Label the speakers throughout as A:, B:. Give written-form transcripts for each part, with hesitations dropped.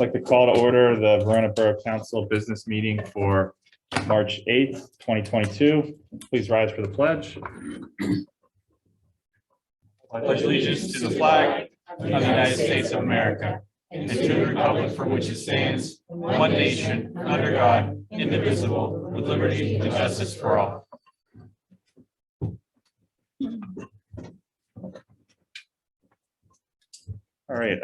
A: like to call to order the Verona Borough Council business meeting for March 8th, 2022. Please rise for the pledge.
B: I pledge allegiance to the flag of the United States of America and to the republic for which it stands, one nation, under God, indivisible, with liberty and justice for all.
A: All right,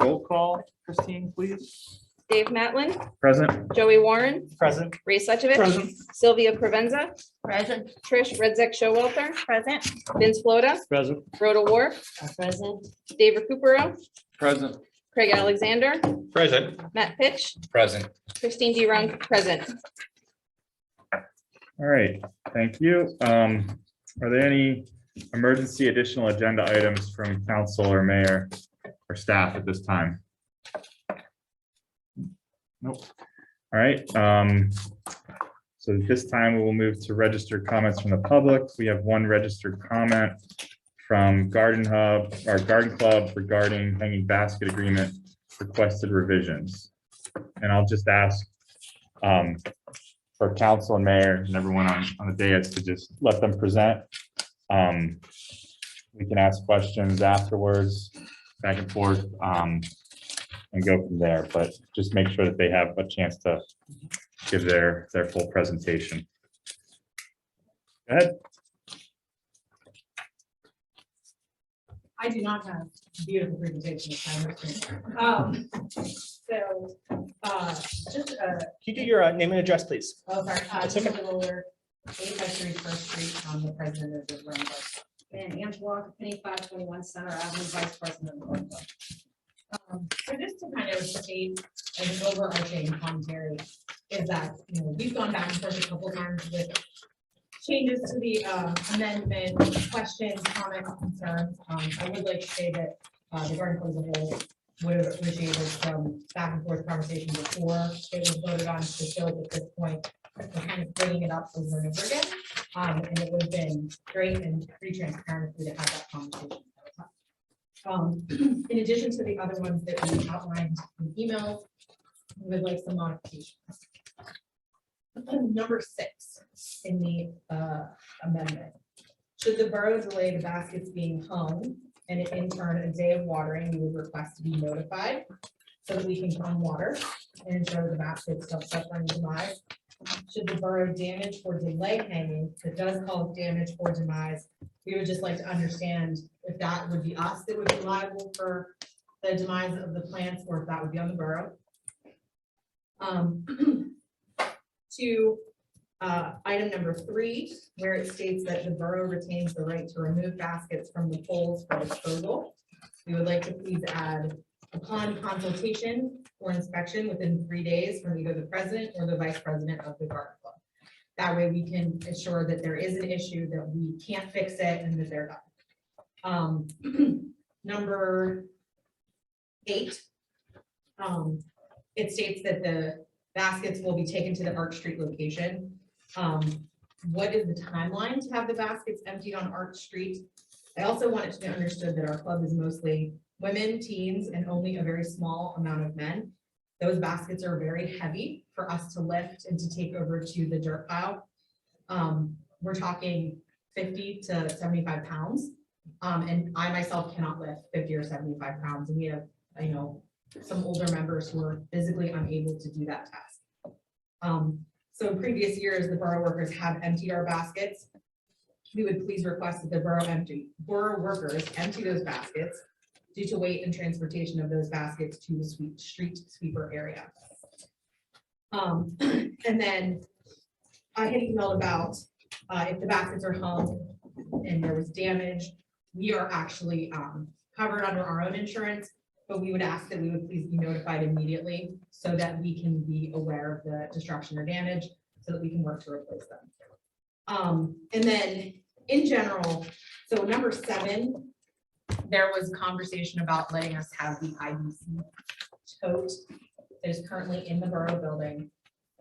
A: roll call, Christine, please.
C: Dave Matlin,
A: Present.
C: Joey Warren,
B: Present.
C: Ray Suchovich,
B: Present.
C: Sylvia Provenza,
D: Present.
C: Trish Redzek Showalter,
D: Present.
C: Vince Flota,
B: Present.
C: Rhoda Wharf,
D: Present.
C: Dave Recupero,
B: Present.
C: Craig Alexander,
B: Present.
C: Matt Pitch,
B: Present.
C: Christine DeRunk, present.
A: All right, thank you. Are there any emergency additional agenda items from council or mayor or staff at this time? Nope. All right. So at this time, we will move to registered comments from the public. We have one registered comment from Garden Hub, our Garden Club, regarding hanging basket agreement requested revisions. And I'll just ask for council and mayor and everyone on the dais to just let them present. We can ask questions afterwards, back and forth, and go from there, but just make sure that they have a chance to give their full presentation. Go ahead.
E: I do not have a beautiful presentation. Just
F: Can you do your name and address, please?
E: sorry,
F: That's okay.
E: Tim DeLoyer, 85 First Street. I'm the president of the Verona Borough. And Angela, 2521 Center Avenue, vice president of the Verona Borough. So just to kind of state as an overarching commentary is that, we've gone back and forth a couple times with changes to the amendment, questions, comments, concerns. I would like to say that the Garden Club as a whole would have appreciated some back and forth conversation before it was voted on, to show at this point we're kind of bringing it up over and over again. And it would have been great and pretty transparent to have that conversation. In addition to the other ones that we outlined in emails, we would like some modifications. Number 6 in the amendment. Should the borough delay the baskets being hung and in turn a day of watering, we would request to be notified so that we can come water and ensure the baskets don't suffer any demise. Should the borough damage or delay hanging that does cause damage or demise, we would just like to understand if that would be us that would be liable for the demise of the plants, or if that would be on the borough. To item number 3, where it states that the borough retains the right to remove baskets from the poles for disposal. We would like to please add, upon consultation or inspection within 3 days from either the president or the vice president of the Garden Club. That way we can ensure that there is an issue, that we can't fix it, and that they're done. Number 8, it states that the baskets will be taken to the Arch Street location. What is the timeline to have the baskets emptied on Arch Street? I also want it to be understood that our club is mostly women, teens, and only a very small amount of men. Those baskets are very heavy for us to lift and to take over to the dirt pile. We're talking 50 to 75 pounds. And I myself cannot lift 50 or 75 pounds. And we have, some older members who are physically unable to do that task. So in previous years, the borough workers have emptied our baskets. We would please request that the borough workers empty those baskets due to weight and transportation of those baskets to the street sweeper area. And then I had emailed about if the baskets are hung and there was damage, we are actually covered under our own insurance, but we would ask that we would please be notified immediately so that we can be aware of the destruction or damage so that we can work to replace them. And then in general, so number 7, there was conversation about letting us have the IBC tote that is currently in the borough building,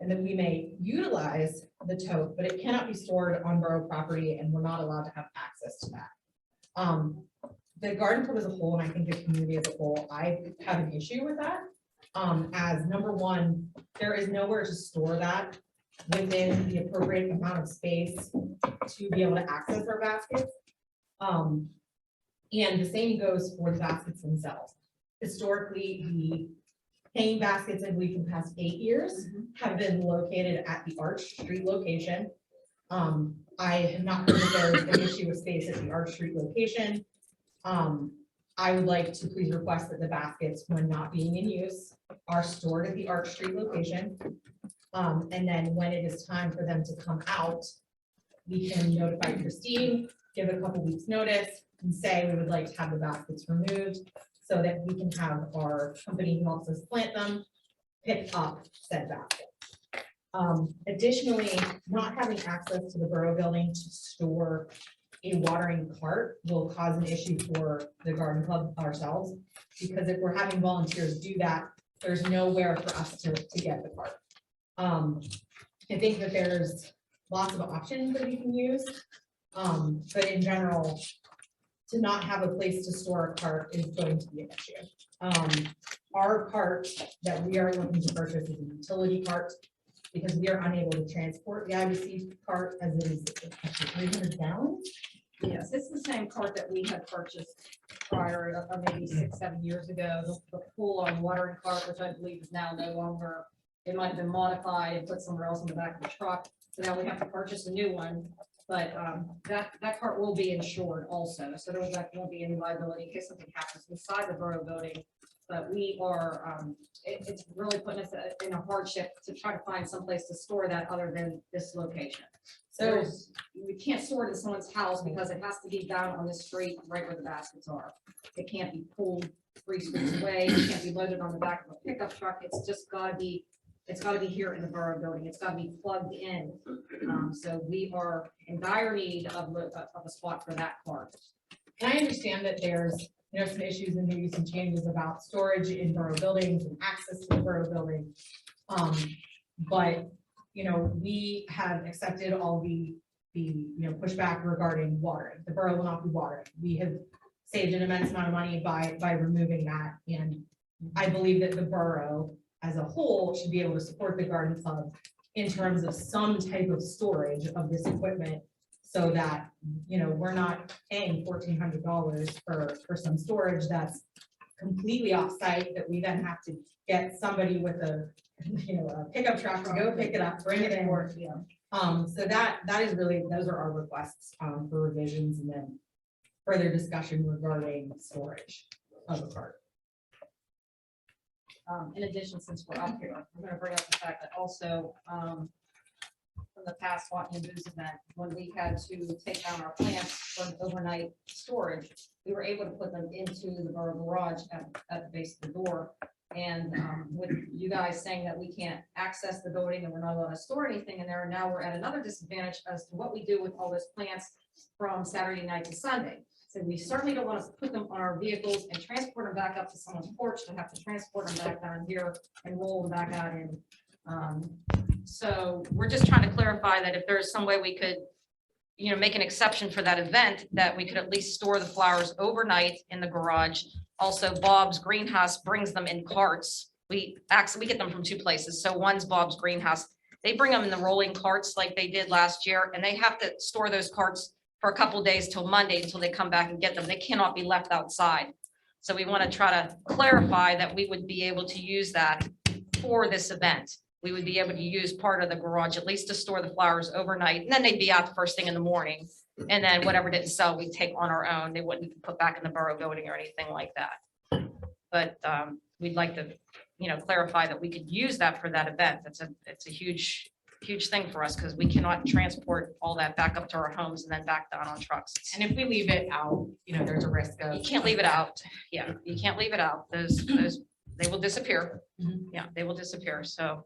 E: and that we may utilize the tote, but it cannot be stored on borough property, and we're not allowed to have access to that. The Garden Club as a whole, and I think the community as a whole, I have an issue with that. As number one, there is nowhere to store that within the appropriate amount of space to be able to access our baskets. And the same goes for the baskets themselves. Historically, the hanging baskets, I believe, for the past 8 years have been located at the Arch Street location. I have not heard that there's an issue with space at the Arch Street location. I would like to please request that the baskets, when not being in use, are stored at the Arch Street location. And then when it is time for them to come out, we can notify Christine, give a couple weeks notice, and say we would like to have the baskets removed so that we can have our company who helps us plant them pick up said basket. Additionally, not having access to the borough building to store a watering cart will cause an issue for the garden club ourselves, because if we're having volunteers do that, there's nowhere for us to get the cart. I think that there's lots of options that we can use, but in general, to not have a place to store a cart is going to be an issue. Our cart that we are looking to purchase is a utility cart, because we are unable to transport the IBC cart as it is 300 gallons.
D: Yes, it's the same cart that we had purchased prior, maybe 6-7 years ago, the full-on watering cart, which I believe is now no longer, it might have been modified and put somewhere else in the back of the truck. So now we have to purchase a new one, but that cart will be insured also. So there won't be any liability in case something happens inside the borough building. But we are, it's really putting us in a hardship to try to find someplace to store that other than this location. So we can't store it in someone's house because it has to be down on the street right where the baskets are. It can't be pulled 3 streets away. It can't be loaded on the back of a pickup truck. It's just gotta be, it's gotta be here in the borough building. It's gotta be plugged in. So we are in dire need of a spot for that part.
E: And I understand that there's, some issues and maybe some changes about storage in borough buildings and access to the borough building. But, we have accepted all the pushback regarding watering. The borough will not be watering. We have saved an immense amount of money by removing that. And I believe that the borough as a whole should be able to support the garden club in terms of some type of storage of this equipment, so that, we're not paying $1,400 for some storage that's completely off-site, that we then have to get somebody with a pickup truck to go pick it up, bring it in. So that is really, those are our requests for revisions, and then further discussion regarding storage of the cart.
D: In addition, since we're up here, I'm going to bring up the fact that also from the past Walking and Booze event, when we had to take down our plants for overnight storage, we were able to put them into the borough garage at the base of the door. And with you guys saying that we can't access the building and we're not allowed to store anything in there, now we're at another disadvantage as to what we do with all those plants from Saturday night to Sunday. So we certainly don't want to put them on our vehicles and transport them back up to someone's porch to have to transport them back down here and roll them back out in. So we're just trying to clarify that if there's some way we could, make an exception for that event, that we could at least store the flowers overnight in the garage. Also, Bob's Greenhouse brings them in carts. We get them from 2 places. So one's Bob's Greenhouse. They bring them in the rolling carts like they did last year, and they have to store those carts for a couple of days till Monday until they come back and get them. They cannot be left outside. So we want to try to clarify that we would be able to use that for this event. We would be able to use part of the garage at least to store the flowers overnight, and then they'd be out the first thing in the morning. And then whatever didn't sell, we'd take on our own. They wouldn't be put back in the borough building or anything like that. But we'd like to, clarify that we could use that for that event. It's a huge thing for us, because we cannot transport all that back up to our homes and then back down on trucks.
E: And if we leave it out, there's a risk of.
D: You can't leave it out. Yeah, you can't leave it out. Those they will disappear. Yeah, they will disappear. So.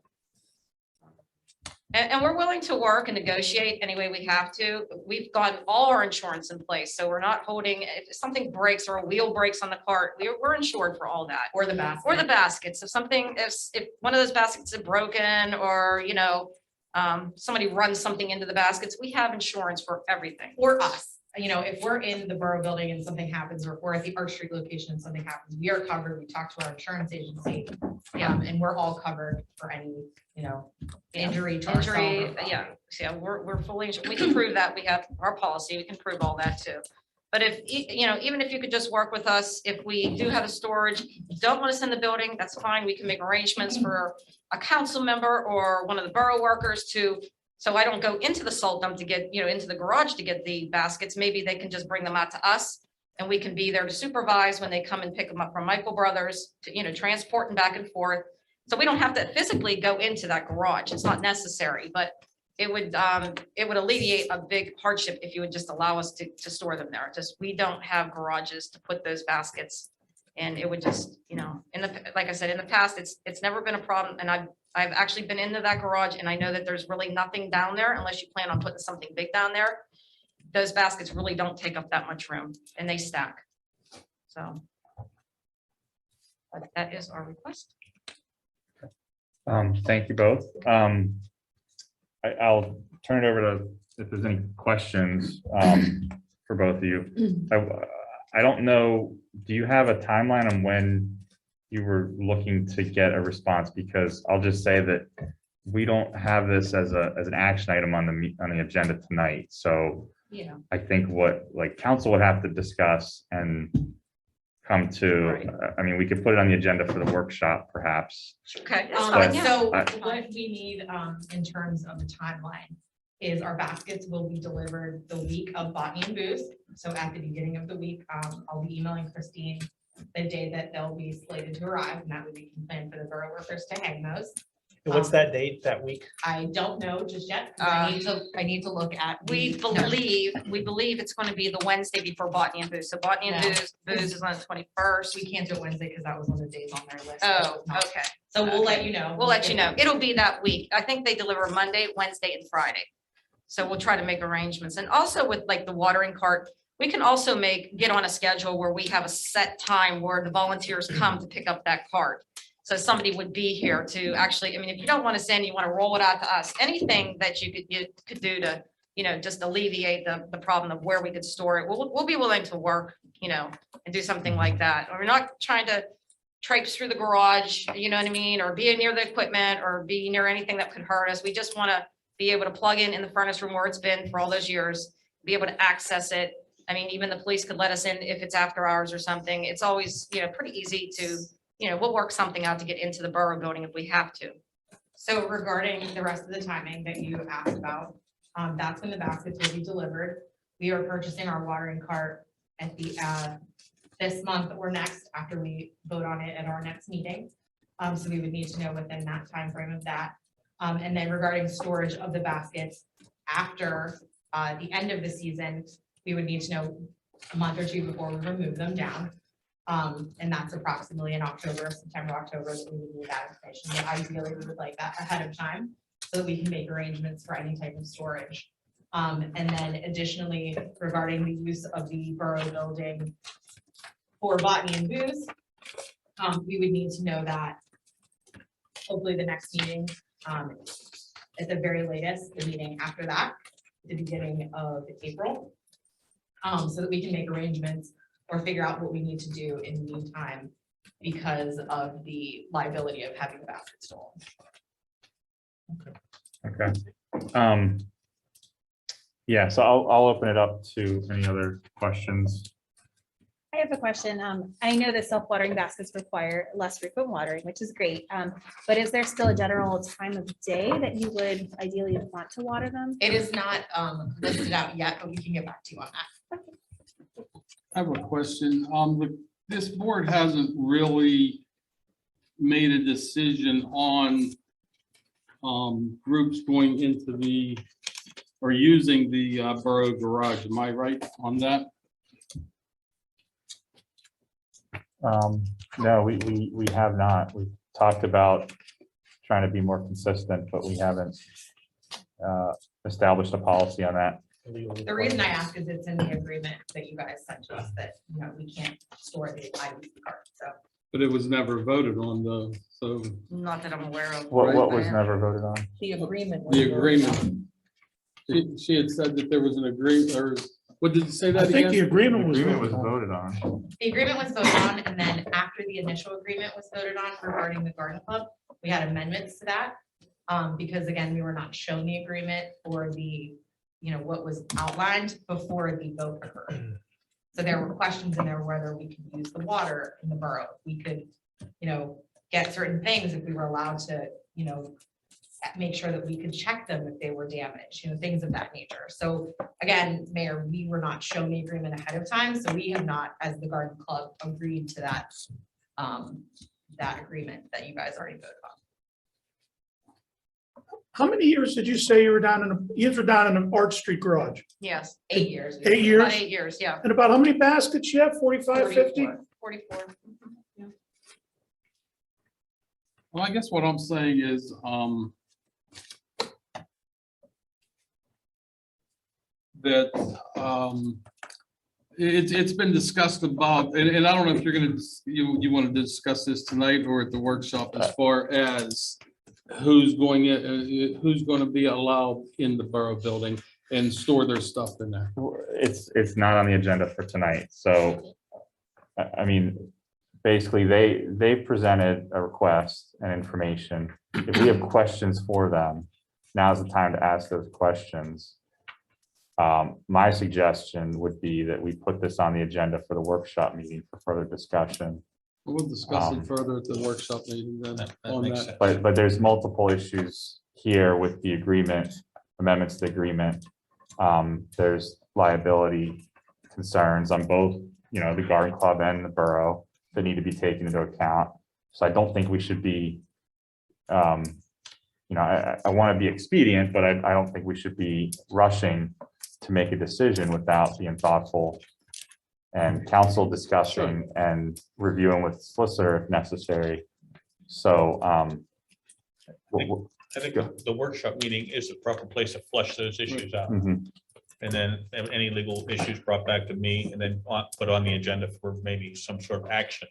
D: And we're willing to work and negotiate any way we have to. We've gotten all our insurance in place, so we're not holding, if something breaks or a wheel breaks on the cart, we're insured for all that.
E: Or the basket.
D: Or the baskets. If one of those baskets is broken, or, somebody runs something into the baskets, we have insurance for everything.
E: Or us. you know, if we're in the borough building and something happens, or if we're at the Arch Street location and something happens, we are covered. We talk to our insurance agency. And we're all covered for any, you know, injury to ourselves.
G: Injury, yeah, we're fully, we can prove that, we have our policy, we can prove all that too. But if, you know, even if you could just work with us, if we do have a storage, don't want us in the building, that's fine, we can make arrangements for a council member or one of the borough workers to, so I don't go into the salt dump to get, you know, into the garage to get the baskets, maybe they can just bring them out to us. And we can be there to supervise when they come and pick them up from Michael Brothers to, you know, transport them back and forth. So we don't have to physically go into that garage. It's not necessary, but it would alleviate a big hardship if you would just allow us to store them there. Just, we don't have garages to put those baskets. And it would just, you know, like I said, in the past, it's never been a problem. And I've actually been into that garage and I know that there's really nothing down there unless you plan on putting something big down there. Those baskets really don't take up that much room and they stack. So. But that is our request.
A: Thank you both. I'll turn it over to if there's any questions for both of you. I don't know, do you have a timeline on when you were looking to get a response? Because I'll just say that we don't have this as an action item on the agenda tonight. So
E: Yeah.
A: I think what council would have to discuss and come to,
G: Right.
A: I mean, we could put it on the agenda for the workshop perhaps.
G: Okay, that's fine, yeah.
E: So
A: I-
E: what we need in terms of the timeline is our baskets will be delivered the week of Botany and Booze. So at the beginning of the week, I'll be emailing Christine the day that they'll be slated to arrive, and that way we can plan for the borough workers to hang those.
F: And what's that date, that week?
E: I don't know just yet. 'Cause I need to look at.
G: We
E: the-
G: believe it's going to be the Wednesday before Botany and Booze. So Botany and
E: Yeah.
G: Booze is on the 21st.
E: We can't do it Wednesday because that was one of the days on their list.
G: Oh, okay.
E: So we'll let
G: okay.
E: you know.
G: We'll let you know. It'll be that week. I think they deliver Monday, Wednesday, and Friday. So we'll try to make arrangements. And also with like the watering cart, we can also get on a schedule where we have a set time where the volunteers come to pick up that cart. So somebody would be here to actually, I mean, if you don't want to send, you want to roll it out to us, anything that you could do to, you know, just alleviate the problem of where we could store it. We'll be willing to work, you know, and do something like that. We're not trying to traipse through the garage, you know what I mean? Or be near the equipment or be near anything that could hurt us. We just want to be able to plug in the furnace room where it's been for all those years, be able to access it. I mean, even the police could let us in if it's after hours or something. It's always, you know, pretty easy to, you know, we'll work something out to get into the borough building if we have to.
E: So regarding the rest of the timing that you asked about, that's when the baskets will be delivered. We are purchasing our watering cart at the, this month or next after we vote on it at our next meeting. So we would need to know within that time frame of that. And then regarding storage of the baskets after the end of the season, we would need to know a month or two before we remove them down. And that's approximately in October, September, October, so we would need that information. But ideally, we would like that ahead of time so that we can make arrangements for any type of storage. And then additionally, regarding the use of the borough building for Botany and Booze, we would need to know that hopefully the next meeting, at the very latest, the meeting after that, the beginning of April, so that we can make arrangements or figure out what we need to do in the meantime because of the liability of having the basket stolen.
A: Okay. Yeah, so I'll open it up to any other questions.
H: I have a question. I know that self-watering baskets require less frequent watering, which is great. But is there still a general time of day that you would ideally want to water them?
E: It is not listed out yet, but we can get back to you on that.
I: I have a question. This board hasn't really made a decision on groups going into or using the borough garage. Am I right on that?
A: No, we have not. We've talked about trying to be more consistent, but we haven't established a policy on that.
E: The reason I ask is it's in the agreement that you guys sent to us that, you know, we can't store the items in the cart, so.
I: But it was never voted on though, so
G: Not that I'm aware of.
A: What was never voted on?
E: The agreement.
I: the agreement. She had said that there was an agreement, or What did you say
J: I
I: that
J: think the
I: again?
J: agreement was.
A: Agreement was
J: voted on.
A: voted on.
E: The agreement was voted on, and then after the initial agreement was voted on regarding the garden club, we had amendments to that. Because again, we were not shown the agreement or the, what was outlined before the vote occurred. So there were questions in there whether we could use the water in the borough. We could, get certain things if we were allowed to, make sure that we could check them if they were damaged, things of that nature. So again, Mayor, we were not shown the agreement ahead of time, so we have not, as the garden club, agreed to that, that agreement that you guys already voted on.
J: How many years did you say you were down in an Arch Street garage?
G: Yes,
E: 8 years.
J: 8 years?
G: about 8 years, yeah.
J: And about how many baskets you have? 45, 50?
G: 44.
I: Well, I guess what I'm saying is, that it's been discussed about, and I don't know if you're gonna, you want to discuss this tonight or at the workshop as far as who's going to be allowed in the borough building and store their stuff in there.
A: It's not on the agenda for tonight, so, I mean, basically, they presented a request and information. If we have questions for them, now's the time to ask those questions. My suggestion would be that we put this on the agenda for the workshop meeting for further discussion.
I: We'll discuss it further at the workshop meeting then on that.
A: But there's multiple issues here with the agreement, amendments to the agreement. There's liability concerns on both, the garden club and the borough that need to be taken into account. So I don't think we should be, I want to be expedient, but I don't think we should be rushing to make a decision without being thoughtful and council discussing and reviewing with solicitor if necessary. So,
K: I think the workshop meeting is the proper place to flush those issues out.
A: mhm.
K: And then any legal issues brought back to me and then put on the agenda for maybe some sort of action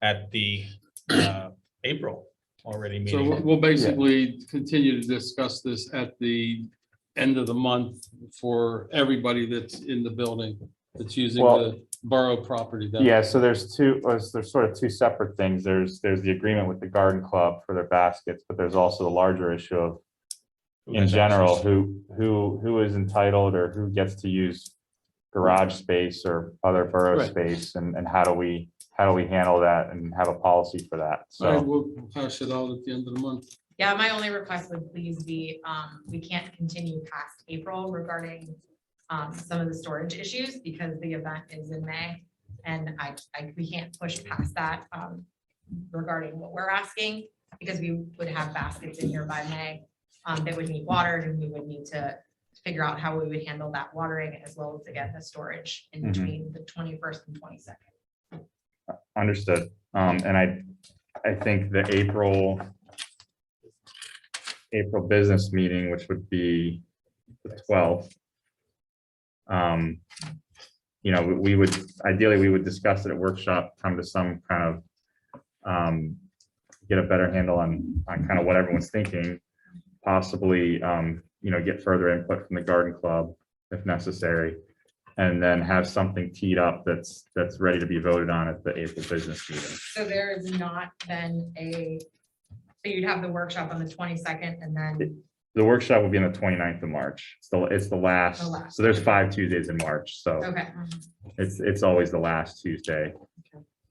K: at the April already
I: So
K: meeting.
I: we'll basically continue to discuss this at the end of the month for everybody that's in the building that's using
A: Well,
I: the borough property. then.
A: Yeah, so there's sort of two separate things. There's the agreement with the garden club for their baskets, but there's also the larger issue of, in general, who is entitled or who gets to use garage space or other borough
I: Right.
A: space, and how do we handle that and have a policy for that?
I: All right,
A: So,
I: we'll hash it out at the end of the month.
E: Yeah, my only request would please be, we can't continue past April regarding some of the storage issues because the event is in May. And we can't push past that regarding what we're asking, because we would have baskets in here by May that would need watered, and we would need to figure out how we would handle that watering as well as, again, the storage in
A: Mhm.
E: between the 21st and 22nd.
A: understood. And I think the April business meeting, which would be the 12th. We would, ideally, we would discuss it at workshop, come to some kind of, get a better handle on kind of what everyone's thinking, possibly, get further input from the garden club if necessary, and then have something teed up that's ready to be voted on at the April business meeting.
E: So there has not been so you'd have the workshop on the 22nd and then,
A: The workshop will be on the 29th of March. It's the last,
E: The last.
A: so there's 5 Tuesdays in March, so
E: okay,
A: it's always the last Tuesday.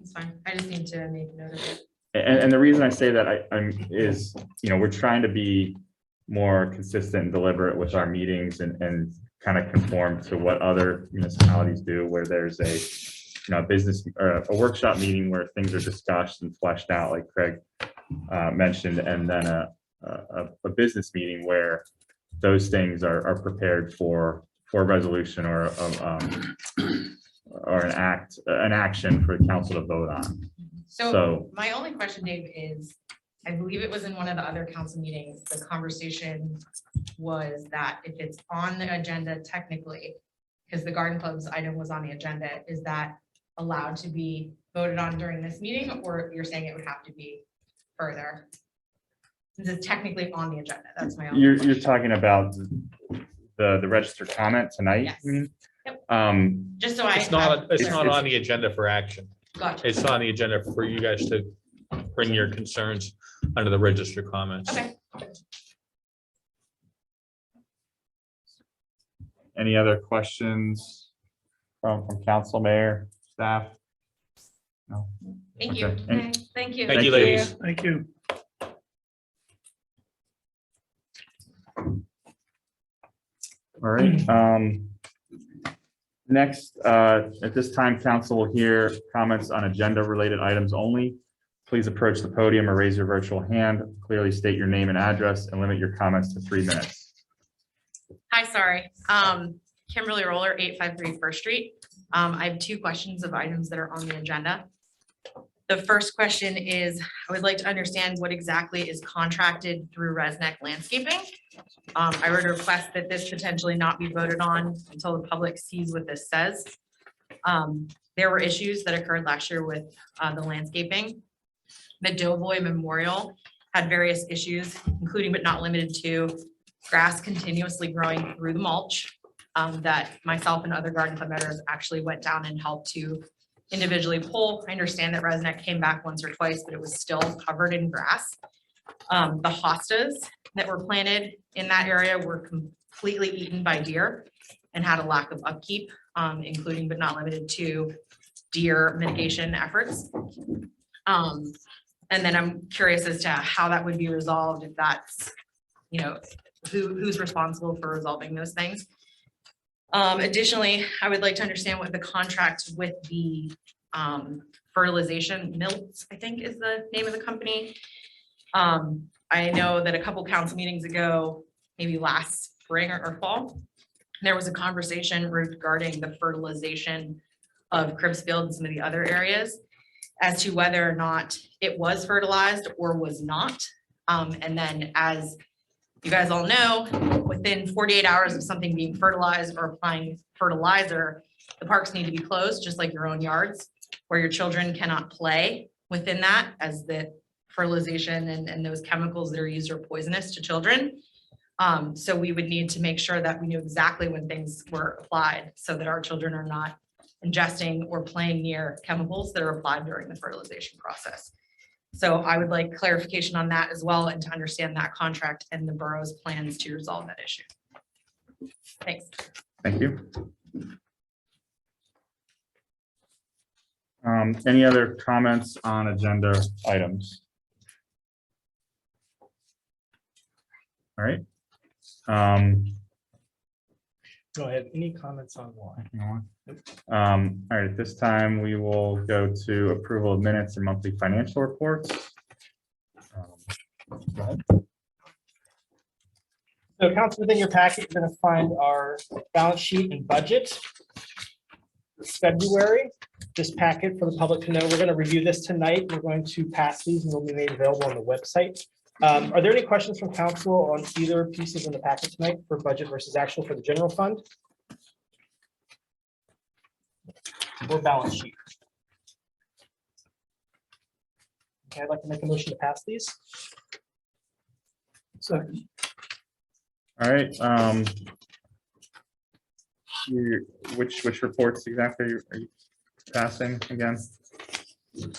E: it's fine. I just need to make note of it.
A: And the reason I say that is, we're trying to be more consistent and deliberate with our meetings and kind of conform to what other municipalities do, where there's a business or a workshop meeting where things are discussed and fleshed out, like Craig mentioned, and then a business meeting where those things are prepared for a resolution or an action for the council to vote on.
E: So my only question, Dave, is, I believe it was in one of the other council meetings, the conversation was that if it's on the agenda technically, because the garden club's item was on the agenda, is that allowed to be voted on during this meeting, or you're saying it would have to be further? Since it's technically on the agenda, that's my only
A: You're
E: question.
A: talking about the registered comment tonight?
E: Yes.
A: you mean?
G: Just so I.
K: It's not
A: It's-
K: on the agenda for action.
G: Gotcha.
K: It's on the agenda for you guys to bring your concerns under the register comments.
G: Okay.
A: Any other questions from council, mayor, staff? No.
G: Thank you.
A: Okay. And-
G: Thank you.
K: Thank you, ladies.
J: Thank you.
A: All right. Next, at this time, council will hear comments on agenda-related items only. Please approach the podium or raise your virtual hand. Clearly state your name and address and limit your comments to 3 minutes.
L: Hi, sorry. Kimberly Roller, 853 First Street. I have 2 questions of items that are on the agenda. The first question is, I would like to understand what exactly is contracted through Resnick Landscaping. I would request that this potentially not be voted on until the public sees what this says. There were issues that occurred last year with the landscaping. The Doughboy Memorial had various issues, including but not limited to grass continuously growing through the mulch that myself and other garden club members actually went down and helped to individually pull. I understand that Resnick came back once or twice, but it was still covered in grass. The hostas that were planted in that area were completely eaten by deer and had a lack of upkeep, including but not limited to deer mitigation efforts. And then I'm curious as to how that would be resolved, if that's, you know, who's responsible for resolving those things. Additionally, I would like to understand what the contract with the fertilization Mills, I think is the name of the company. I know that a couple council meetings ago, maybe last spring or fall, there was a conversation regarding the fertilization of Cribbsfield and some of the other areas as to whether or not it was fertilized or was not. And then, as you guys all know, within 48 hours of something being fertilized or applying fertilizer, the parks need to be closed, just like your own yards, where your children cannot play within that, as the fertilization and those chemicals that are used are poisonous to children. So we would need to make sure that we knew exactly when things were applied so that our children are not ingesting or playing near chemicals that are applied during the fertilization process. So I would like clarification on that as well, and to understand that contract and the borough's plans to resolve that issue. Thanks.
A: Thank you. Any other comments on agenda items? All right.
F: Go ahead. Any comments on why?
A: All right, at this time, we will go to approval of minutes and monthly financial reports. Go ahead.
F: So council, within your packet, you're going to find our balance sheet and budget. It's February, this packet for the public to know. We're going to review this tonight. We're going to pass these and they'll be made available on the website. Are there any questions from council on either pieces in the packet tonight for budget versus actual for the general fund? Or balance sheet? Okay, I'd like to make a motion to pass these.
J: Second.
A: All right. Which reports exactly are you passing again? You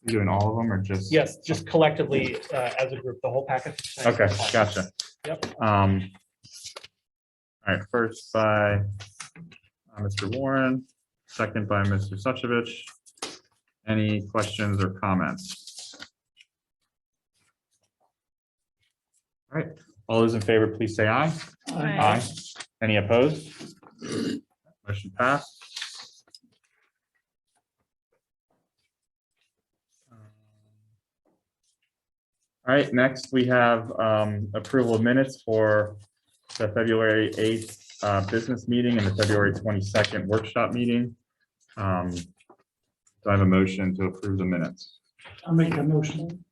A: doing all of them or just?
F: Yes, just collectively as a group, the whole packet.
A: Okay, gotcha.
F: Yep.
A: All right, first by Mr. Warren, second by Mr. Suchovich. Any questions or comments? All right, all those in favor, please say aye. Aye. Any opposed? Motion passed. All right, next we have approval of minutes for the February 8th business meeting and the February 22nd workshop meeting. So I have a motion to approve the minutes.
J: I'll make a motion.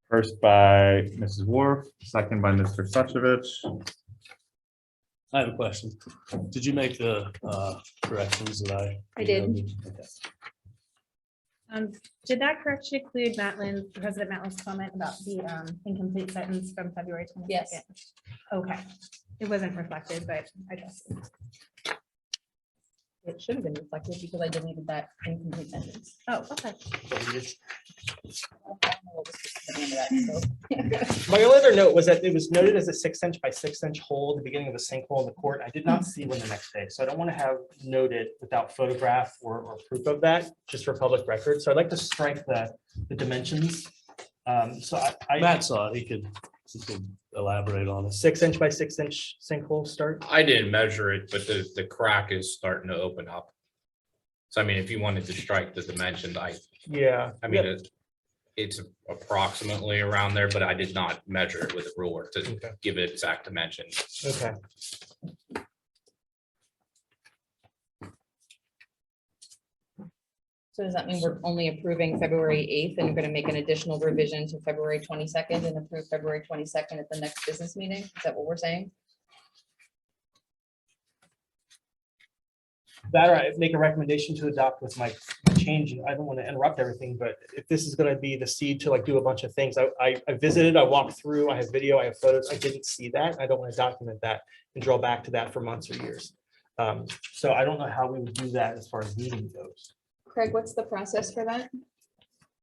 A: First by Mrs. Wharf, second by Mr. Suchovich.
M: I have a question. Did you make the corrections that
C: I did.
M: Okay.
H: Did that correction include President Matlin's comment about the incomplete sentence from February 22nd?
C: Yes.
H: Okay, it wasn't reflected, but I trust it.
C: It should have been reflected because I deleted that incomplete sentence.
H: Oh, okay.
F: My only other note was that it was noted as a 6 inch by 6 inch hole at the beginning of the sinkhole in the court. I did not see one the next day, so I don't want to have noted without photograph or proof of that, just for public record. So I'd like to strike the dimensions. So I
M: Matt saw it. He could elaborate on it.
F: 6 inch by 6 inch sinkhole start.
N: I didn't measure it, but the crack is starting to open up. So I mean, if you wanted to strike the dimensions,
F: Yeah.
N: I mean, it's approximately around there, but I did not measure it with a ruler to
F: Okay.
N: give it exact dimensions.
F: Okay.
C: So does that mean we're only approving February 8th and we're going to make an additional revision to February 22nd and approve February 22nd at the next business meeting? Is that what we're saying?
F: That or I make a recommendation to adopt with my change. And I don't want to interrupt everything, but if this is going to be the seed to like do a bunch of things, I visited, I walked through, I have video, I have photos. I didn't see that. I don't want to document that and draw back to that for months or years. So I don't know how we would do that as far as meeting goes.
C: Craig, what's the process for that?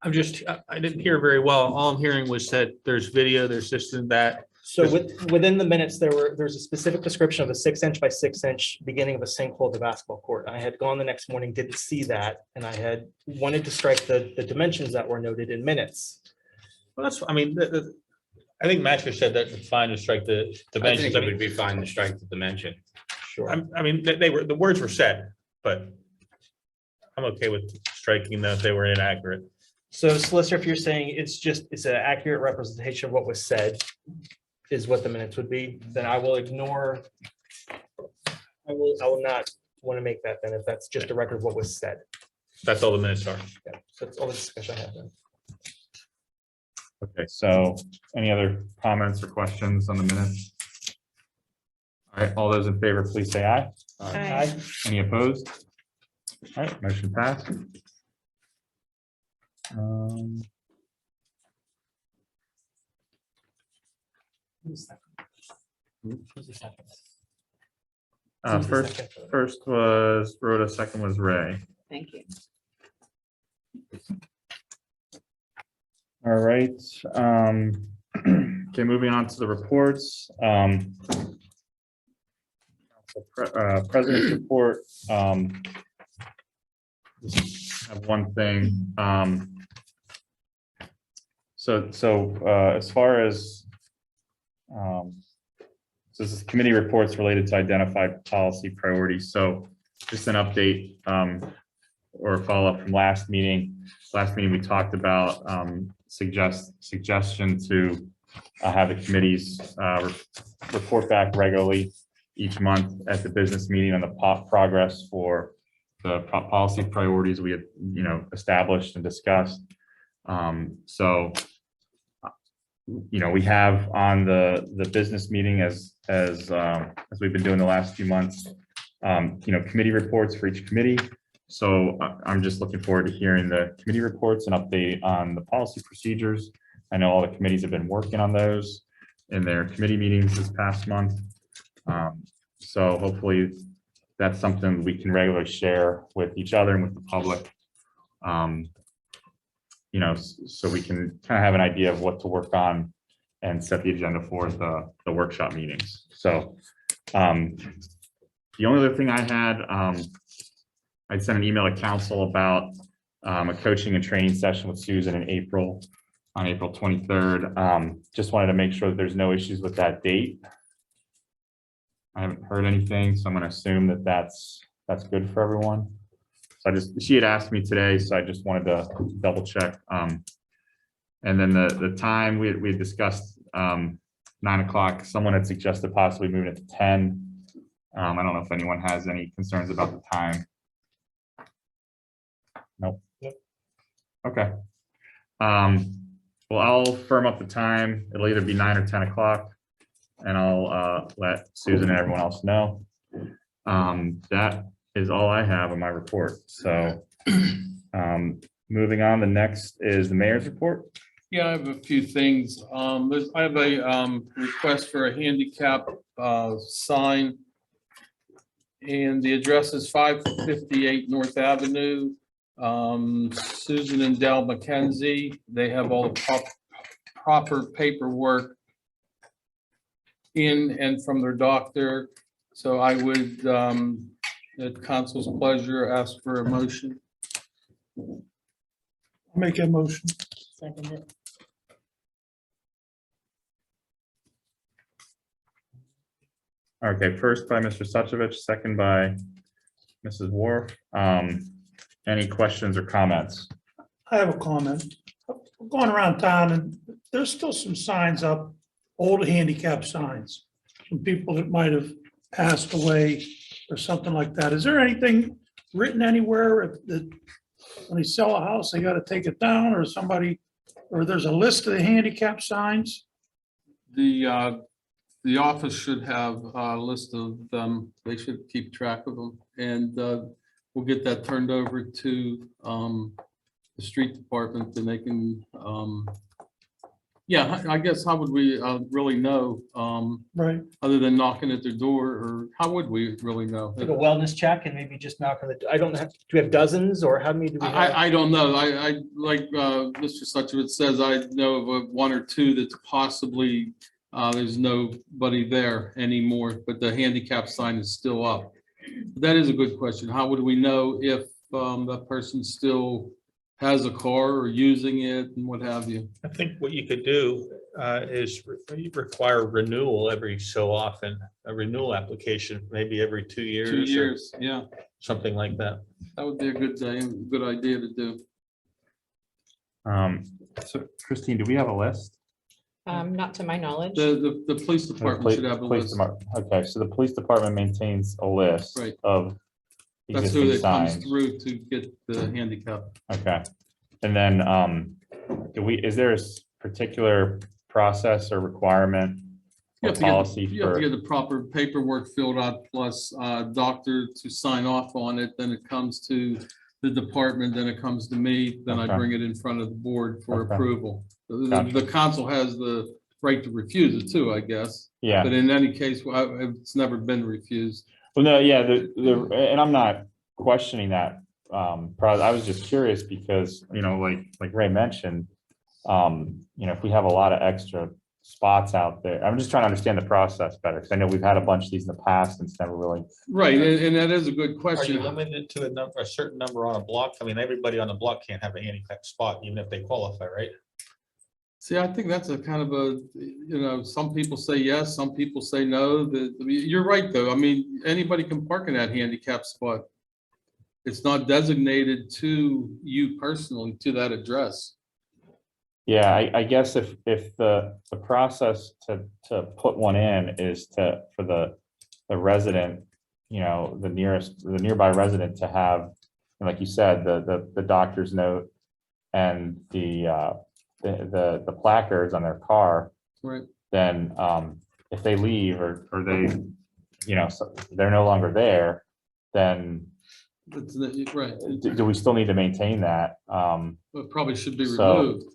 K: I didn't hear very well. All I'm hearing was that there's video, there's this and that.
F: So within the minutes, there's a specific description of a 6 inch by 6 inch beginning of a sinkhole of the basketball court. I had gone the next morning, didn't see that, and I had wanted to strike the dimensions that were noted in minutes.
K: Well, that's, I mean, I think Matt just said that it's fine to strike the
N: I
K: dimensions.
N: think
K: I
N: it
K: mean,
N: would be fine to strike the dimension.
F: Sure.
K: I mean, they were, the words were said, but I'm okay with striking them if they were inaccurate.
F: So Solicitor, if you're saying it's an accurate representation of what was said, is what the minutes would be, then I will ignore. I will not want to make that then if that's just a record of what was said.
K: That's all the minutes are.
F: Yeah, so that's all the discussion I have then.
A: Okay, so any other comments or questions on the minutes? All right, all those in favor, please say aye.
H: Aye.
A: Any opposed? All right, motion passed. First was Rhoda, second was Ray.
C: Thank you.
A: All right. Okay, moving on to the reports. President's report. Just have one thing. As far as so this is committee reports related to identified policy priorities. So just an update or a follow-up from last meeting. Last meeting, we talked about suggestion to have the committees report back regularly each month at the business meeting on the progress for the policy priorities we had, established and discussed. We have on the business meeting as we've been doing the last few months, committee reports for each committee. So I'm just looking forward to hearing the committee reports and update on the policy procedures. I know all the committees have been working on those in their committee meetings this past month. So hopefully that's something we can regularly share with each other and with the public. So we can kind of have an idea of what to work on and set the agenda for the workshop meetings. So the only other thing I had, I sent an email to council about a coaching and training session with Susan in April, on April 23rd. Just wanted to make sure that there's no issues with that date. I haven't heard anything, so I'm going to assume that that's good for everyone. So she had asked me today, so I just wanted to double check. And then the time we had discussed 9 o'clock. Someone had suggested possibly moving it to 10. I don't know if anyone has any concerns about the time. Nope. Okay. Well, I'll firm up the time. It'll either be 9 or 10 o'clock, and I'll let Susan and everyone else know. That is all I have in my report. So Moving on, the next is the mayor's report.
I: Yeah, I have a few things. I have a request for a handicap sign. And the address is 558 North Avenue. Susan and Dell McKenzie, they have all the proper paperwork in and from their doctor. So I would, at council's pleasure, ask for a motion.
J: Make a motion.
L: Second it.
A: Okay, first by Mr. Suchovich, second by Mrs. Wharf. Any questions or comments?
J: I have a comment. I'm going around town and there's still some signs up, old handicap signs. From people that might have passed away or something like that. Is there anything written anywhere that when they sell a house, they got to take it down or somebody, or there's a list of the handicap signs?
I: The office should have a list of them. They should keep track of them. And we'll get that turned over to the street department and they can, yeah, I guess how would we really know?
J: Right.
I: Other than knocking at their door, or how would we really know?
F: Like a wellness check and maybe just knock on the, I don't have, do we have dozens or how many do we have?
I: I don't know. I like Mr. Suchovich says, I know of one or two that's possibly there's nobody there anymore, but the handicap sign is still up. That is a good question. How would we know if that person still has a car or using it and what have you?
K: I think what you could do is require renewal every so often, a renewal application, maybe every 2 years.
I: 2
K: or
I: years, yeah.
K: something like that.
I: That would be a good idea to do.
A: So Christine, do we have a list?
C: Not to my knowledge.
I: The police department should have a
A: Police
I: list.
A: department. Okay, so the police department maintains a list
I: Right.
A: of
I: That's who
A: existing
I: that comes
A: signs.
I: through to get the handicap.
A: Okay, and then is there a particular process or requirement
I: You
A: or
I: have to get,
A: policy
I: you have to
A: for?
I: get the proper paperwork filled out, plus doctor to sign off on it, then it comes to the department, then it comes to me, then I
A: Okay.
I: bring it in front of the board for
A: Okay.
I: approval.
A: Gotcha.
I: The council has the right to refuse it too, I guess,
A: Yeah,
I: but in any case, it's never been refused.
A: well, no, yeah, and I'm not questioning that. I was just curious because, like Ray mentioned, if we have a lot of extra spots out there, I'm just trying to understand the process better, because I know we've had a bunch of these in the past and it's never really.
I: Right, and that is a good
K: Are you
I: question.
K: limited to a certain number on a block? I mean, everybody on the block can't have a handicap spot, even if they qualify, right?
I: See, I think that's a kind of a, some people say yes, some people say no. You're right, though. I mean, anybody can park in that handicap spot. It's not designated to you personally, to that address.
A: Yeah, I guess if the process to put one in is for the resident, the nearby resident to have, like you said, the doctor's note and the placards on their car,
I: Right.
A: then if they leave or they, so they're no longer there, then
I: Right.
A: do we still need to maintain that?
I: It probably should be
A: So-
I: removed.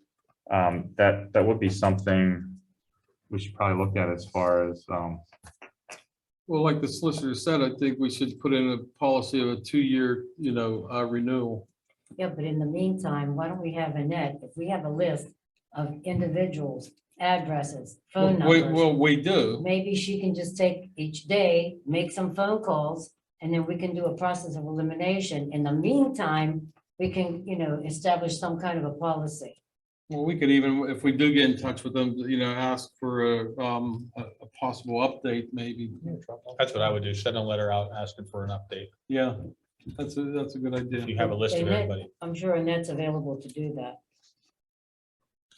A: That would be something we should probably look at as far as,
I: Well, like the solicitor said, I think we should put in a policy of a 2-year, renewal.
O: Yeah, but in the meantime, why don't we have Annette, if we have a list of individuals, addresses, phone numbers,
I: Well, we do.
O: maybe she can just take each day, make some phone calls, and then we can do a process of elimination. In the meantime, we can, establish some kind of a policy.
I: Well, we could even, if we do get in touch with them, ask for a possible update, maybe.
K: That's what I would do. Send a letter out asking for an update.
I: Yeah, that's a good idea.
K: If you have a list of
O: Annette-
K: everybody.
O: I'm sure Annette's available to do that.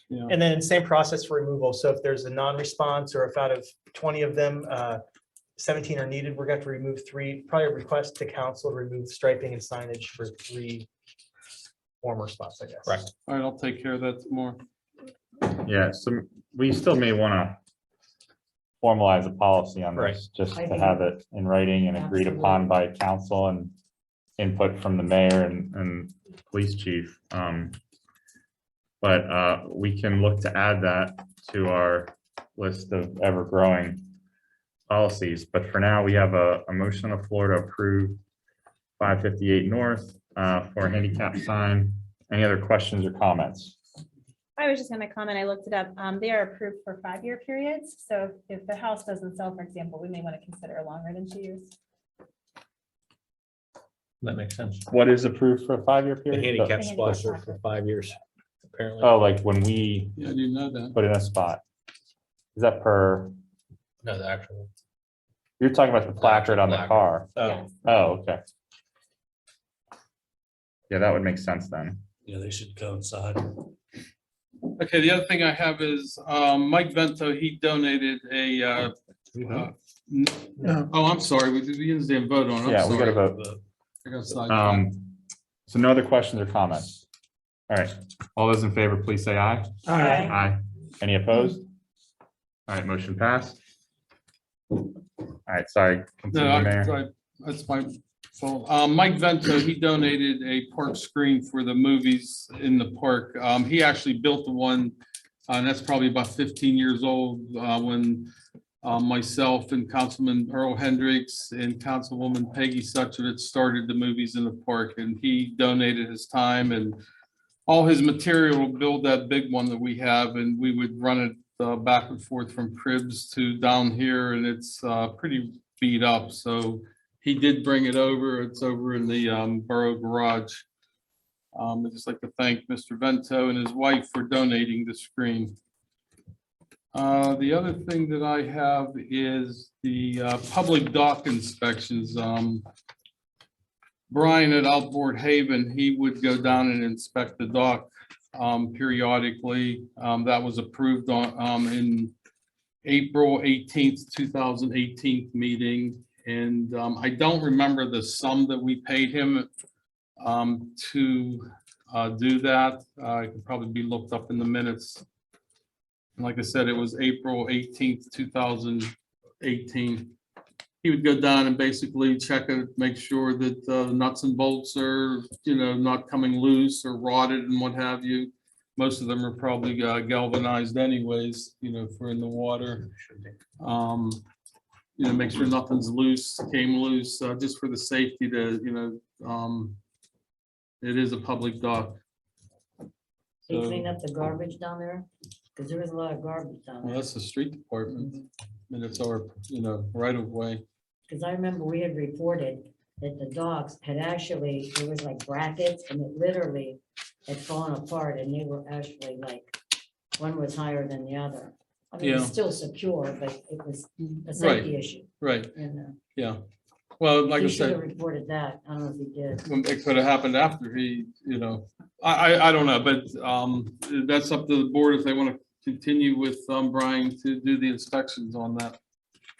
I: Yeah.
F: And then same process for removal. So if there's a non-response or if out of 20 of them, 17 are needed, we're going to have to remove 3, probably a request to council to remove striping and signage for 3 former spots, I guess.
K: Right.
I: All right, I'll take care of that tomorrow.
A: yeah, so we still may want to formalize a policy on
K: Right.
A: this, just
O: I
A: to
O: think-
A: have it in writing and agreed upon by council and input from the mayor and police chief. But we can look to add that to our list of ever-growing policies. But for now, we have a motion on the floor to approve 558 North for a handicap sign. Any other questions or comments?
H: I was just gonna comment, I looked it up. They are approved for 5-year periods. So if the house doesn't sell, for example, we may want to consider longer than 2 years.
K: That makes sense.
A: What is approved for a 5-year
K: The
A: period?
K: handicap
H: The
K: spots are
H: handicap
K: for 5 years, apparently.
A: Oh, like when we
I: Yeah, I didn't know that.
A: put in a spot. Is that per,
N: No, the actual.
A: you're talking about the placard on the
N: placard.
A: car?
K: Oh,
H: Yes.
A: Oh, okay. Yeah, that would make sense then.
M: Yeah, they should coincide.
I: Okay, the other thing I have is Mike Vento, he donated a, oh, I'm sorry, we didn't vote on it. I'm
A: Yeah, we gotta
I: sorry.
A: vote.
I: I got sidetracked.
A: So no other questions or comments? All right, all those in favor, please say aye.
J: All right.
A: Aye. Any opposed? All right, motion passed. All right, sorry. Continue,
I: No,
A: Mayor.
I: that's my fault. Mike Vento, he donated a park screen for the movies in the park. He actually built the one, and that's probably about 15 years old, when myself and Councilman Earl Hendricks and Councilwoman Peggy Suchovitz started the movies in the park, and he donated his time and all his material to build that big one that we have, and we would run it back and forth from Cribs to down here, and it's pretty beat up. So he did bring it over. It's over in the Borough Garage. I'd just like to thank Mr. Vento and his wife for donating the screen. The other thing that I have is the public dock inspections. Brian at Outboard Haven, he would go down and inspect the dock periodically. That was approved on in April 18th, 2018 meeting. And I don't remember the sum that we paid him to do that. It could probably be looked up in the minutes. And like I said, it was April 18th, 2018. He would go down and basically check it, make sure that the nuts and bolts are, not coming loose or rotted and what have you. Most of them are probably galvanized anyways, for in the water. Make sure nothing's came loose, just for the safety to, it is a public dock.
O: They clean up the garbage down there? Because there is a lot of garbage down
I: Well,
O: there.
I: that's the street department, and it's our, right of way.
O: Because I remember we had reported that the docks had actually, there was like brackets and it literally had fallen apart and they were actually like, one was higher than the other. I mean, it's
I: Yeah.
O: still secure, but it was a safety issue.
I: Right,
O: And
I: yeah. Well, like I
O: he should have
I: said,
O: reported that. I don't know if he did.
I: it could have happened after he, I don't know, but that's up to the board if they want to continue with Brian to do the inspections on that.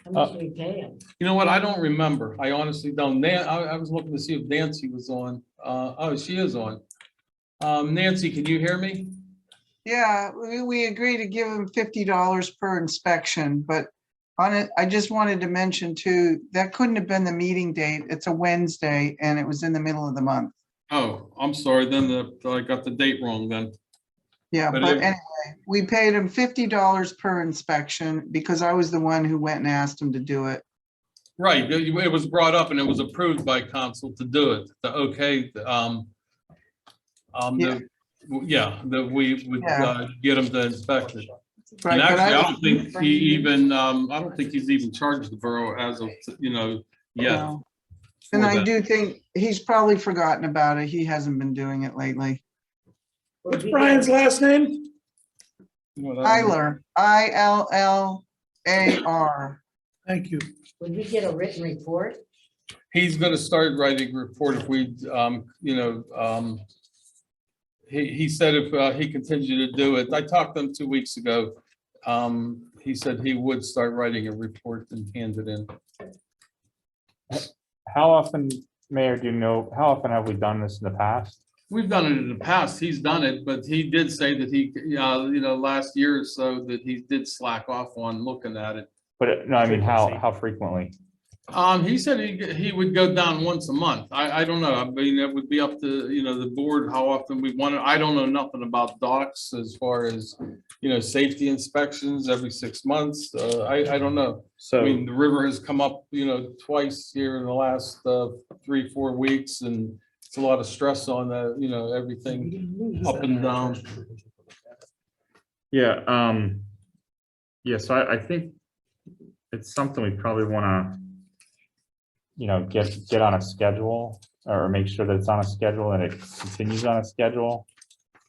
O: How much did we pay him?
I: You know what? I don't remember. I honestly don't. I was looking to see if Nancy was on. Oh, she is on. Nancy, can you hear me?
P: Yeah, we agree to give him $50 per inspection, but on it, I just wanted to mention too, that couldn't have been the meeting date. It's a Wednesday and it was in the middle of the month.
I: Oh, I'm sorry. Then I got the date wrong then.
P: Yeah,
I: But
P: but
I: it-
P: anyway, we paid him $50 per inspection because I was the one who went and asked him to do it.
I: Right. It was brought up and it was approved by council to do it. That we would get him to inspect it.
P: Right,
I: And
P: but
I: actually, I don't think he even, I don't think he's even charged the borough as of, yet.
P: No. And
I: for
P: I
I: that.
P: do think he's probably forgotten about it. He hasn't been doing it lately.
J: What's Brian's last name?
P: Eiler, ILLAR.
J: Thank you.
O: Would we get a written report?
I: He's gonna start writing a report if we, he said if he continued to do it. I talked to him 2 weeks ago. He said he would start writing a report and hand it in.
A: How often, Mayor, do you know, how often have we done this in the past?
I: We've done it in the past. He's done it, but he did say that he, last year or so that he did slack off on looking at it.
A: But no, I mean, how frequently?
I: He said he would go down once a month. I don't know. I mean, that would be up to, the board, how often we want it. I don't know nothing about docks as far as, safety inspections every 6 months. I don't know. I
A: So,
I: mean, the river has come up, twice here in the last 3-4 weeks, and it's a lot of stress on that, everything up and down.
A: yeah, yeah, so I think it's something we probably want to, get on a schedule or make sure that it's on a schedule and it continues on a schedule.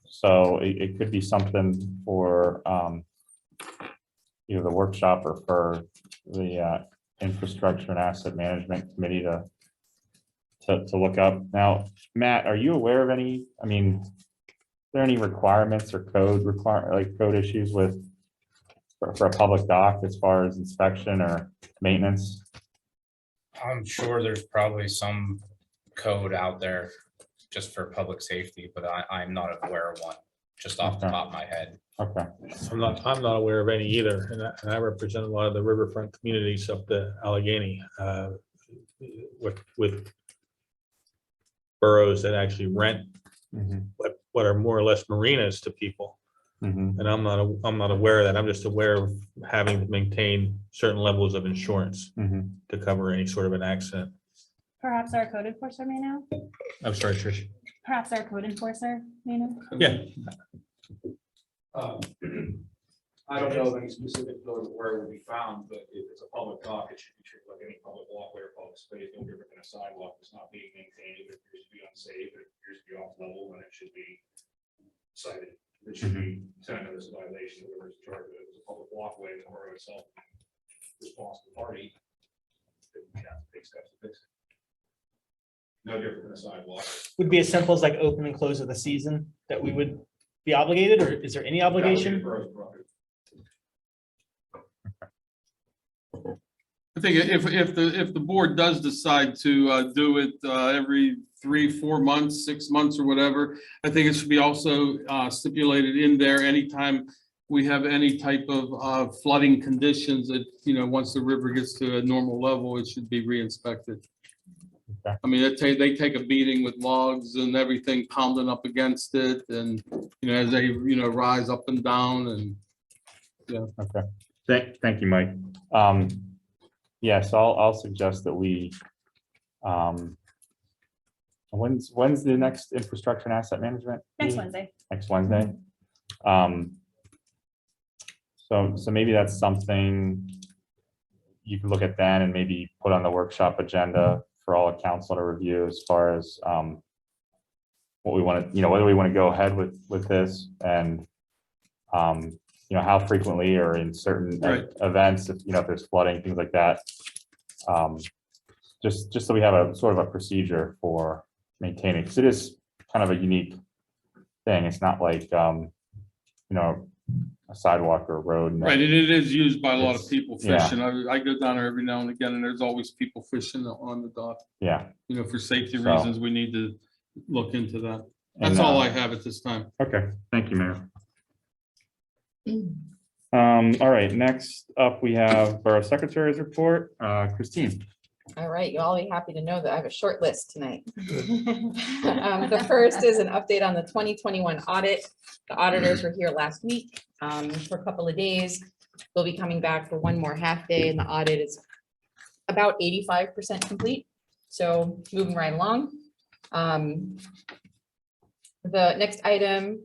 A: So it could be something for, the workshop or for the infrastructure and asset management committee to look up. Now, Matt, are you aware of any, are there any requirements or code issues with for a public dock as far as inspection or maintenance?
N: I'm sure there's probably some code out there just for public safety, but I'm not aware of one just off the top of my head.
A: Okay.
K: I'm not aware of any either, and I represent a lot of the riverfront communities up the Allegheny, with boroughs that actually rent what are more or less marinas to people. And I'm not aware of that. I'm just aware of having to maintain certain levels of insurance to cover any sort of an accident.
H: Perhaps our code enforcer may know?
K: I'm sorry, Trish.
H: Perhaps our code enforcer may know?
K: Yeah.
Q: I don't know of any specific code where it will be found, but if it's a public dock, it should be treated like any public walkway or public space, no different than a sidewalk that's not being maintained. If it appears to be unsafe, if it appears to be off level, then it should be cited. It should be sent notice of violation, whoever's in charge of it. If it's a public walkway, the borough itself, responsible party, then we have to take steps to fix it. No different than a sidewalk.
F: Would be as simple as like open and close of the season that we would be obligated, or is there any obligation?
I: I think if the board does decide to do it every 3-4 months, 6 months or whatever, I think it should be also stipulated in there anytime we have any type of flooding conditions that, once the river gets to a normal level, it should be re-inspected.
A: Okay.
I: I mean, they take a beating with logs and everything pounding up against it, and, as they, rise up and down, and, yeah.
A: Okay. Thank you, Mike. Yes, I'll suggest that we, when's the next infrastructure and asset management?
H: Next
A: meeting?
H: Wednesday.
A: Next Wednesday. So maybe that's something you can look at then and maybe put on the workshop agenda for all of council to review as far as what we want to, whether we want to go ahead with this, and how frequently or in certain events, if there's flooding, things like that. Just so we have a sort of a procedure for maintaining, because it is kind of a unique thing. It's not like a sidewalk or a road.
I: Right, and it is used by a lot of people
A: yeah.
I: fishing. I go down there every now and again, and there's always people fishing on the dock.
A: Yeah.
I: For safety
A: So-
I: reasons, we need to look into that. That's all I have at this time.
A: Okay, thank you, Mayor. All right, next up, we have Borough Secretary's report. Christine.
C: All right, you'll all be happy to know that I have a short list tonight. The first is an update on the 2021 audit. The auditors were here last week for a couple of days. They'll be coming back for one more half day, and the audit is about 85% complete. So moving right along. The next item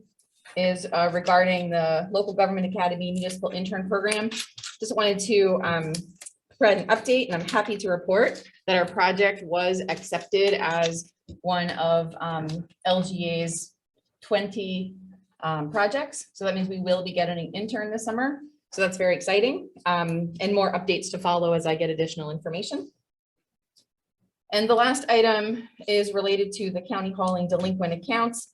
C: is regarding the Local Government Academy Municipal Intern Program. Just wanted to provide an update, and I'm happy to report that our project was accepted as one of LGA's 20 projects. So that means we will be getting an intern this summer. So that's very exciting, and more updates to follow as I get additional information. And the last item is related to the county hauling delinquent accounts.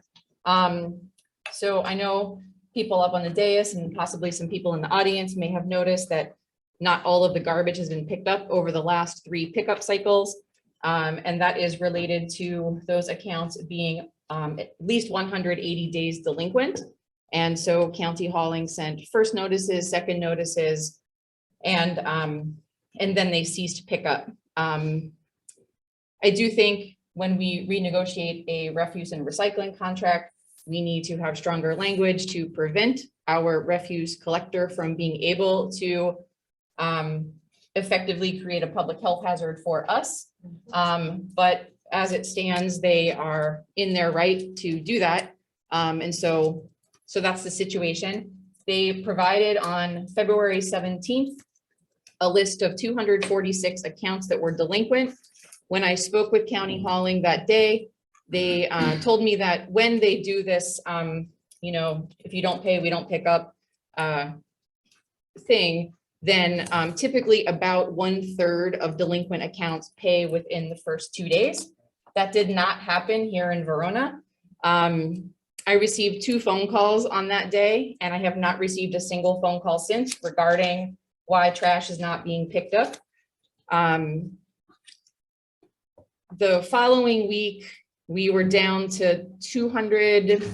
C: So I know people up on the dais and possibly some people in the audience may have noticed that not all of the garbage has been picked up over the last 3 pickup cycles. And that is related to those accounts being at least 180 days delinquent. And so county hauling sent first notices, second notices, and then they ceased pickup I do think when we renegotiate a refuse and recycling contract, we need to have stronger language to prevent our refuse collector from being able to effectively create a public health hazard for us. But as it stands, they are in their right to do that. And so that's the situation. They provided on February 17th, a list of 246 accounts that were delinquent. When I spoke with County Hauling that day, they told me that when they do this, you know, if you don't pay, we don't pick up thing, then typically about 1/3 of delinquent accounts pay within the first 2 days. That did not happen here in Verona. I received 2 phone calls on that day, and I have not received a single phone call since regarding why trash is not being picked up. The following week, we were down to 200,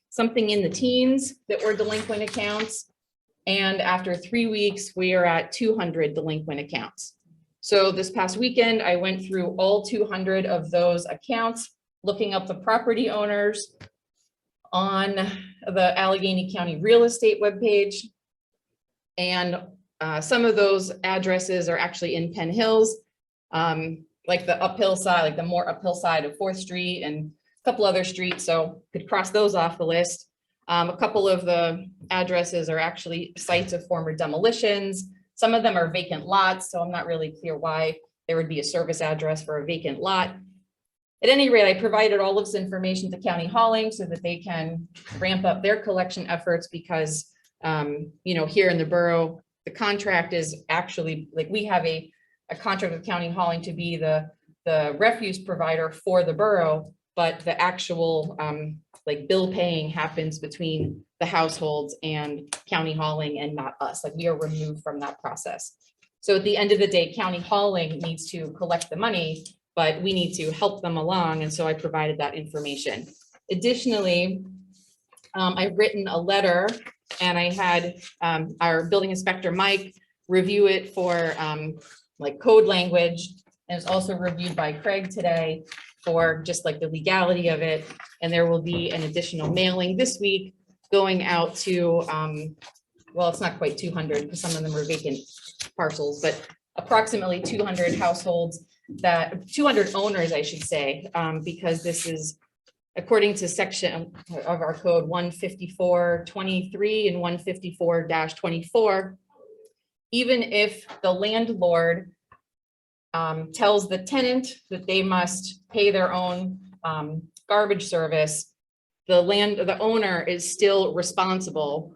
C: something in the teens that were delinquent accounts. And after 3 weeks, we are at 200 delinquent accounts. So this past weekend, I went through all 200 of those accounts, looking up the property owners on the Allegheny County Real Estate webpage. And some of those addresses are actually in Penn Hills, like the uphill side, like the more uphill side of 4th Street and a couple other streets. So could cross those off the list. A couple of the addresses are actually sites of former demolitions. Some of them are vacant lots, so I'm not really clear why there would be a service address for a vacant lot. At any rate, I provided all of this information to County Hauling so that they can ramp up their collection efforts because, you know, here in the borough, the contract is actually, like, we have a contract with County Hauling to be the refuse provider for the borough, but the actual like bill paying happens between the households and County Hauling and not us. Like, we are removed from that process. So at the end of the day, County Hauling needs to collect the money, but we need to help them along. And so I provided that information. Additionally, I've written a letter and I had our building inspector, Mike, review it for like code language. And it's also reviewed by Craig today for just like the legality of it. And there will be an additional mailing this week going out to, well, it's not quite 200 because some of them are vacant parcels, but approximately 200 households, that 200 owners, I should say, because this is according to section of our code 154.23 and 154-24. Even if the landlord tells the tenant that they must pay their own garbage service, the owner is still responsible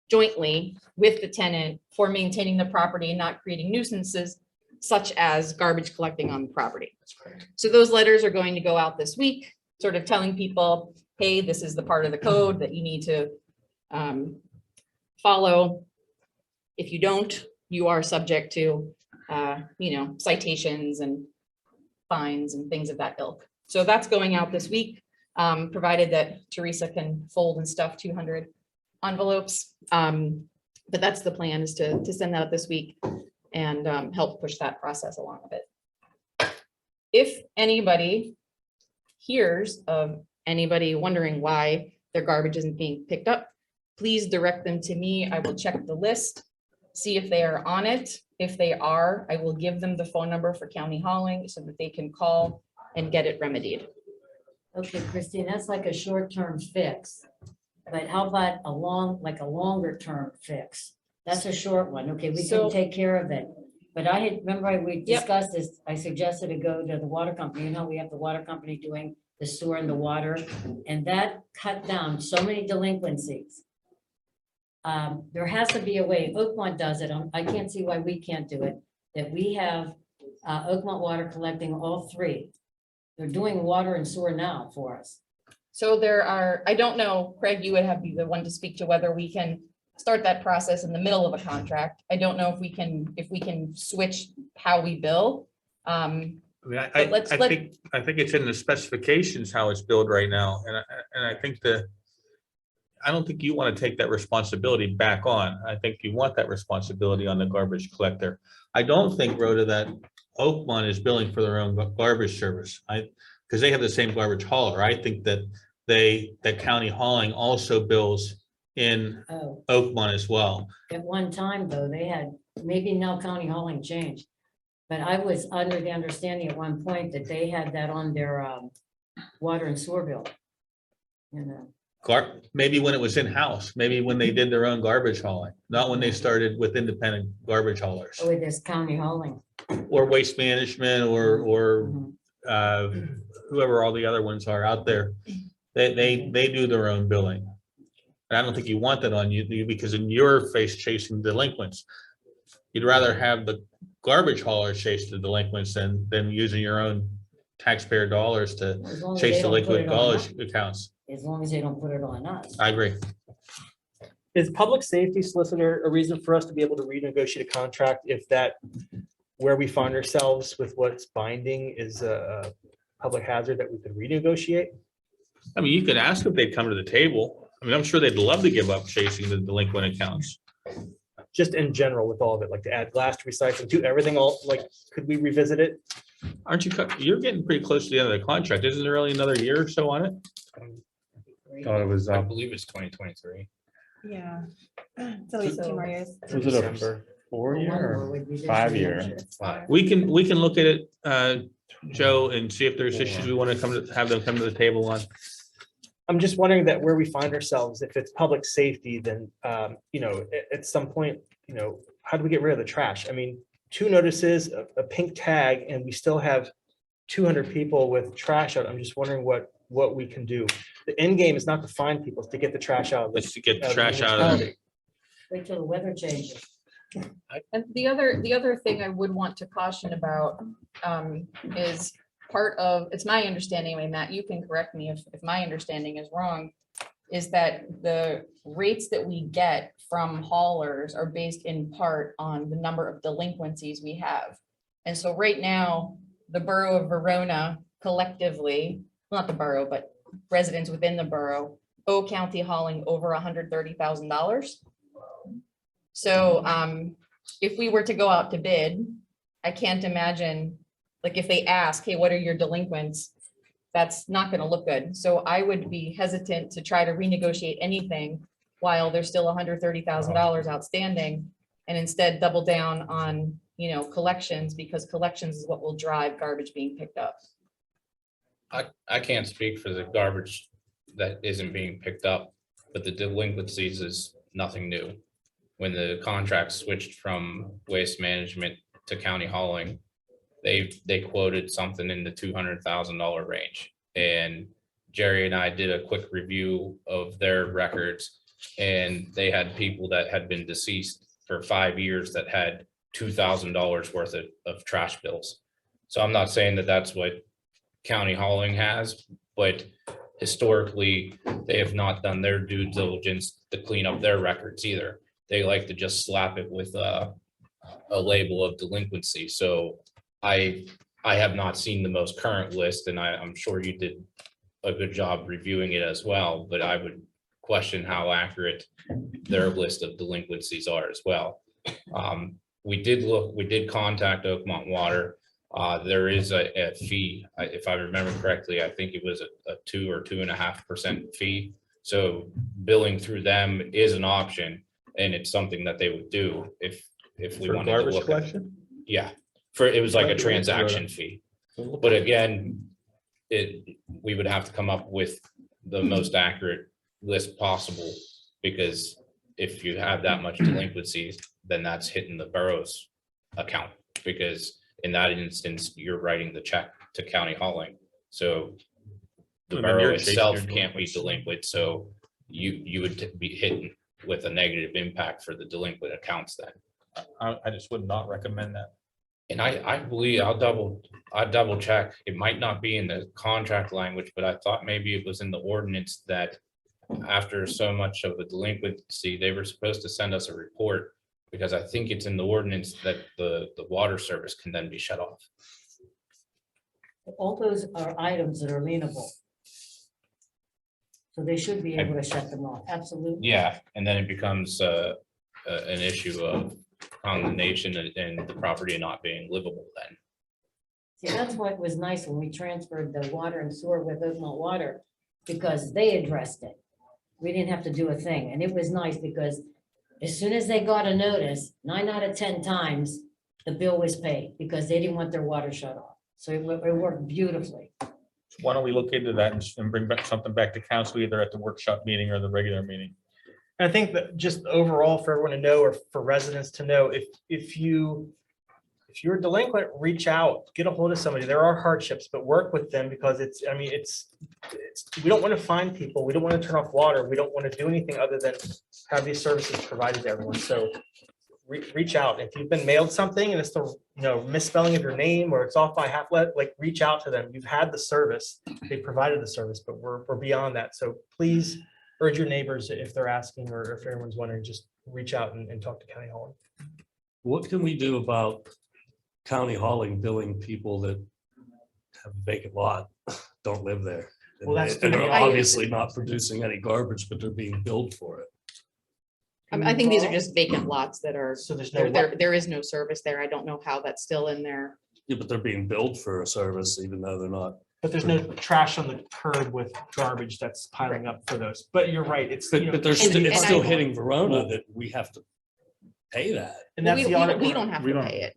C: jointly with the tenant for maintaining the property and not creating nuisances such as garbage collecting on the property. So those letters are going to go out this week, sort of telling people, hey, this is the part of the code that you need to follow. If you don't, you are subject to you know, citations and fines and things of that ilk. So that's going out this week, provided that Teresa can fold and stuff 200 envelopes. But that's the plan, is to send that out this week and help push that process along a bit. If anybody hears of anybody wondering why their garbage isn't being picked up, please direct them to me. I will check the list, see if they are on it. If they are, I will give them the phone number for County Hauling so that they can call and get it remedied.
O: Okay, Christine, that's like a short-term fix. But how about a longer term fix? That's a short one. Okay, we can take care of it. But I had, remember we discussed this, I suggested to go to the water company. You know, we have the water company doing the sewer and the water, and that cut down so many delinquencies. There has to be a way. Oakmont does it. I can't see why we can't do it. That we have Oakmont Water collecting all 3. They're doing water and sewer now for us.
C: So there are, I don't know, Craig, you would have be the one to speak to whether we can start that process in the middle of a contract. I don't know if we can switch how we bill.
K: I mean, I think it's in the specifications how it's billed right now, and I think I don't think you want to take that responsibility back on. I think you want that responsibility on the garbage collector. I don't think, Rhoda, that Oakmont is billing for their own garbage service. Because they have the same garbage hauler. I think that that county hauling also bills in
O: Oh,
K: Oakmont as well.
O: at one time though, they had, maybe now county hauling changed. But I was under the understanding at one point that they had that on their water and sewer bill. You know,
K: Maybe when it was in-house, maybe when they did their own garbage hauling, not when they started with independent garbage haulers.
O: with this county hauling.
K: Or waste management or whoever all the other ones are out there. They do their own billing. And I don't think you want that on you because in your face chasing delinquents. You'd rather have the garbage hauler chase the delinquents than using your own taxpayer dollars to
O: As long as
K: chase
O: they don't put
K: delinquent
O: it on
K: garbage
O: us.
K: accounts.
O: As long as they don't put it on us.
K: I agree.
F: Is public safety solicitor a reason for us to be able to renegotiate a contract if that, where we find ourselves with what's binding is a public hazard that we could renegotiate?
K: I mean, you could ask if they'd come to the table. I mean, I'm sure they'd love to give up chasing the delinquent accounts.
F: Just in general with all of it, like to add glass to recycling, to everything, all, like, could we revisit it?
K: Aren't you, you're getting pretty close to the end of the contract. Isn't there really another year or so on it?
A: Thought it was
N: I believe it's 2023.
H: Yeah. It's at least 2 more years.
A: Was it a 4-year or 5-year?
K: We can look at it, Joe, and see if there's issues we want to have them come to the table on.
F: I'm just wondering that where we find ourselves, if it's public safety, then, you know, at some point, you know, how do we get rid of the trash? I mean, 2 notices, a pink tag, and we still have 200 people with trash out. I'm just wondering what we can do. The end game is not to find people, it's to get the trash out.
K: Let's get the trash out of there.
O: Wait till the weather changes.
C: And the other thing I would want to caution about is part of, it's my understanding, I mean, Matt, you can correct me if my understanding is wrong, is that the rates that we get from haulers are based in part on the number of delinquencies we have. And so right now, the borough of Verona collectively, well, not the borough, but residents within the borough, owe county hauling over $130,000. So if we were to go out to bid, I can't imagine, like if they ask, hey, what are your delinquents? That's not going to look good. So I would be hesitant to try to renegotiate anything while there's still $130,000 outstanding, and instead double down on, you know, collections, because collections is what will drive garbage being picked up.
N: I can't speak for the garbage that isn't being picked up, but the delinquencies is nothing new. When the contract switched from waste management to county hauling, they quoted something in the $200,000 range. And Jerry and I did a quick review of their records, and they had people that had been deceased for 5 years that had $2,000 worth of trash bills. So I'm not saying that that's what county hauling has, but historically, they have not done their due diligence to clean up their records either. They like to just slap it with a label of delinquency. So I have not seen the most current list, and I'm sure you did a good job reviewing it as well, but I would question how accurate their list of delinquencies are as well. We did contact Oakmont Water. There is a fee, if I remember correctly, I think it was a 2 or 2.5% fee. So billing through them is an option, and it's something that they would do if we
K: For
N: wanted to
K: garbage
N: look at.
K: collection?
N: Yeah, it was like a transaction fee. But again, we would have to come up with the most accurate list possible, because if you have that much delinquencies, then that's hitting the borough's account, because in that instance, you're writing the check to county hauling. So the
K: And then
N: borough
K: you're chasing
N: itself
K: your
N: can't be
K: delinquents.
N: delinquent, so you would be hitting with a negative impact for the delinquent accounts then.
K: I just would not recommend that.
N: And I believe I'll double check. It might not be in the contract language, but I thought maybe it was in the ordinance that after so much of a delinquency, they were supposed to send us a report, because I think it's in the ordinance that the water service can then be shut off.
O: All those are items that are lienable. So they should be able to shut them off, absolutely.
N: Yeah, and then it becomes an issue of condemnation and the property not being livable then.
O: See, that's what was nice when we transferred the water and sewer with Oakmont Water, because they addressed it. We didn't have to do a thing, and it was nice because as soon as they got a notice, 9 out of 10 times, the bill was paid because they didn't want their water shut off. So it worked beautifully.
K: Why don't we look into that and bring back something back to council, either at the workshop meeting or the regular meeting?
F: I think that just overall for everyone to know, or for residents to know, if you're delinquent, reach out, get a hold of somebody. There are hardships, but work with them because we don't want to find people. We don't want to turn off water. We don't want to do anything other than have these services provided to everyone. So reach out. If you've been mailed something and it's the misspelling of your name or it's off by half let, like reach out to them. You've had the service, they provided the service, but we're beyond that. So please urge your neighbors if they're asking or if anyone's wondering, just reach out and talk to County Hall.
M: What can we do about county hauling billing people that have a vacant lot, don't live there?
F: Well, that's
M: And they're
F: gonna be-
M: obviously not producing any garbage, but they're being billed for it.
C: I think these are just vacant lots that are,
F: So there's no,
C: there is no service there. I don't know how that's still in there.
M: Yeah, but they're being billed for a service even though they're not.
F: but there's no trash on the curb with garbage that's piling up for those. But you're right, it's. you know,
M: But there's,
C: And-
M: it's
C: and
M: still
C: I-
M: hitting Verona that we have to pay that.
F: And that's the audit.
C: We don't have to pay it.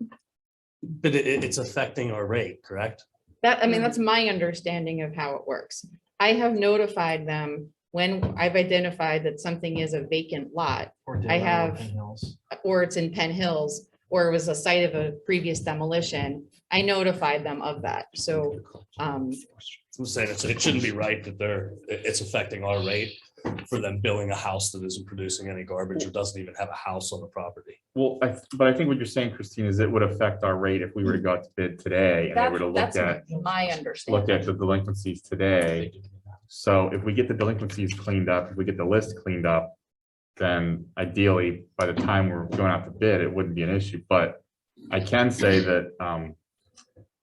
M: But it's affecting our rate, correct?
C: I mean, that's my understanding of how it works. I have notified them when I've identified that something is a vacant lot, I have- or it's in Penn Hills, or it was a site of a previous demolition. I notified them of that. So,
M: I'm saying it shouldn't be right that it's affecting our rate for them billing a house that isn't producing any garbage or doesn't even have a house on the property.
A: Well, but I think what you're saying, Christine, is it would affect our rate if we were to go out to bid today and they were to look
C: that's
A: at
C: my understanding.
A: the delinquencies today. So if we get the delinquencies cleaned up, if we get the list cleaned up, then ideally, by the time we're going out to bid, it wouldn't be an issue. But I can say that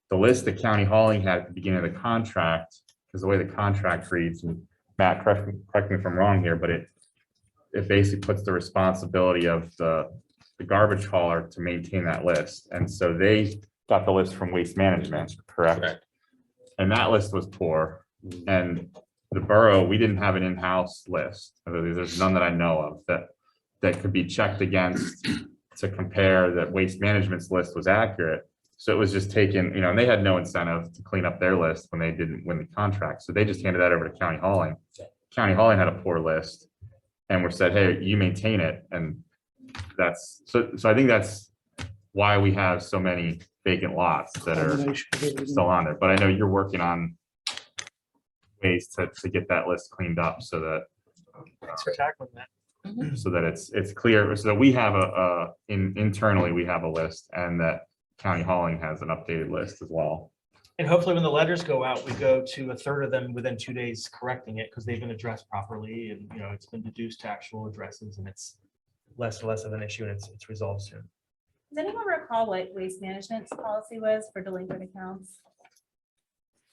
A: the list that county hauling had at the beginning of the contract, because the way the contract reads, and Matt, correct me if I'm wrong here, but it basically puts the responsibility of the garbage hauler to maintain that list. And so they got the list from Waste Management, correct?
N: Correct.
A: And that list was poor. And the borough, we didn't have an in-house list. There's none that I know of that could be checked against to compare that Waste Management's list was accurate. So it was just taken, and they had no incentive to clean up their list when they didn't win the contract. So they just handed that over to county hauling. County hauling had a poor list and were said, hey, you maintain it. And that's, so I think that's why we have so many vacant lots that are still on there. But I know you're working on ways to get that list cleaned up so that
F: Thanks for tackling that.
A: it's clear, so that we have internally, we have a list and that county hauling has an updated list as well.
F: And hopefully when the letters go out, we go to a third of them within 2 days correcting it because they've been addressed properly and, it's been deduced to actual addresses and it's less and less of an issue and it's resolved soon.
H: Does anyone recall what Waste Management's policy was for delinquent accounts?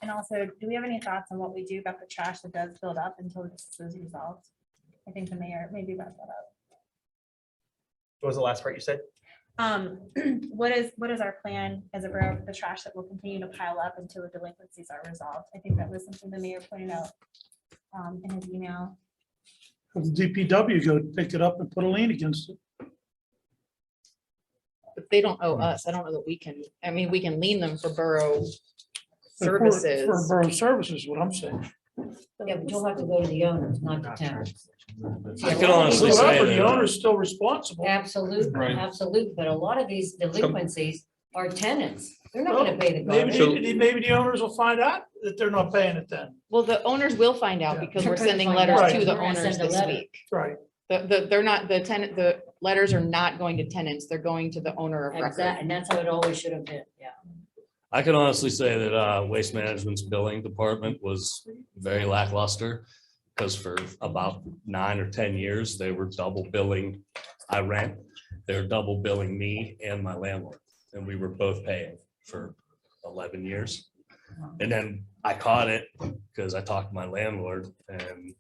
H: And also, do we have any thoughts on what we do about the trash that does build up until this is resolved? I think the mayor maybe brought that up.
F: What was the last part you said?
H: What is our plan as a borough for the trash that will continue to pile up until the delinquencies are resolved? I think that was something the mayor pointed out in his email.
J: Have the DPW go pick it up and put a lien against it.
C: But they don't owe us. I don't know that we can, we can lien them for borough
J: For
C: services.
J: borough services, what I'm saying.
O: Yeah, but you'll have to go to the owners, not the town.
M: I can honestly say
J: However, the
M: that
J: owner's still responsible.
O: Absolutely,
I: Right.
O: absolutely, but a lot of these delinquencies are tenants. They're not gonna pay the
J: Maybe,
O: garbage.
J: maybe the owners will find out that they're not paying it then.
C: Well, the owners will find out
J: Yeah.
C: because
O: They're
C: we're
O: gonna
C: sending
O: find
C: letters
J: out.
C: to the
O: We're gonna
C: owners
O: send a
C: this
O: letter.
C: week.
J: Right.
C: They're not, the letters are not going to tenants. They're going to the owner of record.
O: Exactly, and that's how it always should have been, yeah.
M: I can honestly say that Waste Management's billing department was very lackluster because for about 9 or 10 years, they were double billing. I rent, they're double billing me and my landlord, and we were both paying for 11 years. And then I caught it because I talked to my landlord and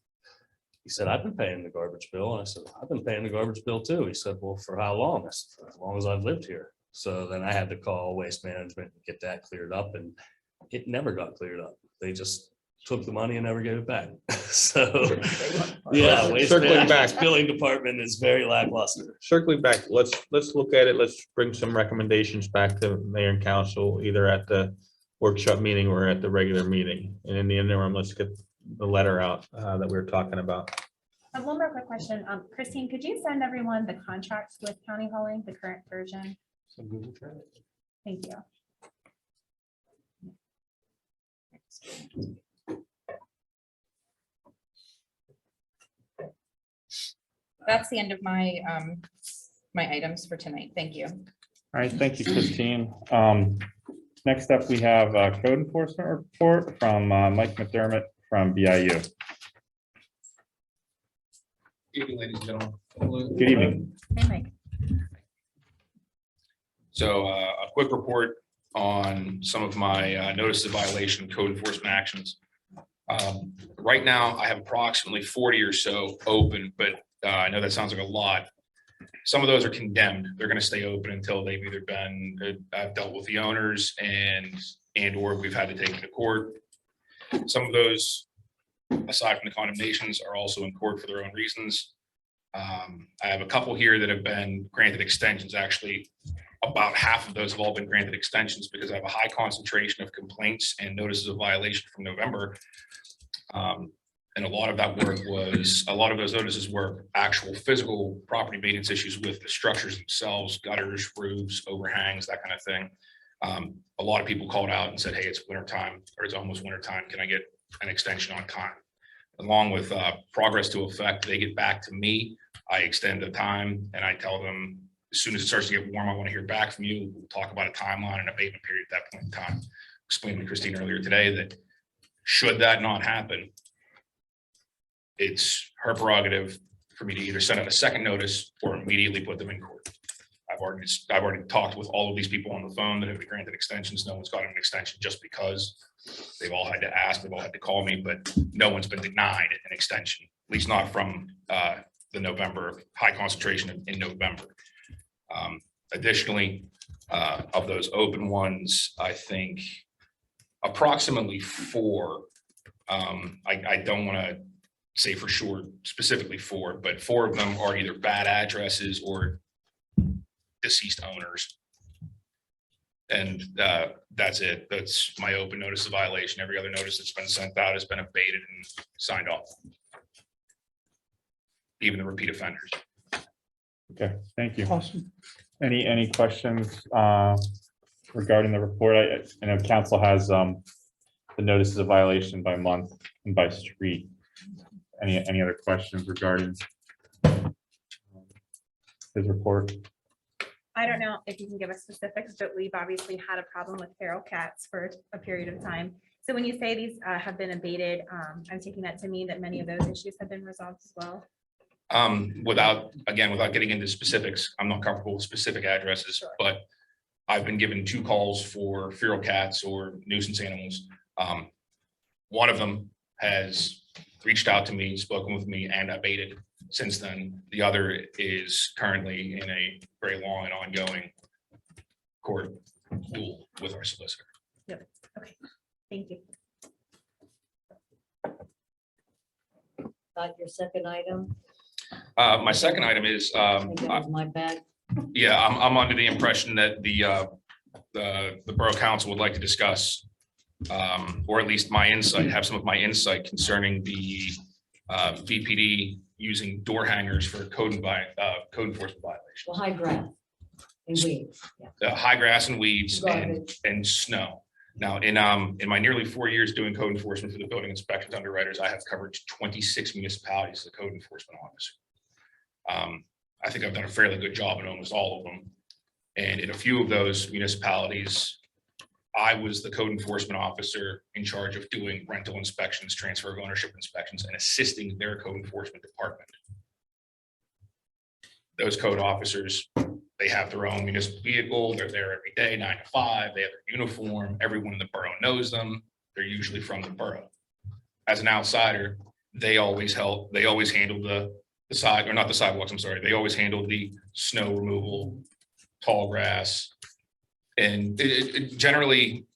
M: He said, I've been paying the garbage bill. And I said, I've been paying the garbage bill too. He said, well, for how long? I said, for as long as I've lived here. So then I had to call Waste Management and get that cleared up, and it never got cleared up. They just took the money and never gave it back. So, yeah, Waste
K: Circling back.
M: Management's billing department is very lackluster.
K: Circling back, let's look at it. Let's bring some recommendations back to mayor and council, either at the workshop meeting or at the regular meeting. And in the interim, let's get the letter out that we were talking about.
H: One more quick question. Christine, could you send everyone the contracts with county hauling, the current version? Thank you. That's the end of my my items for tonight. Thank you.
A: All right, thank you, Christine. Next up, we have a code enforcement report from Mike McDermott from BIU.
Q: Evening, ladies and gentlemen.
A: Good evening.
H: Hey, Mike.
Q: So a quick report on some of my notice of violation code enforcement actions. Right now, I have approximately 40 or so open, but I know that sounds like a lot. Some of those are condemned. They're going to stay open until they've either been, I've dealt with the owners and or we've had to take them to court. Some of those, aside from the condemnations, are also in court for their own reasons. I have a couple here that have been granted extensions. Actually, about half of those have all been granted extensions because I have a high concentration of complaints and notices of violation from November. And a lot of that work was, a lot of those notices were actual physical property maintenance issues with the structures themselves, gutters, roofs, overhangs, that kind of thing. A lot of people called out and said, hey, it's winter time, or it's almost winter time. Can I get an extension on time? Along with progress to effect, they get back to me. I extend the time and I tell them, as soon as it starts to get warm, I want to hear back from you. We'll talk about a timeline and abatement period at that point in time. Explained to Christine earlier today that should that not happen, it's her prerogative for me to either send out a second notice or immediately put them in court. I've already talked with all of these people on the phone that have been granted extensions. No one's gotten an extension just because they've all had to ask, they've all had to call me, but no one's been denied an extension, at least not from the November high concentration in November. Additionally, of those open ones, I think approximately 4, I don't want to say for sure specifically 4, but 4 of them are either bad addresses or deceased owners. And that's it. That's my open notice of violation. Every other notice that's been sent out has been abated and signed off. Even the repeat offenders.
A: Okay, thank you.
J: Awesome.
A: Any questions regarding the report? I know council has the notices of violation by month and by street. Any other questions regarding his report?
H: I don't know if you can give us specifics, but we've obviously had a problem with feral cats for a period of time. So when you say these have been abated, I'm taking that to mean that many of those issues have been resolved as well.
Q: Without getting into specifics, I'm not comfortable with specific addresses, sure. But I've been given 2 calls for feral cats or nuisance animals. One of them has reached out to me, spoken with me, and abated since then. The other is currently in a very long and ongoing court duel with our solicitor.
H: Yep. Okay. Thank you.
O: Got your second item?
Q: My second item is,
O: I think that was my bad.
Q: yeah, I'm under the impression that the Borough Council would like to discuss, or at least have some of my insight concerning the VPD using door hangers for code enforcement violations.
O: Well, high grass and weeds. Yeah.
Q: High grass and weeds
O: Garbage.
Q: and snow. Now, in my nearly 4 years doing code enforcement for the building inspections underwriters, I have covered 26 municipalities as a code enforcement officer. I think I've done a fairly good job in almost all of them. And in a few of those municipalities, I was the code enforcement officer in charge of doing rental inspections, transfer of ownership inspections, and assisting their code enforcement department. Those code officers, they have their own municipal vehicle. They're there every day, 9 to 5. They have their uniform. Everyone in the borough knows them. They're usually from the borough. As an outsider, they always handled the side, or not the sidewalks, I'm sorry, they always handled the snow removal, tall grass, and it generally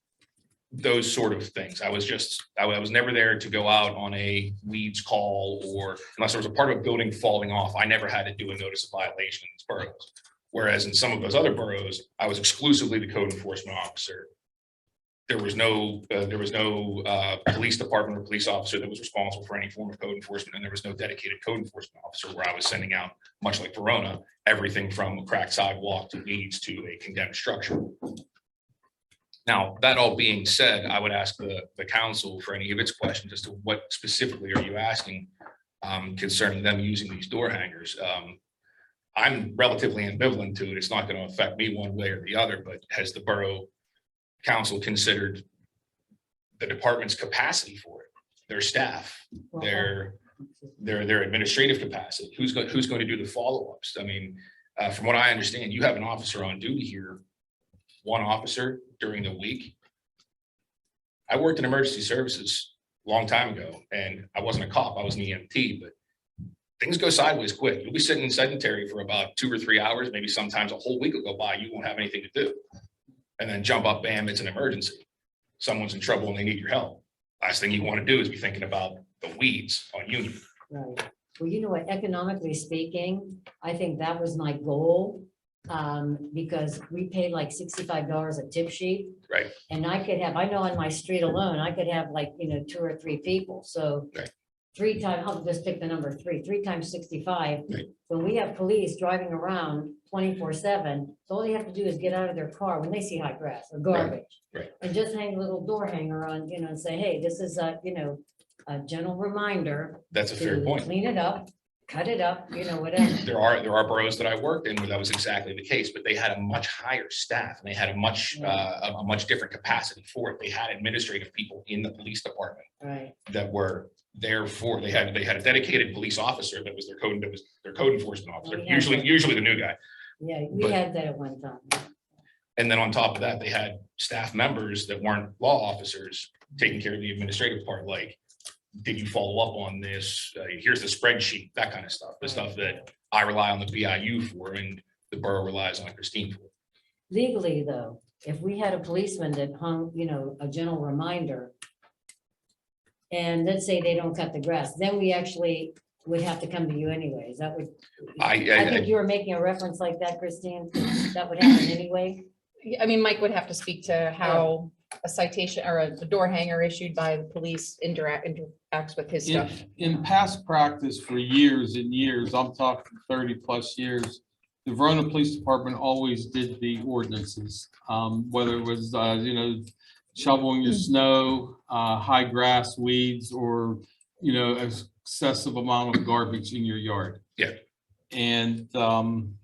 Q: those sort of things. I was never there to go out on a weeds call, or unless there was a part of a building falling off, I never had to do a notice of violation in these boroughs. Whereas in some of those other boroughs, I was exclusively the code enforcement officer. There was no police department or police officer that was responsible for any form of code enforcement, and there was no dedicated code enforcement officer where I was sending out, much like Verona, everything from a cracked sidewalk to weeds to a condemned structure. Now, that all being said, I would ask the council for any of its questions as to what specifically are you asking concerning them using these door hangers. I'm relatively ambivalent to it. It's not going to affect me one way or the other, but has the borough council considered the department's capacity for it, their staff, their administrative capacity? Who's going to do the follow-ups? I mean, from what I understand, you have an officer on duty here, one officer during the week. I worked in emergency services a long time ago, and I wasn't a cop, I was an EMT, but things go sideways quick. You'll be sitting sedentary for about 2 or 3 hours, maybe sometimes a whole week will go by, you won't have anything to do. And then jump up, bam, it's an emergency. Someone's in trouble and they need your help. Last thing you want to do is be thinking about the weeds on Union.
O: Right. Well, you know what, economically speaking, I think that was my goal. Because we paid like $65 a tip sheet.
Q: Right.
O: And I know on my street alone, I could have like, 2 or 3 people. So
Q: right.
O: 3 times, I'll just pick the number 3 times 65.
Q: Right.
O: When we have police driving around 24/7, so all they have to do is get out of their car when they see high grass or garbage.
Q: Right.
O: And just hang a little door hanger on, and say, hey, this is a gentle reminder.
Q: That's a fair point.
O: Clean it up, cut it up, whatever.
Q: There are boroughs that I worked in where that was exactly the case, but they had a much higher staff and they had a much different capacity for it. They had administrative people in the police department
O: Right.
Q: that were there for. They had a dedicated police officer that was their code enforcement officer. Usually the new guy.
O: Yeah, we had that at one time.
Q: And then on top of that, they had staff members that weren't law officers taking care of the administrative part, like, did you follow up on this? Here's the spreadsheet, that kind of stuff, the stuff that I rely on the BIU for and the borough relies on Christine for.
O: Legally, though, if we had a policeman that hung, a gentle reminder, and let's say they don't cut the grass, then we actually would have to come to you anyways. That would, I think you were making a reference like that, Christine. That would happen anyway.
C: I mean, Mike would have to speak to how a citation or a door hanger issued by the police interacts with his stuff.
I: In past practice for years and years, I'm talking 30+ years, the Verona Police Department always did the ordinances, whether it was, shoveling your snow, high grass, weeds, or, excessive amount of garbage in your yard.
Q: Yeah.
I: And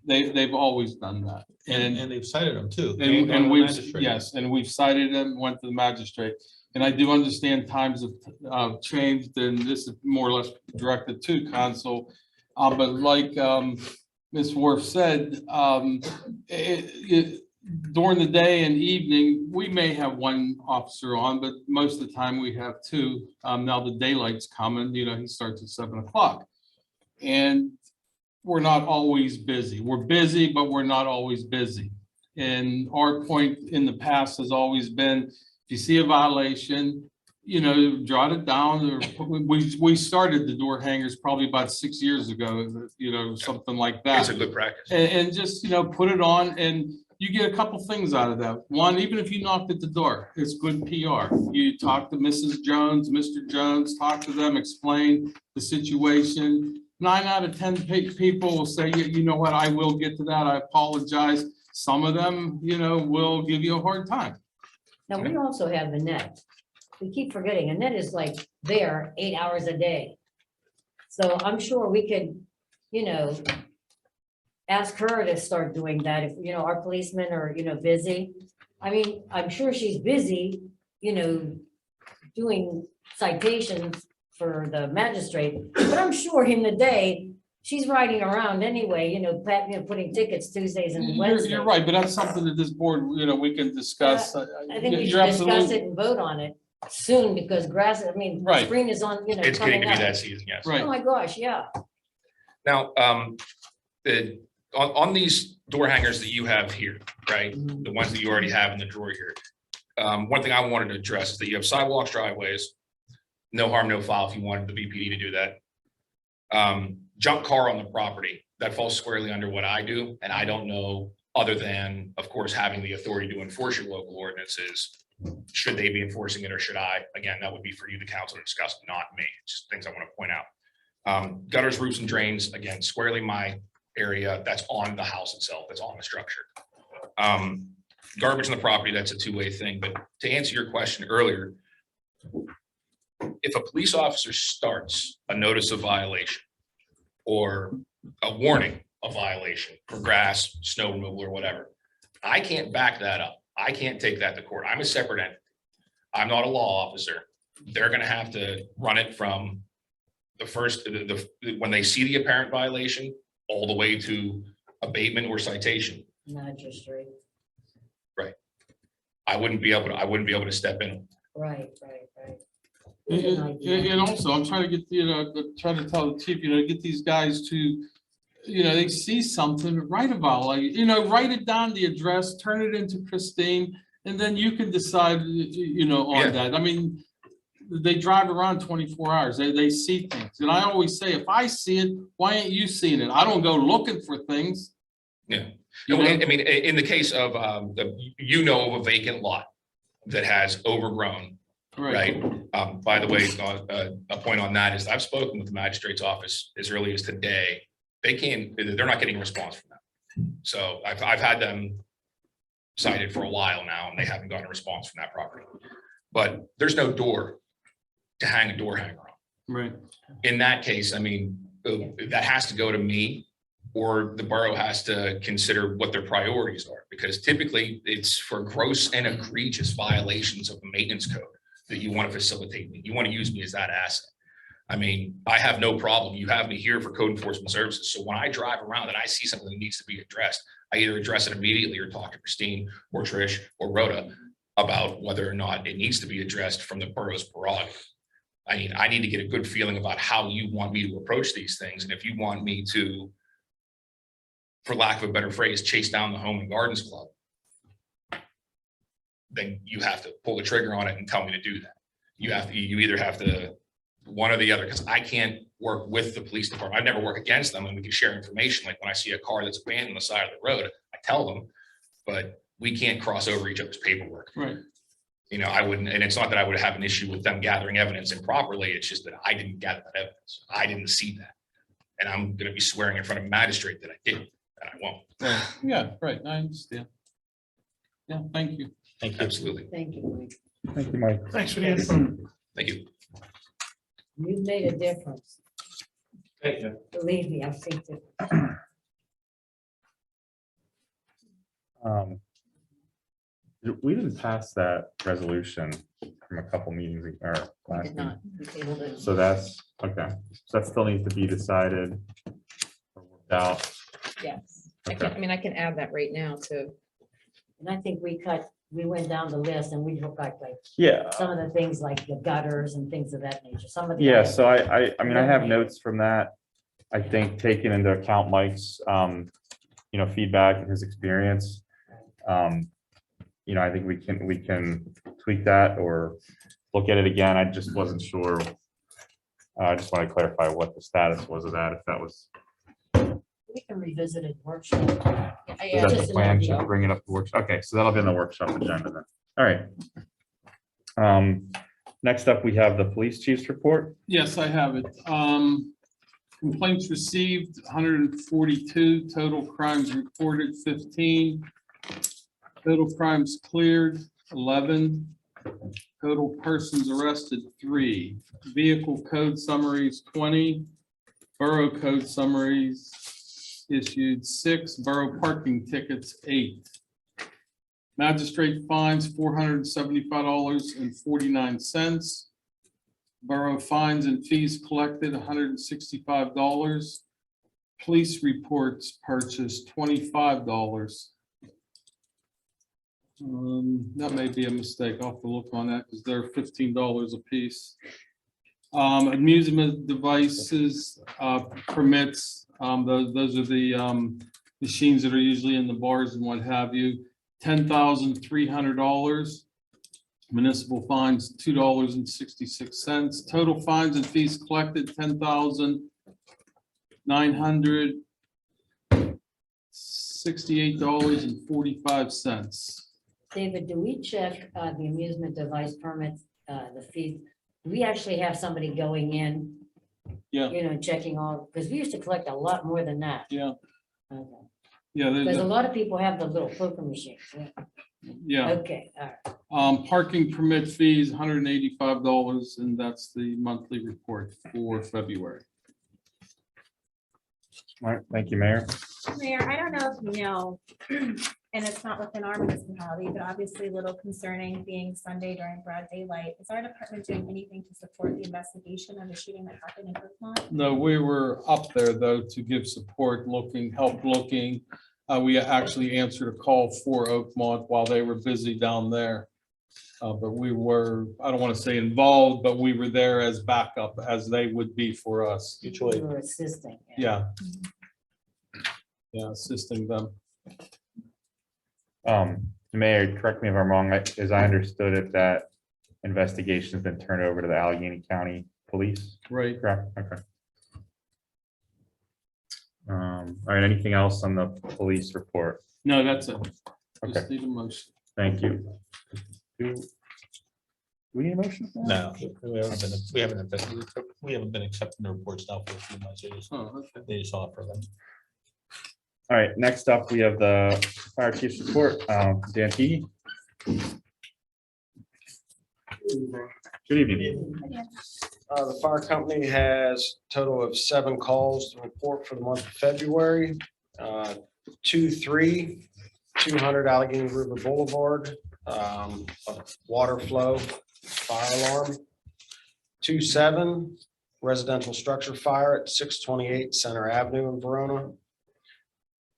I: they've always done that.
K: And they've cited them too.
I: And we've cited them, went to the magistrate. And I do understand times have changed, and this is more or less directed to council. But like Ms. Worf said, during the day and evening, we may have one officer on, but most of the time we have 2. Now the daylight's coming, he starts at 7 o'clock. And we're not always busy. We're busy, but we're not always busy. And our point in the past has always been, if you see a violation, jot it down. We started the door hangers probably about 6 years ago, something like that.
Q: It's a good practice.
I: And just, put it on, and you get a couple things out of that. One, even if you knocked at the door, it's good PR. You talk to Mrs. Jones, Mr. Jones, talk to them, explain the situation. 9 out of 10 people will say, you know what, I will get to that. I apologize. Some of them, will give you a hard time.
O: Now, we also have the net. We keep forgetting, and net is like there 8 hours a day. So I'm sure we could, ask her to start doing that if, our policemen are, busy. I mean, I'm sure she's busy, doing citations for the magistrate, but I'm sure in the day, she's riding around anyway, putting tickets Tuesdays and Wednesdays.
I: You're right, but that's something that this board, we can discuss.
O: I think we should discuss it and vote on it. soon because grass, I mean,
I: Right.
O: spring is on, you know,
N: It's getting
O: coming
N: to be that
O: up.
N: season, yes.
I: Right.
O: Oh my gosh, yeah.
N: Now, on these door hangers that you have here, right, the ones that you already have in the drawer here. One thing I wanted to address is that you have sidewalks, driveways, no harm, no foul if you wanted the BPD to do that. Junk car on the property, that falls squarely under what I do, and I don't know, other than, of course, having the authority to enforce your local ordinances, should they be enforcing it or should I? Again, that would be for you, the council, to discuss, not me. Just things I want to point out. Gutters, roofs, and drains, again, squarely my area. That's on the house itself. That's on the structure. Garbage on the property, that's a two-way thing. But to answer your question earlier, if a police officer starts a notice of violation or a warning of violation for grass, snow removal, or whatever, I can't back that up. I can't take that to court. I'm a separate entity. I'm not a law officer. They're going to have to run it from the first, when they see the apparent violation, all the way to abatement or citation.
O: Magistrate.
N: Right. I wouldn't be able to step in.
O: Right, right, right.
I: And also, I'm trying to get, trying to tell the chief, get these guys to, they see something, write a violation, write it down, the address, turn it into Christine, and then you can decide, on that. I mean, they drive around 24 hours, they see things. And I always say, if I see it, why ain't you seeing it? I don't go looking for things.
N: Yeah. I mean, in the case of, of a vacant lot that has overgrown, right? By the way, a point on that is I've spoken with the magistrate's office as early as today. They're not getting a response from them. So I've had them cited for a while now and they haven't gotten a response from that property. But there's no door to hang a door hanger on.
I: Right.
N: In that case, I mean, that has to go to me, or the borough has to consider what their priorities are, because typically it's for gross and egregious violations of the maintenance code that you want to facilitate me. You want to use me as that asset. I mean, I have no problem. You have me here for code enforcement services. So when I drive around and I see something that needs to be addressed, I either address it immediately or talk to Christine or Trish or Rhoda about whether or not it needs to be addressed from the borough's prerogative. I mean, I need to get a good feeling about how you want me to approach these things. And if you want me to, for lack of a better phrase, chase down the Home and Gardens Club, then you have to pull the trigger on it and tell me to do that. You either have to, one or the other, because I can't work with the police department. I never work against them, and we can share information. Like when I see a car that's abandoned on the side of the road, I tell them, but we can't cross over each other's paperwork.
I: Right.
N: I wouldn't, and it's not that I would have an issue with them gathering evidence improperly. It's just that I didn't gather that evidence. I didn't see that. And I'm going to be swearing in front of a magistrate that I didn't, and I won't.
I: Right. Yeah, right. I understand. Yeah, thank you.
N: Thank you. Absolutely.
O: Thank you, Mike.
A: Thank you, Mike.
J: Thanks for the info.
N: Thank you.
O: You've made a difference.
Q: Thank you.
O: Believe me, I've seen it.
A: We didn't pass that resolution from a couple meetings or
C: We
A: last
C: did not.
A: meeting.
C: We tabled it.
A: So that's, okay. So that still needs to be decided or worked out.
C: Yes. I
A: Okay.
C: mean, I can add that right now to,
O: And I think we went down the list and we looked like
A: Yeah.
O: some of the things like the gutters and things of that nature, some of the.
A: Yeah,
O: other-
A: so I mean, I have notes from that. I think taking into account Mike's, feedback and his experience. I think we can tweak that or look at it again. I just wasn't sure. I just want to clarify what the status was of that, if that was,
O: We can revisit it workshop.
A: is that
O: Just
A: the
O: an
A: plan to
O: idea.
A: bring it up to workshop? Okay, so that'll be in the workshop agenda then. All right. Next up, we have the police chief's report.
I: Yes, I have it. Complaints received, 142, total crimes reported, 15. Total crimes cleared, 11. Total persons arrested, 3. Vehicle code summaries, 20. Borough code summaries issued, 6. Borough parking tickets, 8. Magistrate fines, $475.49. Borough fines and fees collected, $165. Police reports purchased, $25. That may be a mistake. I'll have to look on that because they're $15 a piece. Amusement devices, permits, those are the machines that are usually in the bars and what have you. $10,300. Municipal fines, $2.66. Total fines and fees collected, $10,968.45.
O: David, do we check the amusement device permits, the fees? Do we actually have somebody going in,
I: Yeah,
O: checking all, because we used to collect a lot more than that.
I: yeah,
O: Okay.
I: yeah.
O: Because a lot of people have the little poker machines.
I: Yeah.
O: Okay, all right.
I: Parking permit fees, $185, and that's the monthly report for February.
A: All right, thank you, Mayor.
H: Mayor, I don't know if you know, and it's not within our municipality, but obviously a little concerning being Sunday during broad daylight. Is our department doing anything to support the investigation of the shooting that happened in Oakmont?
I: No, we were up there though to give support, help looking. We actually answered a call for Oakmont while they were busy down there. But we were, I don't want to say involved, but we were there as backup as they would be for us.
O: We were assisting.
I: Yeah. Yeah, assisting them.
A: Mayor, correct me if I'm wrong, as I understood it, that investigation has been turned over to the Allegheny County Police.
I: Right.
A: Correct, okay. All right, anything else on the police report?
I: No, that's it.
A: Okay,
I: Just need a motion.
A: thank you. Do we need a motion? for that?
K: No, we haven't been accepting the reports now for a few months. They just offer them.
A: All right, next up, we have the fire chief's report. Dan Teague. Good evening.
R: The fire company has a total of 7 calls to report for the month of February. 200 Allegheny River Boulevard, a water flow, fire alarm. 27 residential structure fire at 628 Center Avenue in Verona.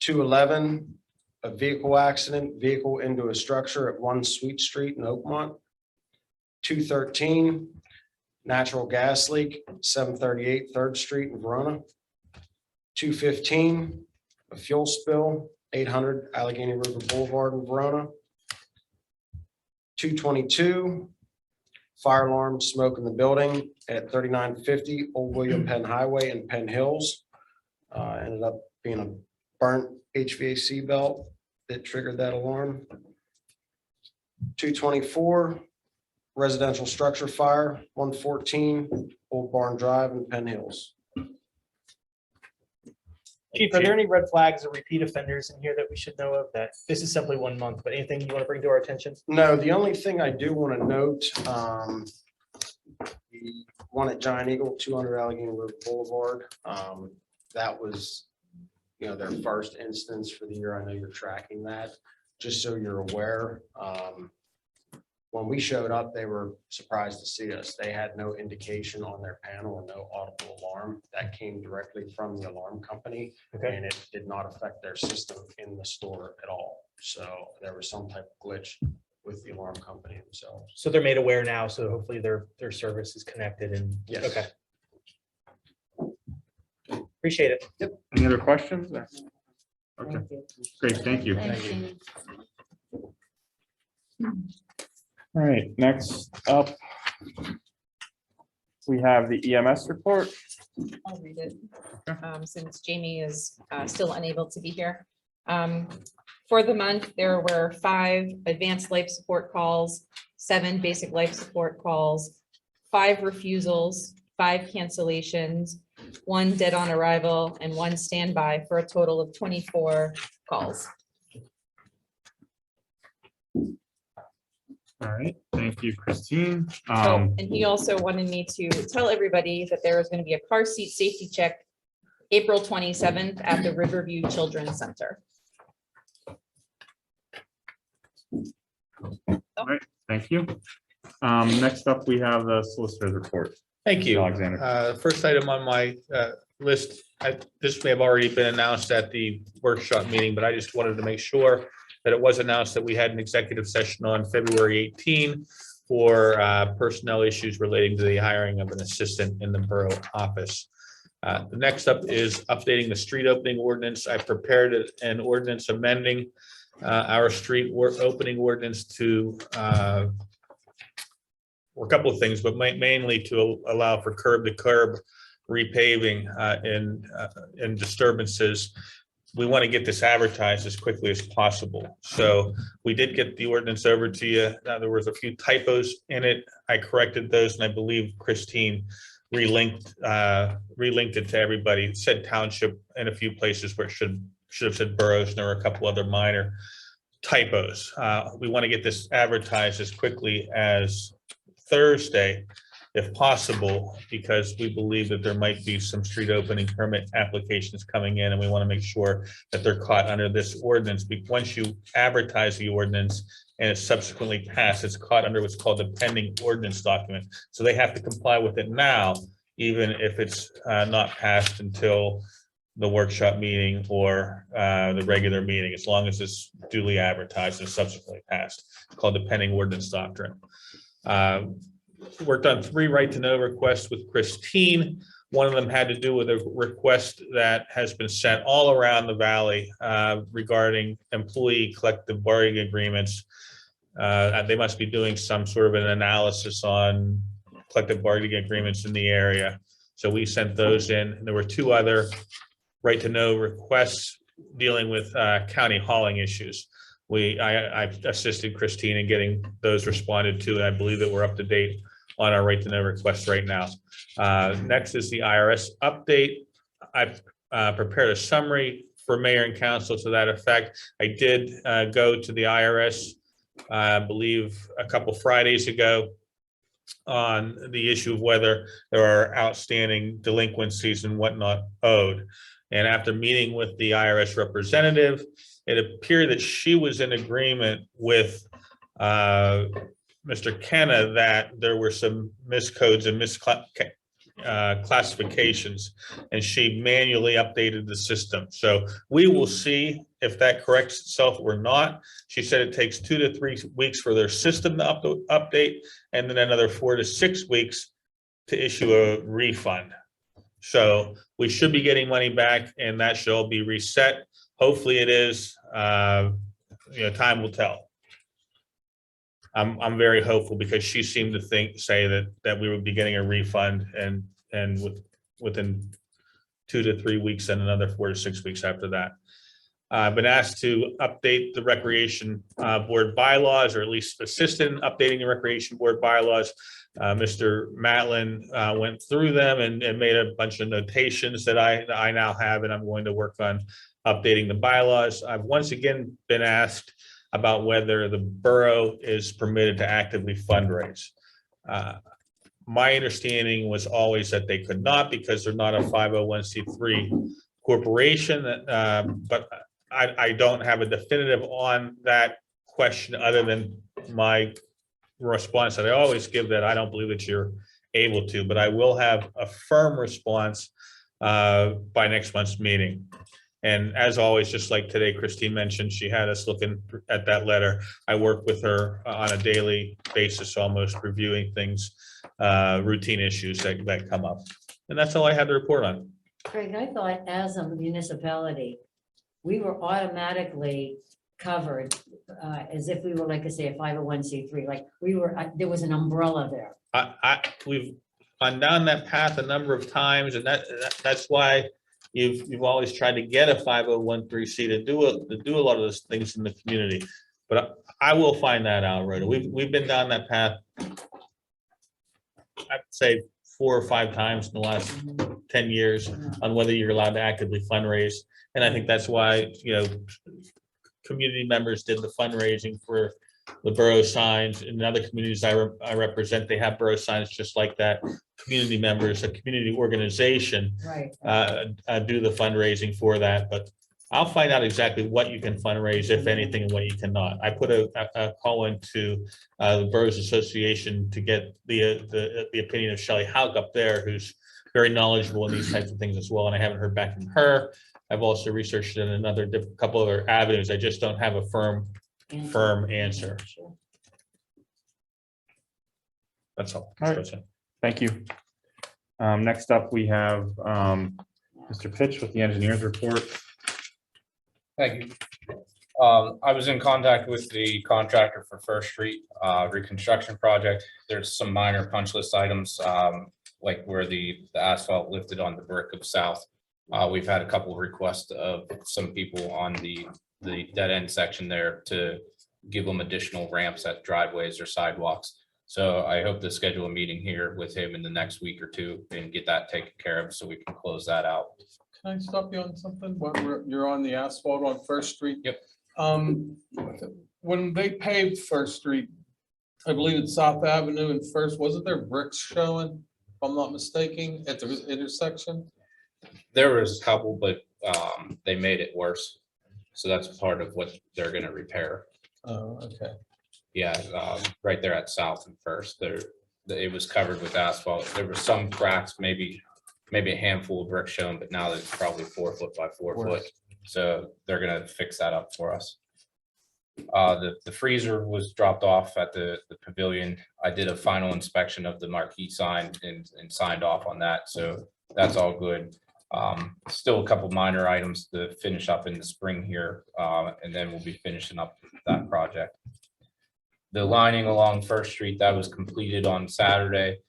R: 211, a vehicle accident, vehicle into a structure at 1 Sweet Street in Oakmont. 213, natural gas leak, 738 3rd Street in Verona. 215, a fuel spill, 800 Allegheny River Boulevard in Verona. 222, fire alarm, smoke in the building at 3950 Old William Penn Highway in Penn Hills. Ended up being a burnt HVAC belt that triggered that alarm. 224, residential structure fire, 114 Old Barn Drive in Penn Hills.
F: Chief, are there any red flags or repeat offenders in here that we should know of? That this is simply 1 month, but anything you want to bring to our attention?
R: No, the only thing I do want to note, the one at Giant Eagle, 200 Allegheny River Boulevard, that was, their first instance for the year. I know you're tracking that, just so you're aware. When we showed up, they were surprised to see us. They had no indication on their panel or no audible alarm. That came directly from the alarm company.
F: Okay.
R: And it did not affect their system in the store at all. So there was some type of glitch with the alarm company themselves.
F: So they're made aware now, so hopefully their service is connected and.
R: Yes.
F: Okay. Appreciate it.
R: Yep.
A: Any other questions? Okay,
O: Thank you.
A: great, thank you.
O: Thank you.
A: All right, next up, we have the EMS report.
C: I'll read it, since Jamie is still unable to be here. For the month, there were 5 advanced life support calls, 7 basic life support calls, 5 refusals, 5 cancellations, 1 dead on arrival, and 1 standby, for a total of 24 calls.
A: All right, thank you, Christine.
C: And he also wanted me to tell everybody that there is going to be a car seat safety check April 27th at the Riverview Children's Center.
A: All right, thank you. Next up, we have the solicitor's report.
K: Thank you.
A: Alexander.
K: First item on my list, this may have already been announced at the workshop meeting, but I just wanted to make sure that it was announced that we had an executive session on February 18 for personnel issues relating to the hiring of an assistant in the borough office. The next up is updating the street opening ordinance. I prepared an ordinance amending our street opening ordinance to or a couple of things, but mainly to allow for curb to curb repaving and disturbances. We want to get this advertised as quickly as possible. So we did get the ordinance over to you. There was a few typos in it. I corrected those, and I believe Christine relinked it to everybody. It said township in a few places where it should have said boroughs, and there were a couple other minor typos. We want to get this advertised as quickly as Thursday, if possible, because we believe that there might be some street opening permit applications coming in, and we want to make sure that they're caught under this ordinance. Once you advertise the ordinance and it's subsequently passed, it's caught under what's called the pending ordinance document. So they have to comply with it now, even if it's not passed until the workshop meeting or the regular meeting, as long as it's duly advertised and subsequently passed. It's called the pending ordinance doctrine. Worked on 3 right to know requests with Christine. One of them had to do with a request that has been sent all around the valley regarding employee collective bargaining agreements. They must be doing some sort of an analysis on collective bargaining agreements in the area. So we sent those in. There were 2 other right to know requests dealing with county hauling issues. I assisted Christine in getting those responded to, and I believe that we're up to date on our right to know requests right now. Next is the IRS update. I've prepared a summary for mayor and council to that effect. I did go to the IRS, I believe a couple Fridays ago, on the issue of whether there are outstanding delinquencies and whatnot owed. And after meeting with the IRS representative, it appeared that she was in agreement with Mr. Kenna that there were some miscodes and misclassifications, and she manually updated the system. So we will see if that corrects itself or not. She said it takes 2 to 3 weeks for their system to update, and then another 4 to 6 weeks to issue a refund. So we should be getting money back, and that should all be reset. Hopefully it is. Time will tell. I'm very hopeful, because she seemed to say that we would be getting a refund and within 2 to 3 weeks, and another 4 to 6 weeks after that. I've been asked to update the recreation board bylaws, or at least assist in updating the recreation board bylaws. Mr. Matlin went through them and made a bunch of notations that I now have, and I'm going to work on updating the bylaws. I've once again been asked about whether the borough is permitted to actively fundraise. My understanding was always that they could not, because they're not a 501c3 corporation, but I don't have a definitive on that question, other than my response that I always give, that I don't believe that you're able to, but I will have a firm response by next month's meeting. And as always, just like today, Christine mentioned, she had us looking at that letter. I work with her on a daily basis, almost reviewing things, routine issues that come up. And that's all I had to report on.
O: Craig, I thought as a municipality, we were automatically covered as if we were, like I say, a 501c3, like we were, there was an umbrella there.
K: We've gone down that path a number of times, and that's why you've always tried to get a 501(c)(3) to do a lot of those things in the community. But I will find that out, Rhoda. We've been down that path, I'd say 4 or 5 times in the last 10 years on whether you're allowed to actively fundraise. And I think that's why, community members did the fundraising for the borough signs. In other communities I represent, they have borough signs just like that. Community members, a community organization, do the fundraising for that. But I'll find out exactly what you can fundraise, if anything, and what you cannot. I put a call into the Boroughs Association to get the opinion of Shelley Hauk up there, who's very knowledgeable in these types of things as well, and I haven't heard back from her. I've also researched in another couple other avenues. I just don't have a firm answer. That's all.
A: All right. Thank you. Next up, we have Mr. Pitch with the engineer's report.
N: Thank you. I was in contact with the contractor for First Street reconstruction project. There's some minor punch list items, like where the asphalt lifted on the brick of South. We've had a couple of requests of some people on the dead end section there to give them additional ramps at driveways or sidewalks. So I hope to schedule a meeting here with him in the next week or two and get that taken care of so we can close that out.
I: Can I stop you on something? While you're on the asphalt on First Street?
N: Yep.
I: When they paved First Street, I believe it's South Avenue and First, wasn't there bricks showing, if I'm not mistaken, at the intersection?
N: There was a couple, but they made it worse. So that's part of what they're gonna repair.
I: Oh, okay.
N: Yeah, right there at South and First, it was covered with asphalt. There were some cracks, maybe a handful of bricks shown, but now it's probably 4 foot by 4 foot. So they're gonna fix that up for us. The freezer was dropped off at the pavilion. I did a final inspection of the marquee sign and signed off on that. So that's all good. Still a couple minor items to finish up in the spring here, and then we'll be finishing up that project. The lining along First Street, that was completed on Saturday.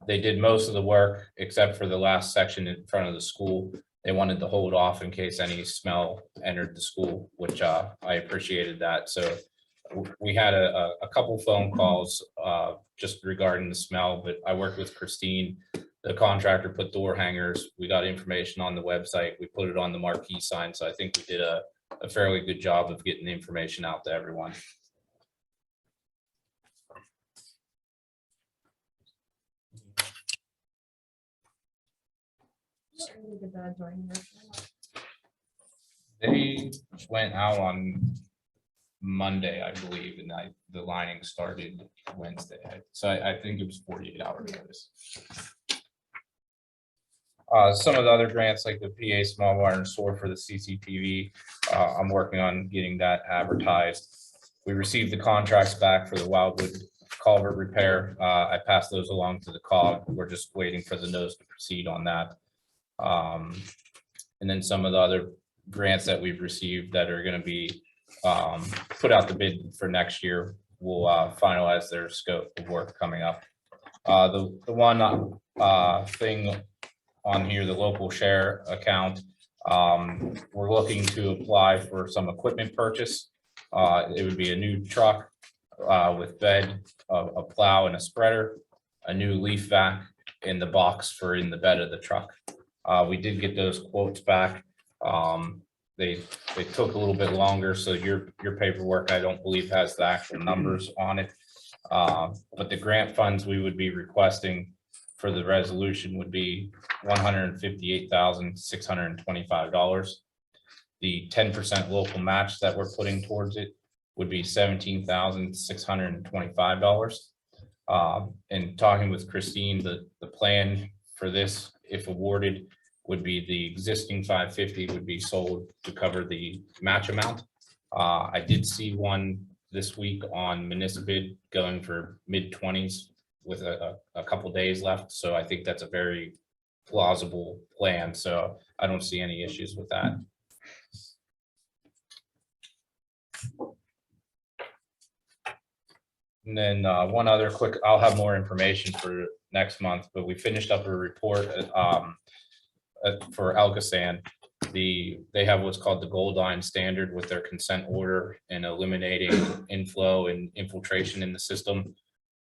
N: They did most of the work except for the last section in front of the school. They wanted to hold off in case any smell entered the school, which I appreciated that. So we had a couple phone calls just regarding the smell, but I worked with Christine. The contractor put door hangers. We got information on the website. We put it on the marquee sign. So I think we did a fairly good job of getting the information out to everyone. They went out on Monday, I believe, and the lining started Wednesday. So I think it was 48 hour notice. Some of the other grants like the PA Small Water and Sewer for the CCTV, I'm working on getting that advertised. We received the contracts back for the Wildwood culvert repair. I passed those along to the COG. We're just waiting for the notice to proceed on that. And then some of the other grants that we've received that are going to be put out the bid for next year will finalize their scope of work coming up. The one thing on here, the local share account, we're looking to apply for some equipment purchase. It would be a new truck with bed, a plow and a spreader, a new leaf vac, and the box for in the bed of the truck. We did get those quotes back. They took a little bit longer, so your paperwork, I don't believe, has the actual numbers on it. But the grant funds we would be requesting for the resolution would be $158,625. The 10% local match that we're putting towards it would be $17,625. And talking with Christine, the plan for this, if awarded, would be the existing 550 would be sold to cover the match amount. I did see one this week on Municipal going for mid-20s with a couple days left. So I think that's a very plausible plan. So I don't see any issues with that. And then one other quick, I'll have more information for next month, but we finished up a report for Alcosan. They have what's called the Gold Line standard with their consent order and eliminating inflow and infiltration in the system.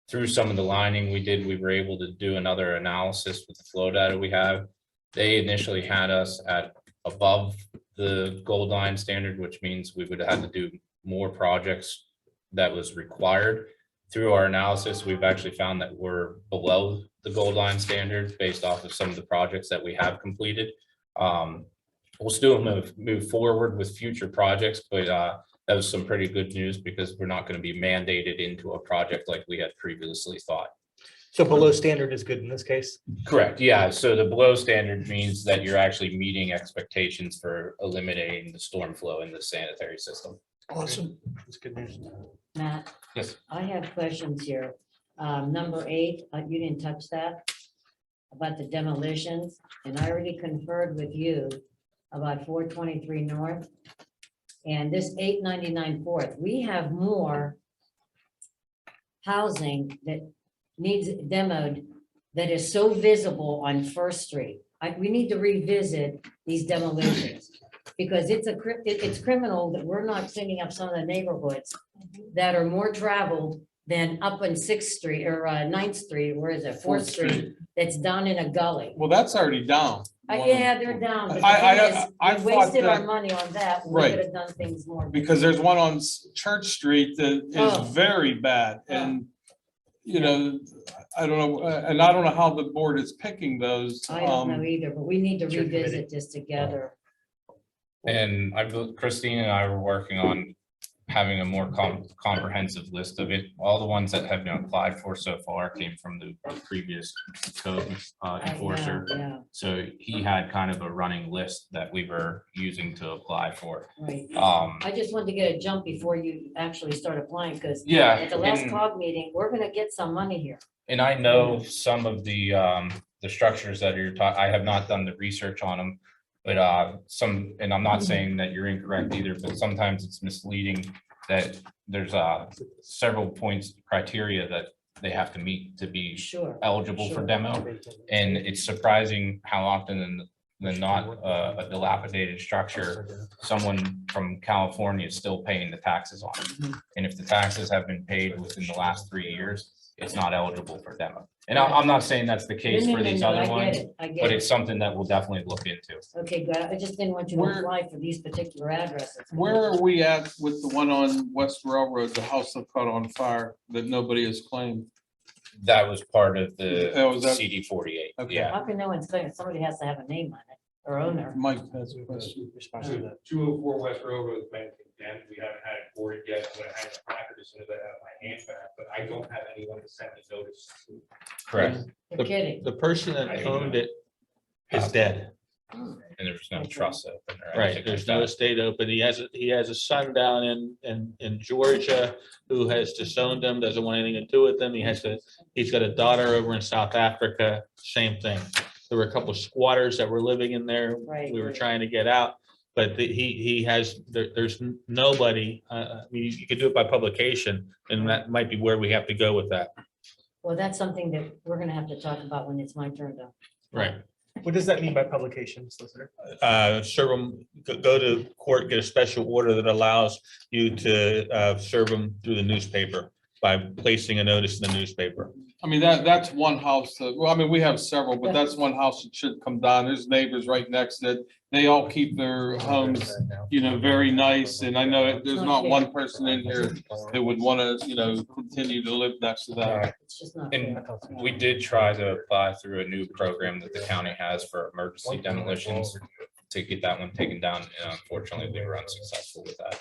N: Through some of the lining we were able to do another analysis with the flow data we have. They initially had us at above the Gold Line standard, which means we would have had to do more projects that was required. Through our analysis, we've actually found that we're below the Gold Line standard based off of some of the projects that we have completed. We'll still move forward with future projects, but that was some pretty good news because we're not going to be mandated into a project like we had previously thought.
F: So below standard is good in this case?
N: Correct, yeah. So the below standard means that you're actually meeting expectations for eliminating the storm flow in the sanitary system.
J: Awesome.
F: That's good news.
O: Matt,
N: Yes.
O: I have questions here. Number 8, you didn't touch that about the demolitions, and I already conferred with you about 423 North. And this 899 Fourth, we have more housing that needs demoed that is so visible on First Street. We need to revisit these demolitions because it's criminal that we're not cleaning up some of the neighborhoods that are more traveled than up on Sixth Street or 9th Street, where is it, Fourth Street, that's down in a gully.
I: Well, that's already down.
O: Yeah, they're down. but the
I: I-
O: thing is,
I: I
O: we
I: thought
O: wasted our
I: that-
O: money on that. We
I: Right.
O: could have done things more.
I: Because there's one on Church Street that
O: Oh.
I: is very bad and, you know, I don't know, and I don't know how the board is picking those.
O: I don't know either, but we need to
I: it's your committee.
O: revisit this together.
N: And Christine and I were working on having a more comprehensive list of it. All the ones that have been applied for so far came from the previous code enforcer.
O: Yeah,
N: So he had kind of a running list that we were using to apply for.
O: right.
N: Um,
O: I just wanted to get a jump before you actually start applying, because
N: Yeah,
O: at the last
N: and-
O: COG meeting, we're gonna get some money here.
N: And I know some of the structures that you're talking, I have not done the research on them. But and I'm not saying that you're incorrect either, but sometimes it's misleading that there's several points, criteria that they have to meet to be
O: Sure.
N: eligible for
O: sure.
N: demo. And it's surprising how often than not, a dilapidated structure, someone from California is still paying the taxes on it. And if the taxes have been paid within the last 3 years, it's not eligible for demo. And I'm not saying that's the case
O: No, no,
N: for
O: no,
N: these
O: no,
N: other
O: I get
N: ones,
O: it, I get
N: but
O: it.
N: it's something that we'll definitely look into.
O: Okay, good. I just didn't want you to
I: Where-
O: apply for these particular addresses.
I: Where are we at with the one on West Railroad, the house that caught on fire that nobody has claimed?
N: That was part of the
I: Oh, was that-
N: CD 48,
I: Okay.
N: yeah.
O: How can no one's claiming? Somebody has to have a name on it, or owner.
I: Mike has a question.
Q: 204 West Railroad has been condemned. We haven't had it boarded yet. I'm gonna have it placard as soon as I have my hand back, but I don't have anyone to send me notice.
N: Correct.
O: You're kidding.
K: The person that owned it is dead.
N: And there's no trust open or
K: Right,
N: anything
K: there's
N: like
K: no
N: that.
K: estate open. He has a son down in Georgia who has disowned him, doesn't want anything to do with him. He's got a daughter over in South Africa, same thing. There were a couple of squatters that were living in there.
O: Right,
K: We were
O: right.
K: trying to get out, but there's nobody, I mean, you could do it by publication, and that might be where we have to go with that.
O: Well, that's something that we're gonna have to talk about when it's my turn to.
K: Right.
F: What does that mean by publication, solicitor?
K: Serve them, go to court, get a special order that allows you to serve them through the newspaper by placing a notice in the newspaper.
I: I mean, that's one house that, well, I mean, we have several, but that's one house that should come down. There's neighbors right next to it. They all keep their homes, very nice. And I know there's not one person in here that would want to, continue to live next to that.
O: It's just not.
N: And
O: fair.
N: we did try to apply through a new program that the county has for emergency demolitions to get that one taken down. And unfortunately, they were unsuccessful with that.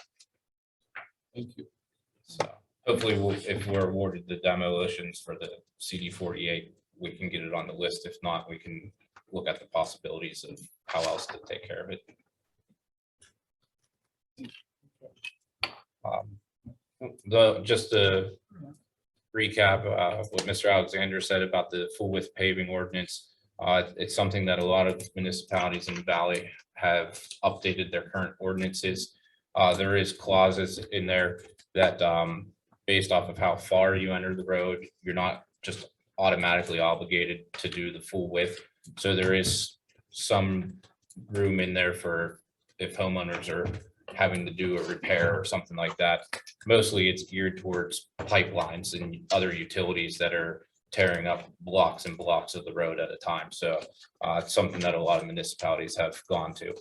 I: Thank you.
N: So hopefully if we're awarded the demolitions for the CD 48, we can get it on the list. If not, we can look at the possibilities of how else to take care of it. Just to recap, what Mr. Alexander said about the full width paving ordinance, it's something that a lot of municipalities in the valley have updated their current ordinances. There is clauses in there that based off of how far you enter the road, you're not just automatically obligated to do the full width. So there is some room in there for if homeowners are having to do a repair or something like that. Mostly it's geared towards pipelines and other utilities that are tearing up blocks and blocks of the road at a time. So it's something that a lot of municipalities have gone to.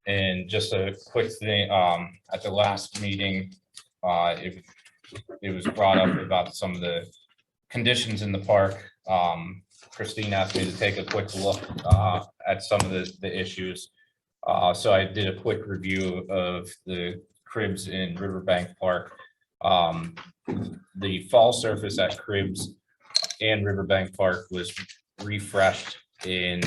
N: And just a quick thing, at the last meeting, it was brought up about some of the conditions in the park. Christine asked me to take a quick look at some of the issues. So I did a quick review of the cribs in Riverbank Park. The fall surface at Cribs and Riverbank Park was refreshed in,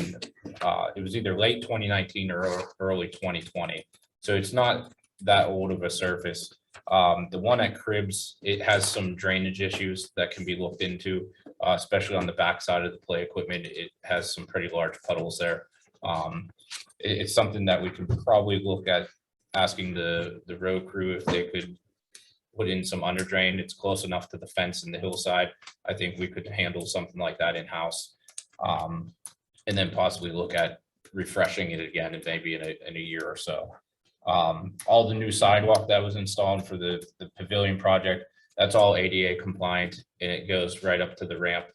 N: it was either late 2019 or early 2020. So it's not that old of a surface. The one at Cribs, it has some drainage issues that can be looked into, especially on the backside of the play equipment. It has some pretty large puddles there. It's something that we could probably look at asking the road crew if they could put in some under drain. It's close enough to the fence and the hillside. I think we could handle something like that in-house. And then possibly look at refreshing it again and maybe in a year or so. All the new sidewalk that was installed for the pavilion project, that's all ADA compliant, and it goes right up to the ramp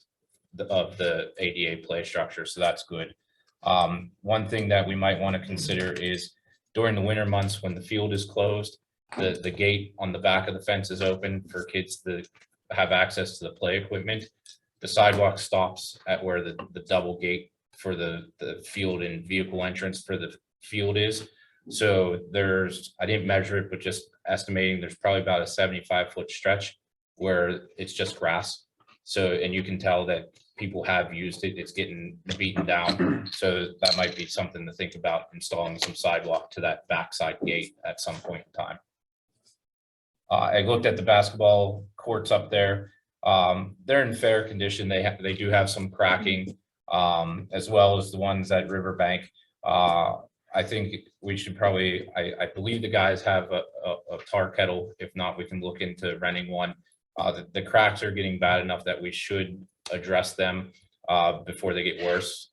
N: of the ADA play structure, so that's good. One thing that we might want to consider is during the winter months when the field is closed, the gate on the back of the fence is open for kids to have access to the play equipment. The sidewalk stops at where the double gate for the field and vehicle entrance for the field is. So there's, I didn't measure it, but just estimating, there's probably about a 75-foot stretch where it's just grass. So, and you can tell that people have used it, it's getting beaten down. So that might be something to think about, installing some sidewalk to that backside gate at some point in time. I looked at the basketball courts up there. They're in fair condition. They do have some cracking, as well as the ones at Riverbank. I think we should probably, I believe the guys have a tar kettle. If not, we can look into renting one. The cracks are getting bad enough that we should address them before they get worse.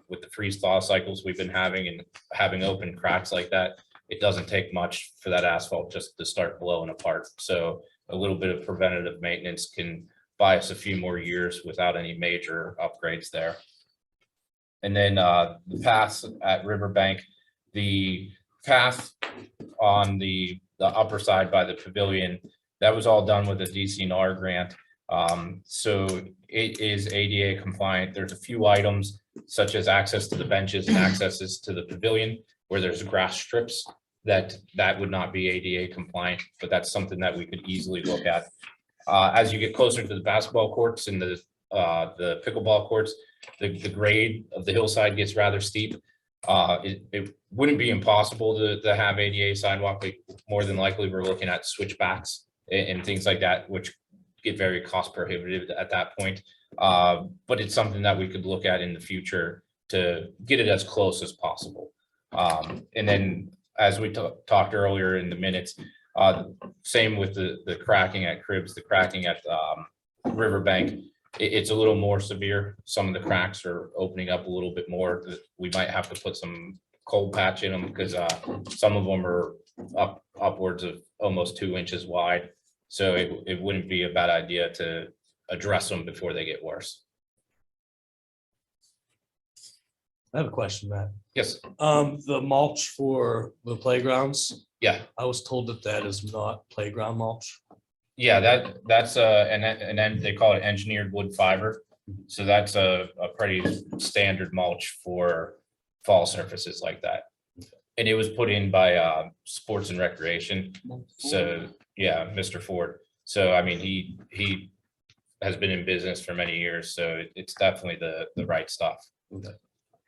N: With the freeze thaw cycles we've been having and having open cracks like that, it doesn't take much for that asphalt just to start blowing apart. So a little bit of preventative maintenance can buy us a few more years without any major upgrades there. And then the paths at Riverbank, the path on the upper side by the pavilion, that was all done with a DCNR grant. So it is ADA compliant. There's a few items such as access to the benches and accesses to the pavilion where there's grass strips that would not be ADA compliant, but that's something that we could easily look at. As you get closer to the basketball courts and the pickleball courts, the grade of the hillside gets rather steep. It wouldn't be impossible to have ADA sidewalk, but more than likely we're looking at switchbacks and things like that, which get very cost prohibitive at that point. But it's something that we could look at in the future to get it as close as possible. And then as we talked earlier in the minutes, same with the cracking at Cribs, the cracking at Riverbank, it's a little more severe. Some of the cracks are opening up a little bit more. We might have to put some cold patch in them because some of them are upwards of almost 2 inches wide. So it wouldn't be a bad idea to address them before they get worse.
M: I have a question, Matt.
N: Yes.
M: The mulch for the playgrounds.
N: Yeah.
M: I was told that is not playground mulch.
N: Yeah, that's and then they call it engineered wood fiber. So that's a pretty standard mulch for fall surfaces like that. And it was put in by Sports and Recreation. So yeah, Mr. Ford. So I mean, he has been in business for many years, so it's definitely the right stuff.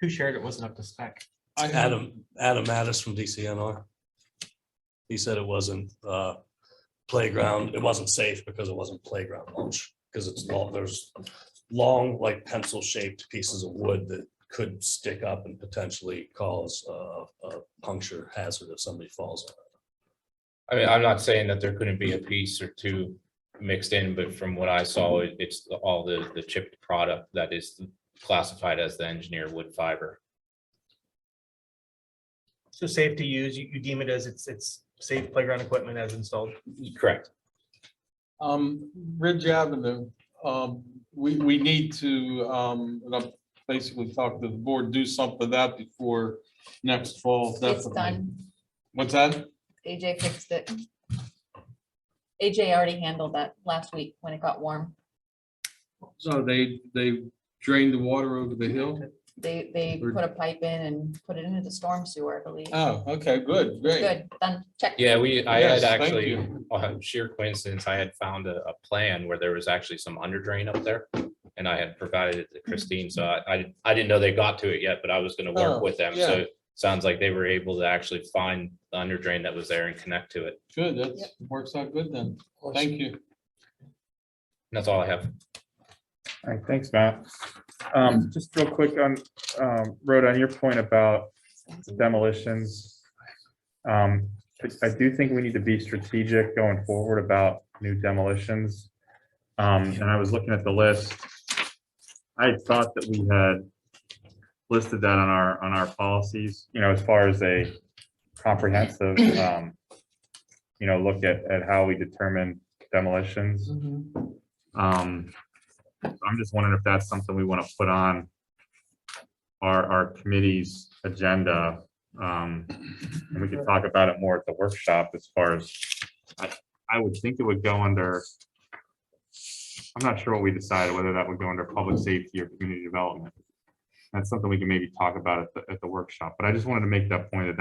B: Who shared it wasn't up to spec?
M: Adam Mattis from DCNR. He said it wasn't playground. It wasn't safe because it wasn't playground mulch, because it's long, there's long, like pencil shaped pieces of wood that could stick up and potentially cause a puncture hazard if somebody falls on it.
N: I mean, I'm not saying that there couldn't be a piece or two mixed in, but from what I saw, it's all the chipped product that is classified as the engineered wood fiber.
F: So safe to use, you deem it as it's safe playground equipment as installed?
N: Correct.
I: Ridge Avenue, we need to, and I've basically talked to the board, do something with that before next fall.
C: It's
I: Definitely.
C: done.
I: What's that?
C: AJ fixed it. AJ already handled that last week when it got warm.
I: So they drained the water over the hill?
C: They put a pipe in and put it into the storm sewer, I believe.
I: Oh, okay, good, great.
C: Good, done, check.
N: Yeah, I
I: Yes,
N: had
I: thank
N: actually,
I: you.
N: sheer coincidence, I had found a plan where there was actually some under drain up there. And I had provided it to Christine, so I didn't know they got to it yet, but I was gonna
I: Oh,
N: work with them,
I: yeah.
N: so it sounds like they were able to actually find the under drain that was there and connect to it.
I: Good, that works out good then. Thank you.
N: That's all I have.
A: All right, thanks, Matt. Just real quick on, Rhoda, on your point about demolitions. I do think we need to be strategic going forward about new demolitions. And I was looking at the list. I had thought that we had listed that on our policies, as far as a comprehensive, look at how we determine demolitions. I'm just wondering if that's something we want to put on our committee's agenda. And we could talk about it more at the workshop as far as, I would think it would go under, I'm not sure what we decided, whether that would go under public safety or community development. That's something we can maybe talk about at the workshop, but I just wanted to make that point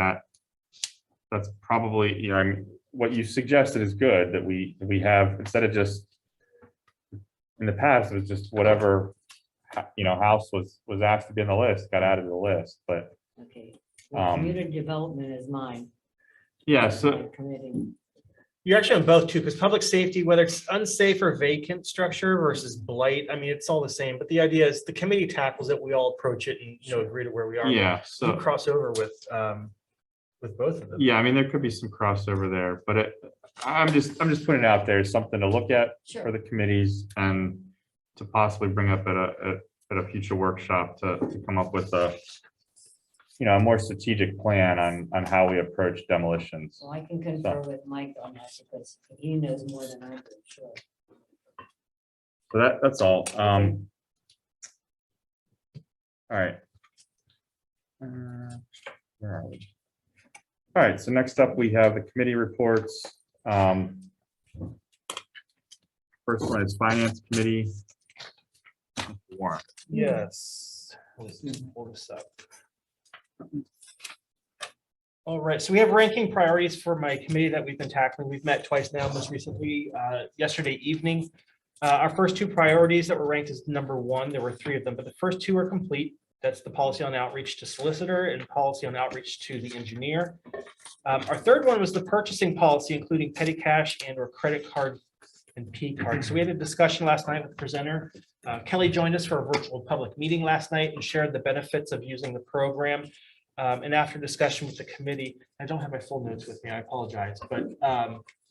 A: that's probably, I mean, what you suggested is good, that we have, instead of just, in the past, it was just whatever, house was asked to be on the list, got added to the list, but
O: Okay. Well, community development is mine.
A: yeah, so,
O: my committee.
F: You're actually on both too, because public safety, whether it's unsafe or vacant structure versus blight, I mean, it's all the same. But the idea is the committee tackles it, we all approach it and, agree to where we are.
A: yeah,
F: You
A: so,
F: cross over with both of them.
A: yeah, I mean, there could be some crossover there, but I'm just putting it out there as something to look at for the committees and to possibly bring up at a future workshop to come up with a more strategic plan on how we approach demolitions.
O: So I can confer with Mike on that because he knows more than I do, sure.
A: So that's all. All right. Where are we? All right, so next up, we have the committee reports. First one is Finance Committee. Warren.
F: Yes. Let's pull this up. All right, so we have ranking priorities for my committee that we've been tackling. We've met twice now, most recently yesterday evening. Our first two priorities that were ranked as number one, there were three of them, but the first two are complete. That's the policy on outreach to solicitor and policy on outreach to the engineer. Our third one was the purchasing policy, including petty cash and or credit card and P card. So we had a discussion last night with the presenter. Kelly joined us for a virtual public meeting last night and shared the benefits of using the program. And after discussion with the committee, I don't have my full notes with me, I apologize, but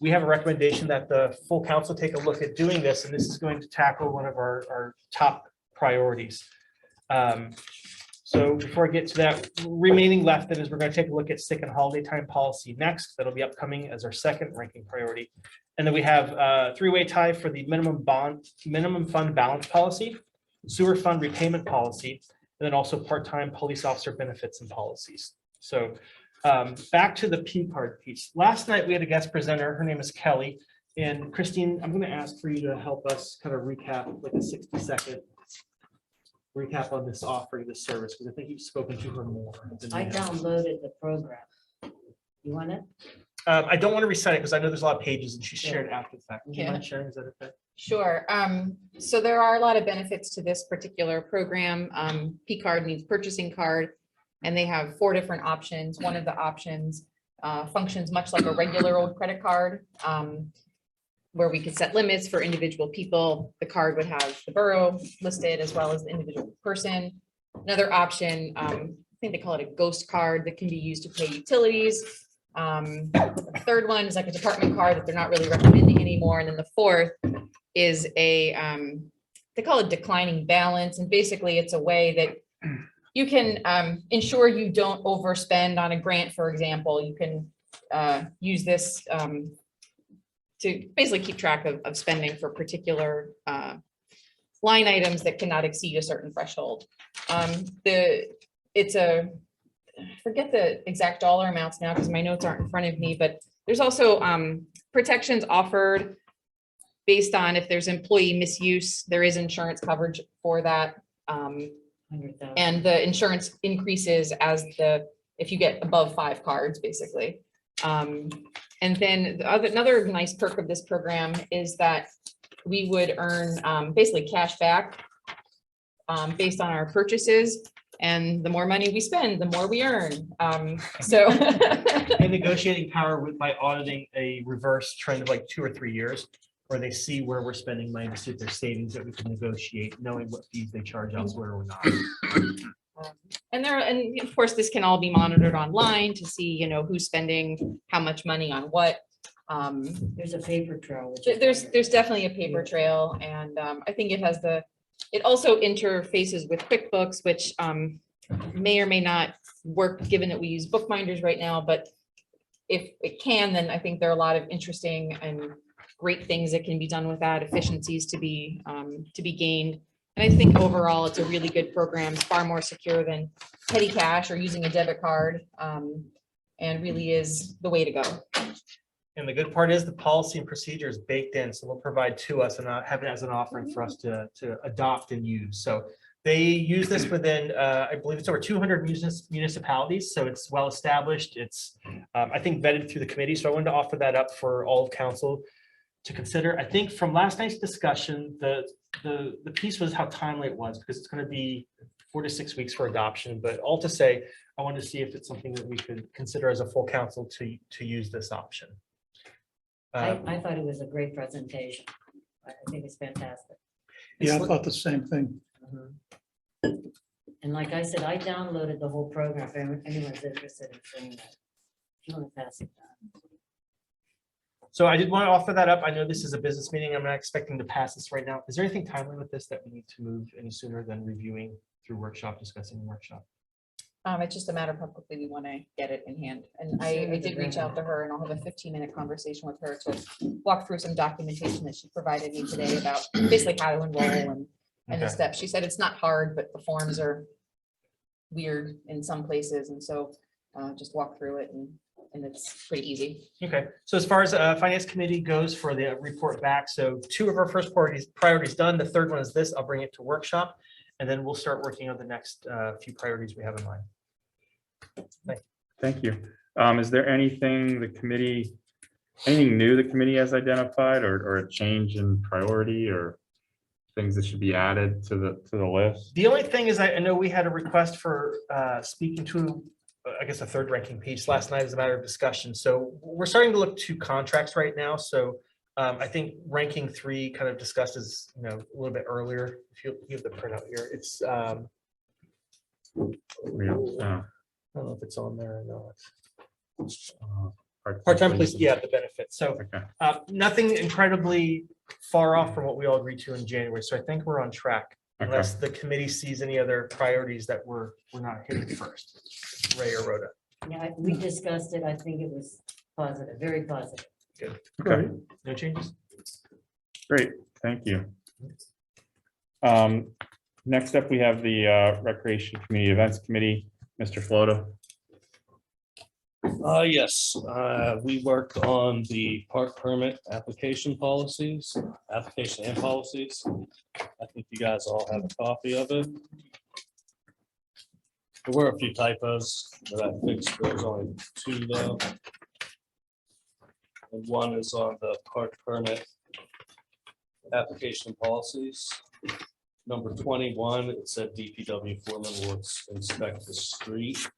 F: we have a recommendation that the full council take a look at doing this, and this is going to tackle one of our top priorities. So before I get to that, remaining left, then is we're going to take a look at sick and holiday time policy next. That'll be upcoming as our second ranking priority. And then we have a three-way tie for the minimum fund balance policy, sewer fund repayment policy, and then also part-time police officer benefits and policies. So back to the P card piece. Last night, we had a guest presenter. Her name is Kelly. And Christine, I'm going to ask for you to help us kind of recap, like a 60-second recap on this offering, this service, because I think you've spoken to her more.
O: I downloaded the program. You want it?
F: I don't want to recite it because I know there's a lot of pages and she shared after the fact. Would you
C: Yeah.
F: mind sharing? Is that okay?
C: Sure. So there are a lot of benefits to this particular program. P card means purchasing card, and they have 4 different options. One of the options functions much like a regular old credit card, where we could set limits for individual people. The card would have the borough listed as well as the individual person. Another option, I think they call it a ghost card, that can be used to pay utilities. The third one is like a department card that they're not really recommending anymore. And then the fourth is a, they call it declining balance. And basically it's a way that you can ensure you don't overspend on a grant, for example. You can use this to basically keep track of spending for particular line items that cannot exceed a certain threshold. I forget the exact dollar amounts now because my notes aren't in front of me, but there's also protections offered based on if there's employee misuse, there is insurance coverage for that.
O: 100,000.
C: And the insurance increases if you get above 5 cards, basically. And then another nice perk of this program is that we would earn basically cash back based on our purchases. And the more money we spend, the more we earn. So.
F: And negotiating power by auditing a reverse trend of like 2 or 3 years, where they see where we're spending money to see if there's savings that we can negotiate, knowing what fees they charge elsewhere or not.
C: And of course, this can all be monitored online to see, who's spending how much money on what.
O: There's a paper trail. which is
C: There's definitely a paper trail, and I think it also interfaces with QuickBooks, which may or may not work, given that we use bookbinders right now, but if it can, then I think there are a lot of interesting and great things that can be done with that, efficiencies to be gained. And I think overall, it's a really good program. It's far more secure than petty cash or using a debit card, and really is the way to go.
F: And the good part is the policy and procedure is baked in, so they'll provide to us and have it as an offering for us to adopt and use. So they use this within, I believe it's over 200 municipalities, so it's well established. It's, I think, vetted through the committee, so I wanted to offer that up for all of council to consider. I think from last night's discussion, the piece was how timely it was, because it's going to be 4 to 6 weeks for adoption. But all to say, I wanted to see if it's something that we could consider as a full council to use this option.
O: I thought it was a great presentation. I think it's fantastic.
J: Yeah, I thought the same thing.
O: And like I said, I downloaded the whole program. If anyone's interested in seeing that. If you want to pass it down.
F: So I did want to offer that up. I know this is a business meeting. I'm not expecting to pass this right now. Is there anything timely with this that we need to move any sooner than reviewing through workshop, discussing in workshop?
C: It's just a matter of how quickly we want to get it in hand. And I did reach out to her, and I'll have a 15-minute conversation with her to walk through some documentation that she provided me today about basically how to enroll and the steps. She said it's not hard, but the forms are weird in some places. And so just walk through it and it's pretty easy.
F: Okay, so as far as finance committee goes for the report back, so 2 of our first priorities done. The third one is this. I'll bring it to workshop, and then we'll start working on the next few priorities we have in mind.
A: Thank you. Is there anything anything new the committee has identified, or a change in priority, or things that should be added to the list?
F: The only thing is, I know we had a request for speaking to, I guess, a third ranking piece last night as a matter of discussion. So we're starting to look to contracts right now. So I think ranking 3 kind of discussed as, a little bit earlier. If you have the printout here, it's I don't know if it's on there or not. Part-time police, yeah, the benefits. So nothing incredibly far off from what we all agreed to in January. So I think we're on track, unless the committee sees any other priorities that we're not hitting first. Ray or Rhoda?
O: Yeah, we discussed it. I think it was positive, very positive.
F: Good.
A: Okay.
F: No changes?
A: Great, thank you. Next up, we have the Recreation Community Events Committee, Mr. Floto.
M: Yes, we worked on the park permit application and policies. I think you guys all have a copy of it. There were a few typos that I fixed. There's only 2 though. And one is on the park permit application and policies. Number 21, it said DPW foreman will inspect the street.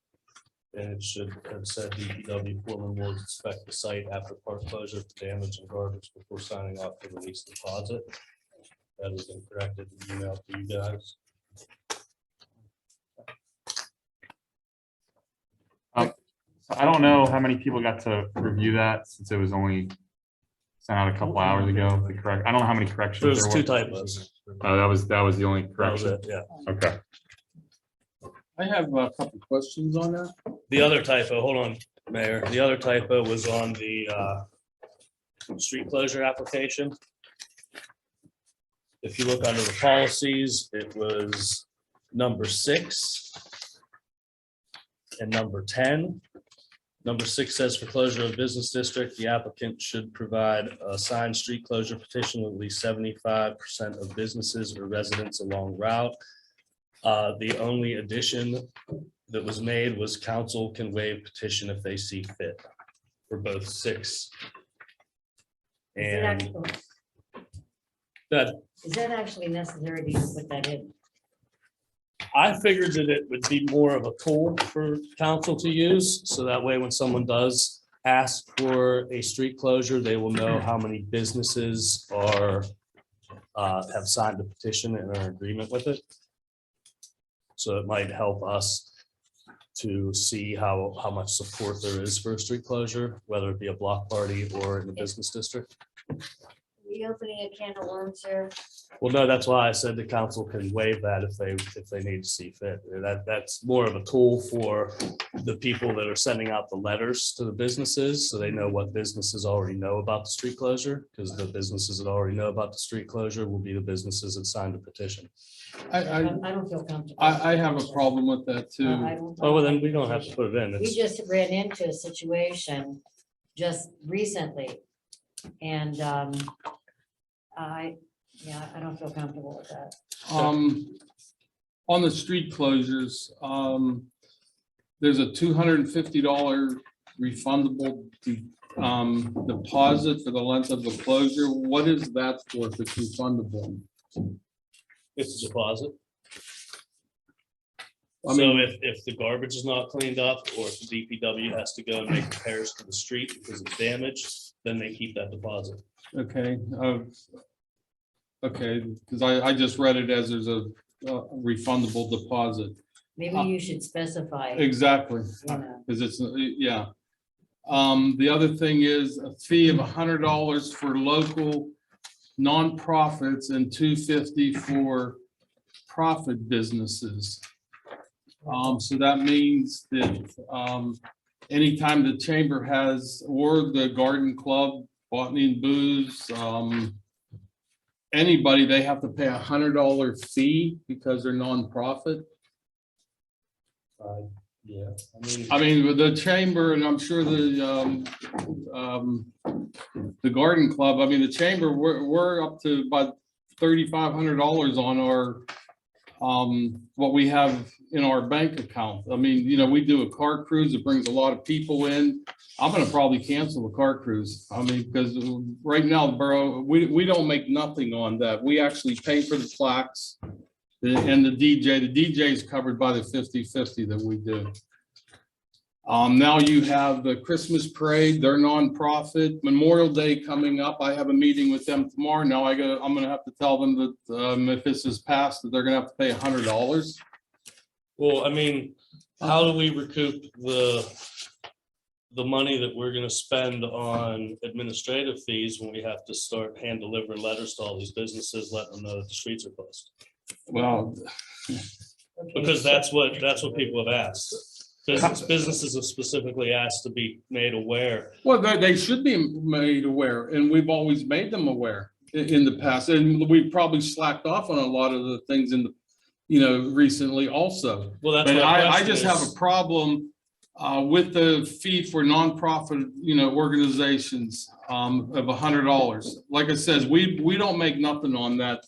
M: And it should have said DPW foreman will inspect the site after park closure for damage and garbage before signing off to release deposit. That is incorrect in the email to you guys.
A: I don't know how many people got to review that, since it was only sent out a couple hours ago. I don't know how many corrections.
M: There's 2 typos.
A: That was the only correction.
M: That was it, yeah.
A: Okay.
I: I have a couple questions on that.
M: The other typo, hold on, Mayor. The other typo was on the street closure application. If you look under the policies, it was number 6 and number 10. Number 6 says for closure of business district, the applicant should provide a signed street closure petition with at least 75% of businesses or residents along route. The only addition that was made was council can waive petition if they see fit for both 6.
O: Is it
M: And
O: actually,
M: that,
O: is that actually necessary to even put that in?
M: I figured that it would be more of a tool for council to use, so that way when someone does ask for a street closure, they will know how many businesses are, have signed the petition and are in agreement with it. So it might help us to see how much support there is for a street closure, whether it be a block party or in the business district.
O: We opening a can of worms here?
M: Well, no, that's why I said the council can waive that if they need to see fit. That's more of a tool for the people that are sending out the letters to the businesses, so they know what businesses already know about the street closure, because the businesses that already know about the street closure will be the businesses that signed the petition.
O: I don't feel comfortable.
I: I have a problem with that too.
M: Oh, well, then we don't have to put it in.
O: We
M: It's,
O: just ran into a situation just recently. And I don't feel comfortable with that.
I: On the street closures, there's a $250 refundable deposit for the length of the closure. What is that for if it's refundable?
M: it's a deposit.
I: I
M: So
I: mean,
M: if the garbage is not cleaned up, or if the DPW has to go and make repairs to the street because it's damaged, then they keep that deposit.
I: okay. Okay, because I just read it as there's a refundable deposit.
O: Maybe you should specify.
I: Exactly,
O: You know.
I: because it's, yeah. The other thing is a fee of $100 for local nonprofits and $250 for profit businesses. So that means that anytime the chamber has, or the garden club, botany and booze, anybody, they have to pay $100 fee because they're nonprofit.
M: Yeah,
I: I mean, with the chamber, and I'm sure the garden club, I mean, the chamber, we're up to about $3,500 on our, what we have in our bank account. I mean, you know, we do a car cruise, it brings a lot of people in. I'm gonna probably cancel the car cruise. I mean, because right now, the borough, we don't make nothing on that. We actually pay for the plaques and the DJ. The DJ is covered by the 50/50 that we do. Now you have the Christmas parade, they're nonprofit. Memorial Day coming up. I have a meeting with them tomorrow. Now I'm gonna have to tell them that if this is passed, that they're gonna have to pay $100.
M: well, I mean, how do we recoup the money that we're gonna spend on administrative fees when we have to start hand delivering letters to all these businesses, letting them know that the streets are closed?
I: Well,
M: Because that's what people have asked. Businesses have specifically asked to be made aware.
I: well, they should be made aware, and we've always made them aware in the past, and we've probably slacked off on a lot of the things in the, you know, recently also.
M: Well, that's
I: But
M: my
I: I
M: question
I: just have
M: is-
I: a problem with the fee for nonprofit, you know, organizations of $100. Like I said, we don't make nothing on that.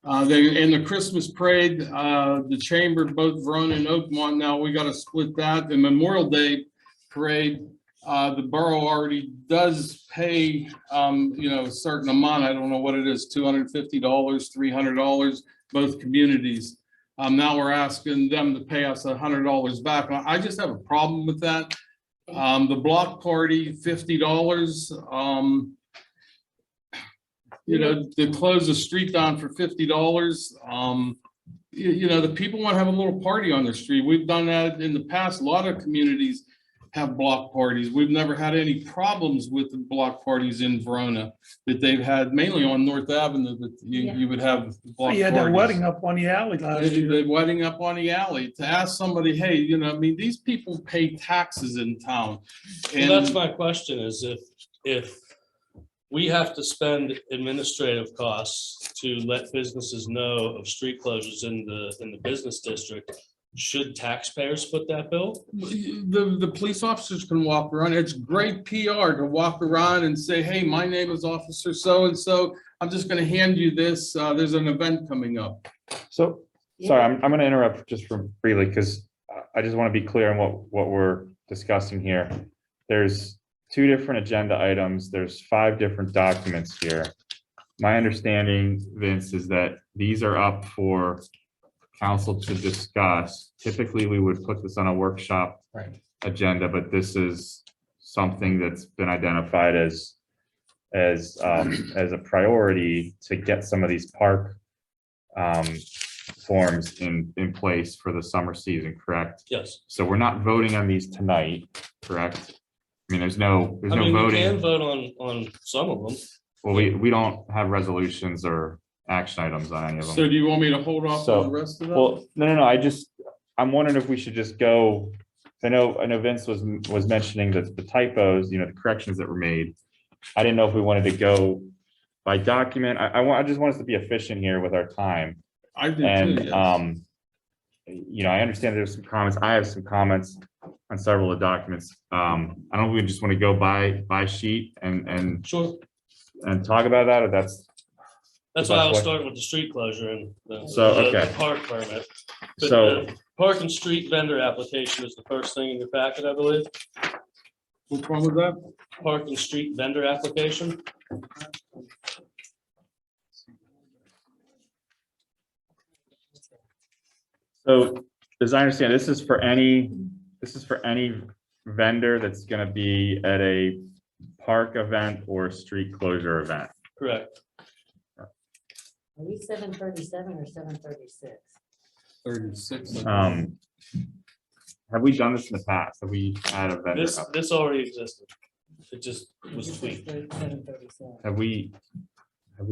I: In the Christmas parade, the chamber, both Verona and Oakmont, now we gotta split that. The Memorial Day parade, the borough already does pay, you know, a certain amount. I don't know what it is, $250, $300, both communities. Now we're asking them to pay us $100 back. I just have a problem with that. The block party, $50. You know, to close the street down for $50. You know, the people want to have a little party on their street. We've done that in the past. A lot of communities have block parties. We've never had any problems with the block parties in Verona that they've had, mainly on North Avenue, that you would have block
J: You had that
I: parties.
J: wedding up on the alley last year.
I: The wedding up on the alley, to ask somebody, hey, you know, I mean, these people pay taxes in town.
M: Well, that's my question is if we have to spend administrative costs to let businesses know of street closures in the business district, should taxpayers foot that bill?
I: The police officers can walk around. It's great PR to walk around and say, hey, my name is Officer so-and-so. I'm just gonna hand you this. There's an event coming up.
J: So
A: Sorry, I'm gonna interrupt just for briefly, because I just want to be clear on what we're discussing here. There's 2 different agenda items. There's 5 different documents here. My understanding, Vince, is that these are up for council to discuss. Typically, we would put this on a workshop agenda, but this is something that's been identified as a priority to get some of these park forms in place for the summer season, correct?
M: Yes.
A: So we're not voting on these tonight, correct? I mean, there's no
M: I mean, we can
A: voting.
M: vote on some of them.
A: Well, we don't have resolutions or action items on any of them.
I: So do you want me to hold off on the rest of them?
A: Well, no, I'm wondering if we should just go, I know Vince was mentioning that the typos, the corrections that were made. I didn't know if we wanted to go by document. I just want us to be efficient here with our time.
I: I do too,
A: And,
I: yes.
A: I understand there's some comments. I have some comments on several of the documents. I don't know if we just want to go by sheet and
M: Sure.
A: and talk about that, or that's
M: That's why I was starting with the street closure and the park permit. But
A: So-
M: the park and street vendor application is the first thing in your packet, I believe.
I: Which one was that?
M: Park and street vendor application.
A: So, as I understand, this is for any vendor that's gonna be at a park event or street closure event.
M: Correct.
O: Are we 737 or 736?
I: 36.
A: Have we done this in the past? Have we had a vendor?
M: This already existed. It just was tweaked.
O: 737.
A: Have we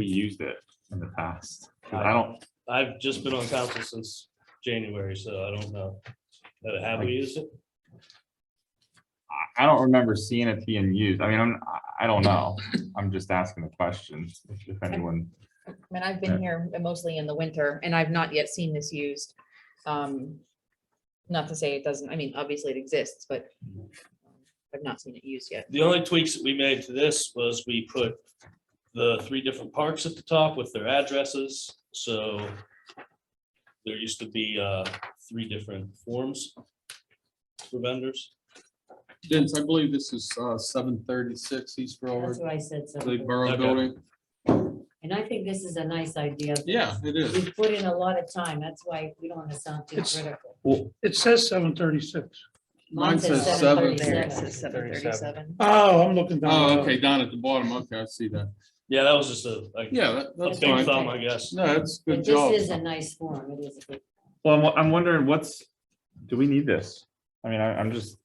A: used it in the past? 'Cause I don't,
M: I've just been on council since January, so I don't know. Have we used it?
A: I don't remember seeing it being used. I mean, I don't know. I'm just asking the question, if anyone.
C: I mean, I've been here mostly in the winter and I've not yet seen this used. Not to say it doesn't, I mean, obviously it exists, but I've not seen it used yet.
M: The only tweaks that we made to this was we put the 3 different parks at the top with their addresses. So there used to be 3 different forms for vendors.
I: Vince, I believe this is 736 East
O: That's
I: Railroad,
O: what I said.
I: the borough
M: Okay.
I: building.
O: And I think this is a nice idea.
I: Yeah, it is.
O: We've put in a lot of time. That's why we don't want to sound too
J: It's-
O: critical.
A: Well,
J: It says 736.
I: Mine says
O: 737.
C: 737.
J: Oh, I'm looking down.
I: Oh, okay, down at the bottom. Okay, I see that.
M: Yeah, that was just
I: Yeah,
M: a
I: that's
M: big
I: fine.
M: thumb, I guess.
I: No, that's
O: But
I: good
O: this
I: job.
O: is a nice form. It is a good.
A: well, I'm wondering do we need this? I mean, I'm just,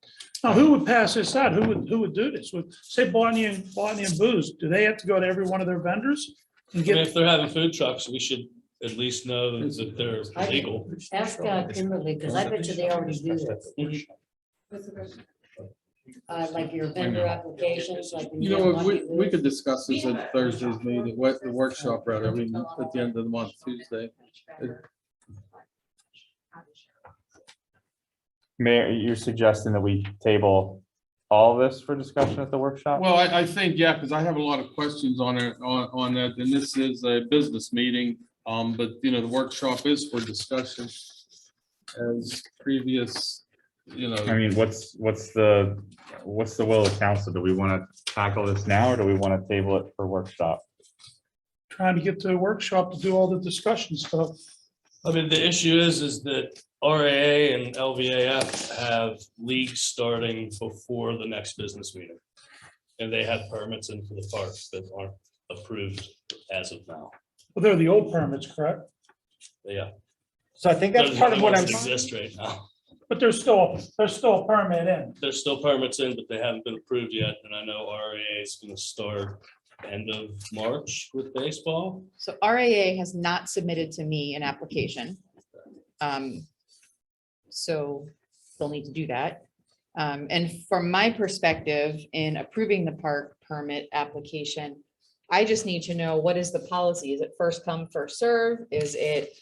J: Now, who would pass this out? Who would do this? Would, say Barney and Booze, do they have to go to every one of their vendors? And
M: I mean,
J: get,
M: if they're having food trucks, we should at least know that they're
O: I-
M: legal.
O: Ask Kimberly, because I bet you they already do this. Like your vendor applications, like. when
I: You know,
O: have
I: what,
O: money
I: we
O: booth.
I: could discuss this at Thursday's meeting, the workshop rather, I mean, at the end of the month, Tuesday.
A: Mayor, you're suggesting that we table all this for discussion at the workshop?
I: Well, I think, yeah, because I have a lot of questions on it, on that, and this is a business meeting, but, the workshop is for discussion. As previous,
A: I mean, what's the will of the council? Do we want to tackle this now, or do we want to table it for workshop?
J: trying to get to a workshop to do all the discussion stuff.
M: I mean, the issue is that RAA and LVAF have leagues starting before the next business meeting. And they have permits in for the parks that aren't approved as of now.
J: Well, they're the old permits, correct?
M: Yeah.
F: So I think that's
M: Those
F: part
M: are
F: of
M: the
F: what
M: ones
F: I'm.
M: that Exist right now.
J: But there's still a permit in.
M: There's still permits in, but they haven't been approved yet. And I know RAA is gonna start end of March with baseball.
C: So RAA has not submitted to me an application. So they'll need to do that. And from my perspective, in approving the park permit application, I just need to know, what is the policy? Is it first come, first serve? Is it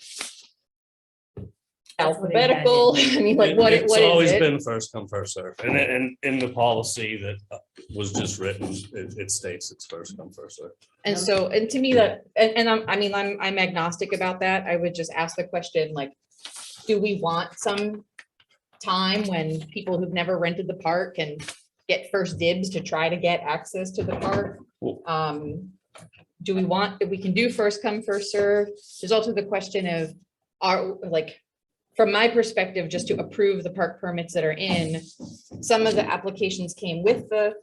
C: alphabetical? I mean, like, what
M: It's
C: is
M: always
C: it?
M: been first come, first serve. And in the policy that was just written, it states it's first come, first serve.
C: And so, and to me that, and I'm agnostic about that. I would just ask the question, like, do we want some time when people who've never rented the park can get first dibs to try to get access to the park? Do we want, if we can do first come, first serve? There's also the question of, from my perspective, just to approve the park permits that are in, some of the applications came with the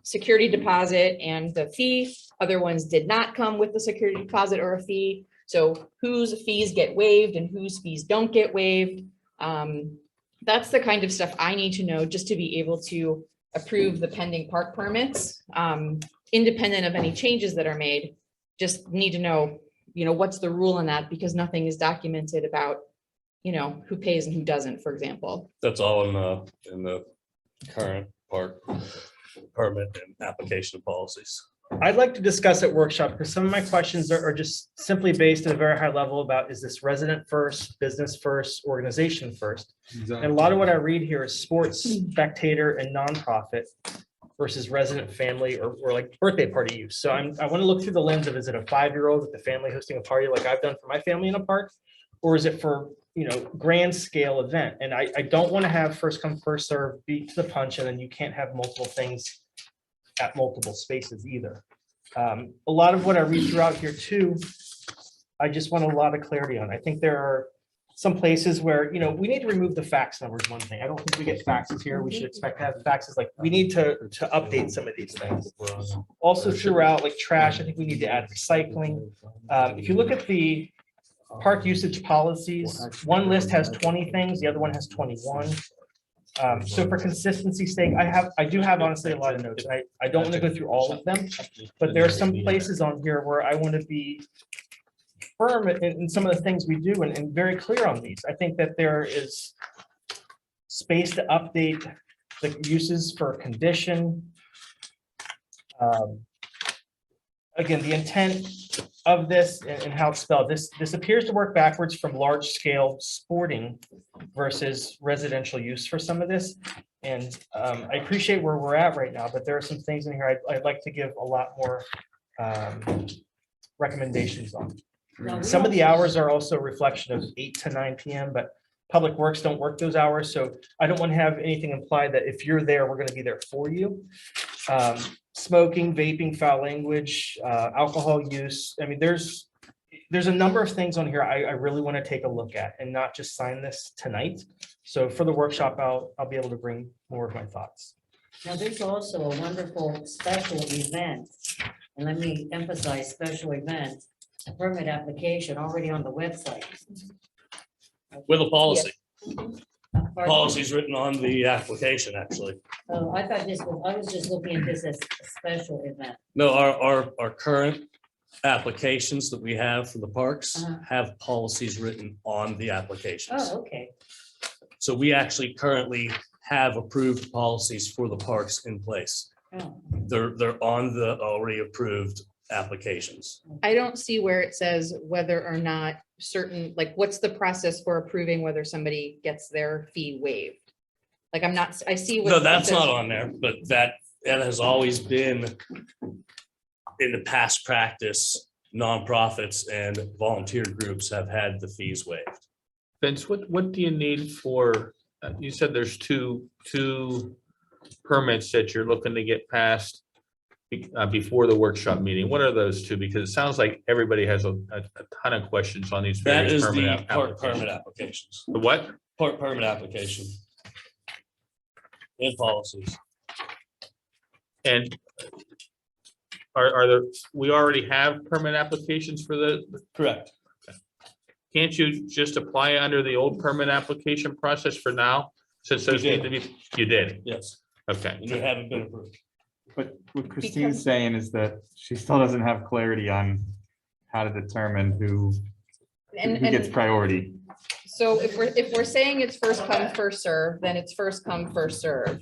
C: security deposit and the fee. Other ones did not come with the security deposit or a fee. So whose fees get waived and whose fees don't get waived? That's the kind of stuff I need to know just to be able to approve the pending park permits. Independent of any changes that are made, just need to know, what's the rule on that, because nothing is documented about, who pays and who doesn't, for example.
M: That's all in the current park permit and application policies.
F: I'd like to discuss at workshop, because some of my questions are just simply based at a very high level about, is this resident first, business first, organization first? And a lot of what I read here is sports, spectator, and nonprofit versus resident, family, or like birthday party use. So I want to look through the lens of, is it a 5-year-old with the family hosting a party like I've done for my family in a park? Or is it for, grand scale event? And I don't want to have first come, first serve, beat to the punch, and then you can't have multiple things at multiple spaces either. A lot of what I read throughout here too, I just want a lot of clarity on. I think there are some places where, we need to remove the fax numbers, one thing. I don't think we get faxes here. We should expect to have faxes. Like, we need to update some of these things. Also throughout, like trash, I think we need to add recycling. If you look at the park usage policies, one list has 20 things, the other one has 21. So for consistency's sake, I do have honestly a lot of notes. I don't want to go through all of them, but there are some places on here where I want to be firm in some of the things we do and very clear on these. I think that there is space to update the uses for condition. Again, the intent of this and how it's spelled, this appears to work backwards from large scale sporting versus residential use for some of this. And I appreciate where we're at right now, but there are some things in here I'd like to give a lot more recommendations on. Some of the hours are also a reflection of 8 to 9 p.m., but Public Works don't work those hours. So I don't want to have anything implied that if you're there, we're going to be there for you. Smoking, vaping, foul language, alcohol use. I mean, there's a number of things on here I really want to take a look at and not just sign this tonight. So for the workshop, I'll be able to bring more of my thoughts.
O: Now, there's also a wonderful special event, and let me emphasize special event, a permit application already on the website.
M: With a policy.
O: Pardon?
M: Policies written on the application, actually.
O: Oh, I thought I was just looking at this as a special event.
M: No, our current applications that we have for the parks have policies written on the applications.
O: Oh, okay.
M: So we actually currently have approved policies for the parks in place.
O: Oh.
M: They're on the already approved applications.
C: I don't see where it says whether or not certain, like, what's the process for approving whether somebody gets their fee waived? Like, I'm not, I see.
M: No, that's not on there, but that has always been in the past practice. Nonprofits and volunteer groups have had the fees waived.
K: Vince, what do you need for, you said there's two permits that you're looking to get passed before the workshop meeting. What are those two? Because it sounds like everybody has a ton of questions on these.
M: That is
K: permit
M: the park permit applications.
K: The what?
M: Park permit application. And policies.
K: And are there, we already have permit applications for the?
M: Correct.
K: Can't you just apply under the old permit application process for now? Since those need to be, you did?
M: Yes.
K: Okay.
M: And they haven't been approved.
A: But what Christine's saying is that she still doesn't have clarity on how to determine who gets priority.
C: So if we're saying it's first come, first serve, then it's first come, first serve.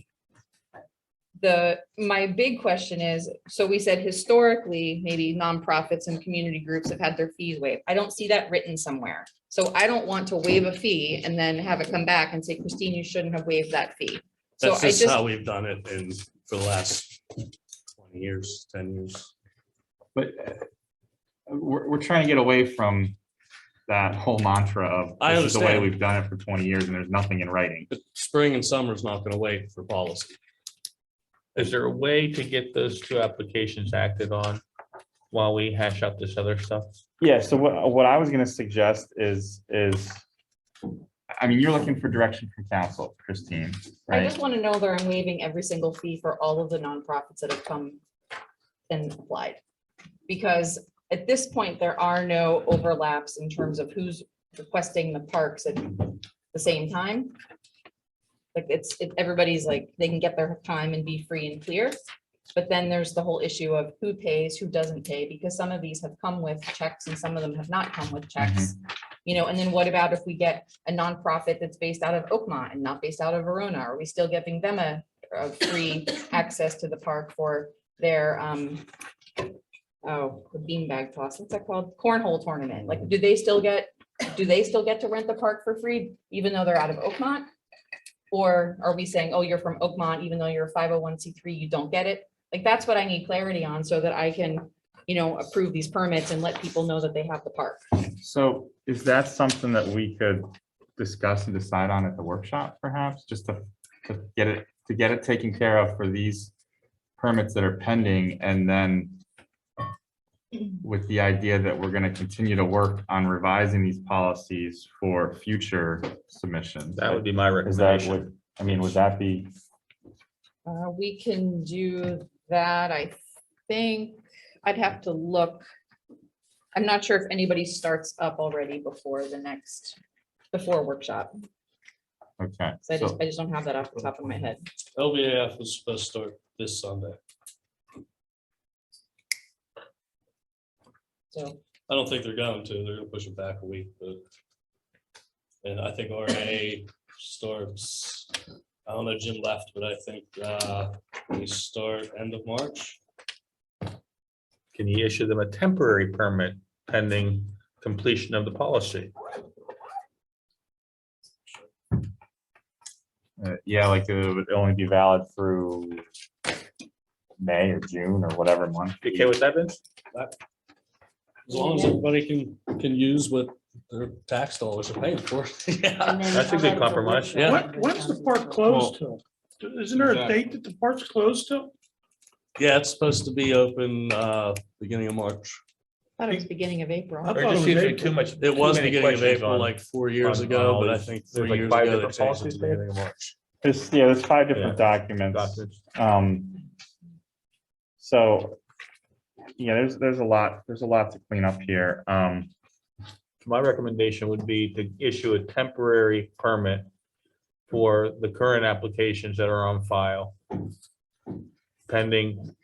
C: My big question is, so we said historically, maybe nonprofits and community groups have had their fees waived. I don't see that written somewhere. So I don't want to waive a fee and then have it come back and say, Christine, you shouldn't have waived that fee. So
M: That's just how we've done it for the last 20 years, 10 years.
A: But we're trying to get away from that whole mantra of
M: I
A: this is the way
M: understand.
A: we've done it for 20 years and there's nothing in writing.
M: But spring and summer is not gonna wait for policy.
K: Is there a way to get those two applications acted on while we hash out this other stuff?
A: Yeah, so what I was gonna suggest is, I mean, you're looking for direction from council, Christine,
C: I
A: right?
C: just want to know that I'm waiving every single fee for all of the nonprofits that have come and applied. Because at this point, there are no overlaps in terms of who's requesting the parks at the same time. Like everybody's like, they can get their time and be free and clear. But then there's the whole issue of who pays, who doesn't pay, because some of these have come with checks and some of them have not come with checks. You know, and then what about if we get a nonprofit that's based out of Oakmont and not based out of Verona? Are we still giving them a free access to the park for their, the beanbag toss, what's that called? Cornhole tournament. Like, do they still get to rent the park for free, even though they're out of Oakmont? Or are we saying, oh, you're from Oakmont, even though you're a 501c3, you don't get it? Like, that's what I need clarity on so that I can, you know, approve these permits and let people know that they have the park.
A: So is that something that we could discuss and decide on at the workshop, perhaps, just to get it taken care of for these permits that are pending, and then with the idea that we're going to continue to work on revising these policies for future submissions?
K: That would be my
A: Is that
K: recommendation.
A: I mean, would that be?
C: We can do that. I think I'd have to look. I'm not sure if anybody starts up already before workshop.
A: Okay.
C: So I just don't have that off the top of my head.
M: LBAF was supposed to start this Sunday.
C: So
M: I don't think they're going to. They're gonna push it back a week, but. And I think RA starts, I don't know, Jim left, but I think we start end of March.
K: Can you issue them a temporary permit pending completion of the policy?
A: Yeah, like it would only be valid through May or June or whatever month.
K: You okay with that, Vince?
M: As long as everybody can use what their tax dollars are paying for. Yeah.
K: That's a good compromise.
M: Yeah.
J: When's the park closed till? Isn't there a date that the park's closed till?
M: Yeah, it's supposed to be open beginning of March.
C: I thought it was beginning of April.
J: I
K: There
J: thought
K: just
J: it was
K: seems to be
J: April.
K: too much.
M: It was
K: too many
M: beginning of
K: questions
M: April
K: on-
M: like 4 years
K: on
M: ago,
K: all
M: but I
K: these.
M: think
K: There's
M: 3
K: like
M: years
K: 5
M: ago, they
K: different
M: changed it
K: policies
M: to
K: there?
M: beginning of March.
A: There's 5 different documents.
K: Gotcha.
A: So, yeah, there's a lot to clean up here.
K: My recommendation would be to issue a temporary permit for the current applications that are on file, pending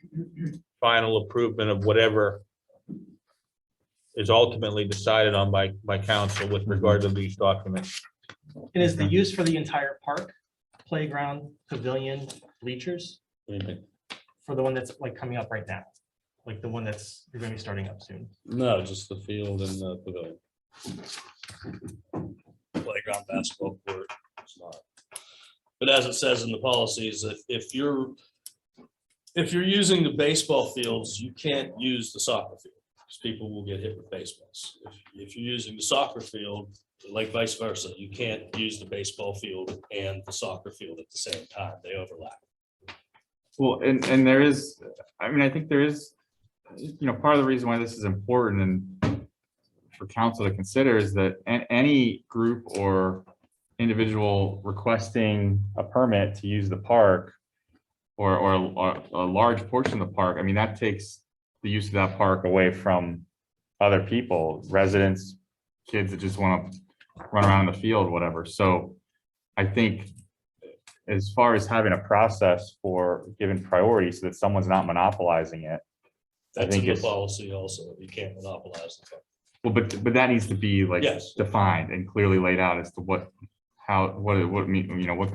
K: final approval of whatever is ultimately decided on by council with regard to these documents.
F: And is the use for the entire park, playground, pavilion, bleachers?
M: What do you think?
F: For the one that's like coming up right now? Like the one that's, you're gonna be starting up soon?
M: No, just the field and the pavilion. Playground, basketball court. It's not. But as it says in the policies, if you're using the baseball fields, you can't use the soccer field because people will get hit with baseballs. If you're using the soccer field, like vice versa, you can't use the baseball field and the soccer field at the same time. They overlap.
A: Well, and there is, I mean, I think there is, part of the reason why this is important and for council to consider is that any group or individual requesting a permit to use the park or a large portion of the park, I mean, that takes the use of that park away from other people, residents, kids that just want to run around in the field, whatever. So I think as far as having a process for giving priority so that someone's not monopolizing it, I
M: That's
A: think
M: in the
A: it's,
M: policy also. You can't monopolize the park.
A: well, but that needs to be like
M: Yes.
A: defined and clearly laid out as to what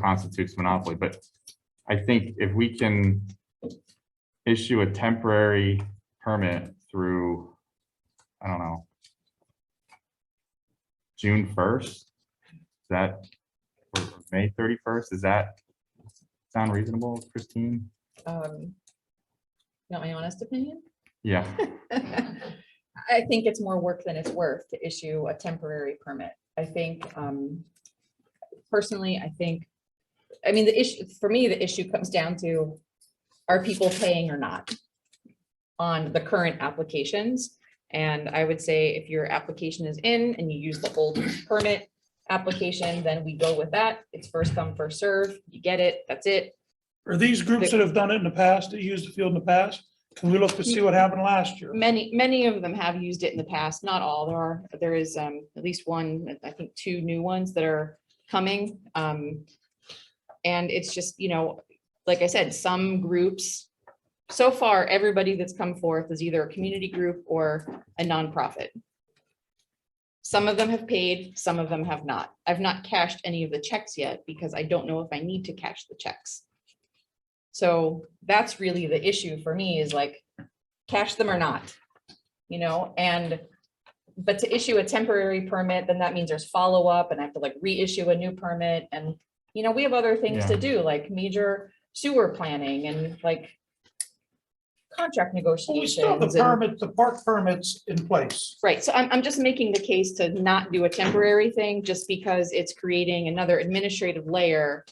A: constitutes monopoly. But I think if we can issue a temporary permit through, I don't know, June 1st, that, or May 31st, does that sound reasonable, Christine?
C: Not my honest opinion.
A: Yeah.
C: I think it's more work than it's worth to issue a temporary permit. I think, personally, I mean, the issue, for me, the issue comes down to, are people paying or not on the current applications? And I would say if your application is in and you use the old permit application, then we go with that. It's first come, first serve. You get it, that's it.
J: Are these groups that have done it in the past, that used the field in the past? Can we look to see what happened last year?
C: Many of them have used it in the past, not all. There is at least one, I think 2 new ones that are coming. And it's just, like I said, some groups, so far, everybody that's come forth is either a community group or a nonprofit. Some of them have paid, some of them have not. I've not cashed any of the checks yet because I don't know if I need to cash the checks. So that's really the issue for me, is like, cash them or not, but to issue a temporary permit, then that means there's follow-up and I have to like reissue a new permit. And, we have other things to do, like major sewer planning and like contract
J: Well, we still have
C: negotiations.
J: the permit, the park permits in place.
C: Right, so I'm just making the case to not do a temporary thing just because it's creating another administrative layer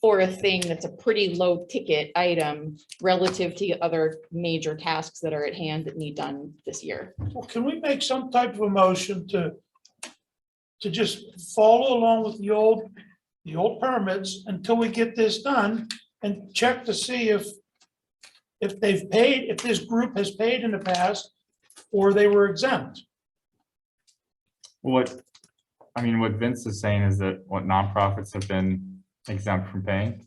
C: for a thing that's a pretty low ticket item relative to other major tasks that are at hand that need done this year.
J: Well, can we make some type of a motion to just follow along with the old permits until we get this done and check to see if they've paid, if this group has paid in the past or they were exempt?
A: What Vince is saying is that what nonprofits have been exempt from paying.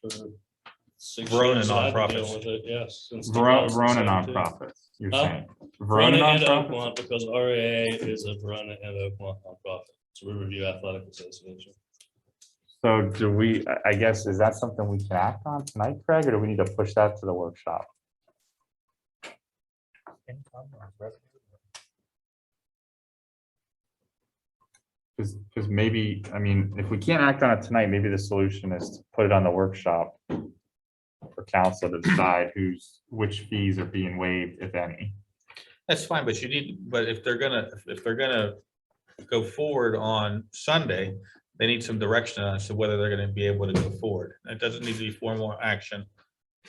K: Verona nonprofits.
M: Yes. since
A: Verona
M: 2017.
A: nonprofits, you're
M: Huh?
A: saying.
M: Verona and
A: nonprofits?
M: Oakmont, because RAA is a Verona and Oakmont nonprofit. It's Riverview Athletic Association.
A: So do we, I guess, is that something we can act on tonight, Craig, or do we need to push that to the workshop? Because maybe, if we can't act on it tonight, maybe the solution is to put it on the workshop for council to decide which fees are being waived, if any.
K: That's fine, but if they're gonna go forward on Sunday, they need some direction as to whether they're gonna be able to go forward. It doesn't need to be formal action.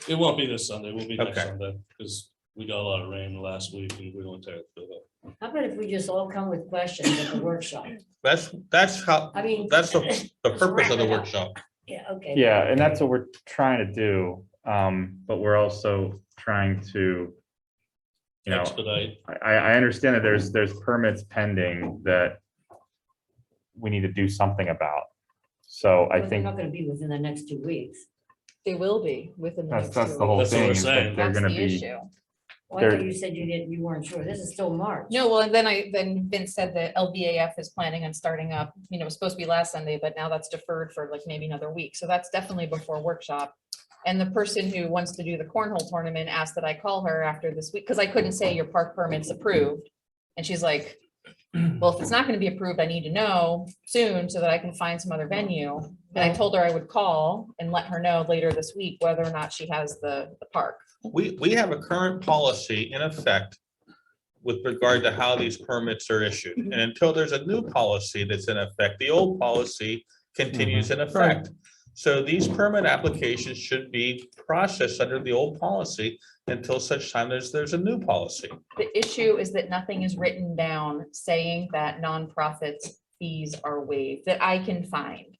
M: It won't be this Sunday, it will be next
K: Okay.
M: Sunday, because we got a lot of rain last week and we don't tear it up.
O: How about if we just all come with questions at the workshop?
K: That's how,
O: I mean.
K: that's the purpose of the workshop.
O: Yeah, okay.
A: Yeah, and that's what we're trying to do, but we're also trying to,
M: Expedite.
A: I understand that there's permits pending that we need to do something about. So I
O: Well, they're
A: think
O: not gonna be within the next 2 weeks.
C: They will be within the next
A: that's
C: 2
A: the whole
C: weeks.
M: That's what
A: thing,
M: we're
A: is that
M: saying.
A: they're
C: That's
A: gonna
C: the
A: be,
C: issue.
O: Well, I thought
A: There-
O: you said you weren't sure. This is still March.
C: No, well, and then Vince said that LBAF is planning on starting up, it was supposed to be last Sunday, but now that's deferred for like maybe another week. So that's definitely before workshop. And the person who wants to do the cornhole tournament asked that I call her after this week, because I couldn't say your park permit's approved. And she's like, well, if it's not gonna be approved, I need to know soon so that I can find some other venue. And I told her I would call and let her know later this week whether or not she has the park.
K: We have a current policy in effect with regard to how these permits are issued. And until there's a new policy that's in effect, the old policy continues in effect. So these permit applications should be processed under the old policy until such time as there's a new policy.
C: The issue is that nothing is written down saying that nonprofits fees are waived that I can find.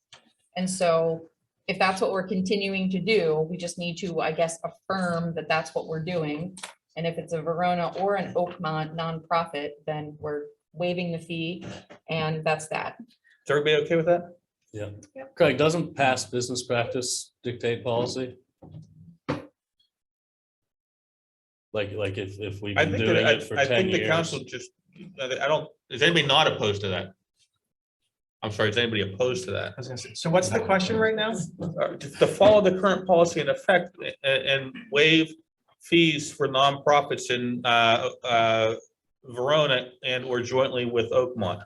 C: And so if that's what we're continuing to do, we just need to, I guess, affirm that that's what we're doing. And if it's a Verona or an Oakmont nonprofit, then we're waiving the fee and that's that.
K: Is everybody okay with that?
M: Yeah. Craig, doesn't past business practice dictate policy? Like if we've
K: I
M: been
K: think
M: doing
K: that,
M: it for
K: I
M: 10
K: think the
M: years.
K: council just, I don't, is anybody not opposed to that? I'm sorry, is anybody opposed to that?
F: So what's the question right now?
K: To follow the current policy in effect and waive fees for nonprofits in Verona and or jointly with Oakmont.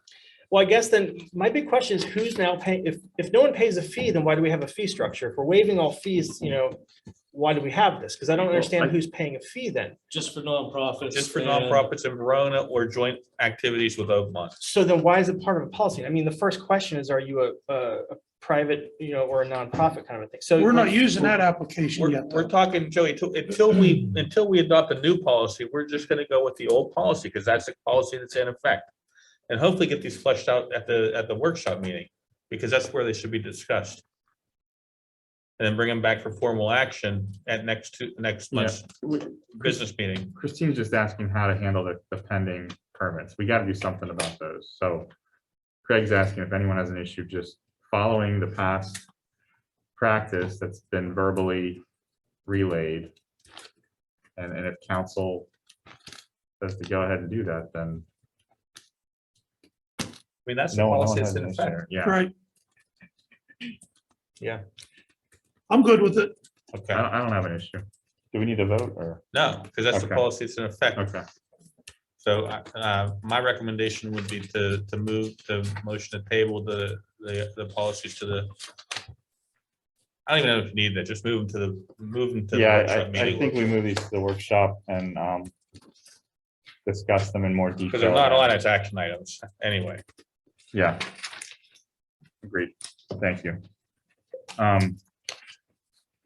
F: Well, I guess then my big question is who's now paying, if no one pays a fee, then why do we have a fee structure? If we're waiving all fees, why do we have this? Because I don't
A: Well,
F: understand
A: I-
F: who's paying a fee then.
M: Just for nonprofits.
K: Just for
M: and-
K: nonprofits in Verona or joint activities with Oakmont.
F: So then why is it part of a policy? I mean, the first question is, are you a private, or a nonprofit kind of a thing? So
J: We're not using that application yet.
K: We're
J: though.
K: talking, Joey, until we adopt a new policy, we're just gonna go with the old policy, because that's a policy that's in effect. And hopefully get these fleshed out at the workshop meeting, because that's where they should be discussed. And then bring them back for formal action at next month's business meeting.
A: Christine's just asking how to handle the pending permits. We got to do something about those. So Craig's asking if anyone has an issue just following the past practice that's been verbally relayed. And if council says to go ahead and do that, then
K: I mean, that's the
A: no one
K: policy
A: has
K: that's in
A: an
K: effect.
A: issue. Yeah.
J: Right.
K: Yeah.
J: I'm good with it.
K: Okay,
A: I don't have an issue. Do we need to vote or?
K: no, because that's the
A: Okay.
K: policy that's in effect.
A: Okay.
K: So my recommendation would be to move the motion to table the policies to the. I don't even know if you need that, just move them to the
A: Yeah,
K: workshop
A: I
K: meeting.
A: think we move these to the workshop and discuss them in more detail.
K: Because they're not on its action items anyway.
A: Yeah. Agreed. Thank you.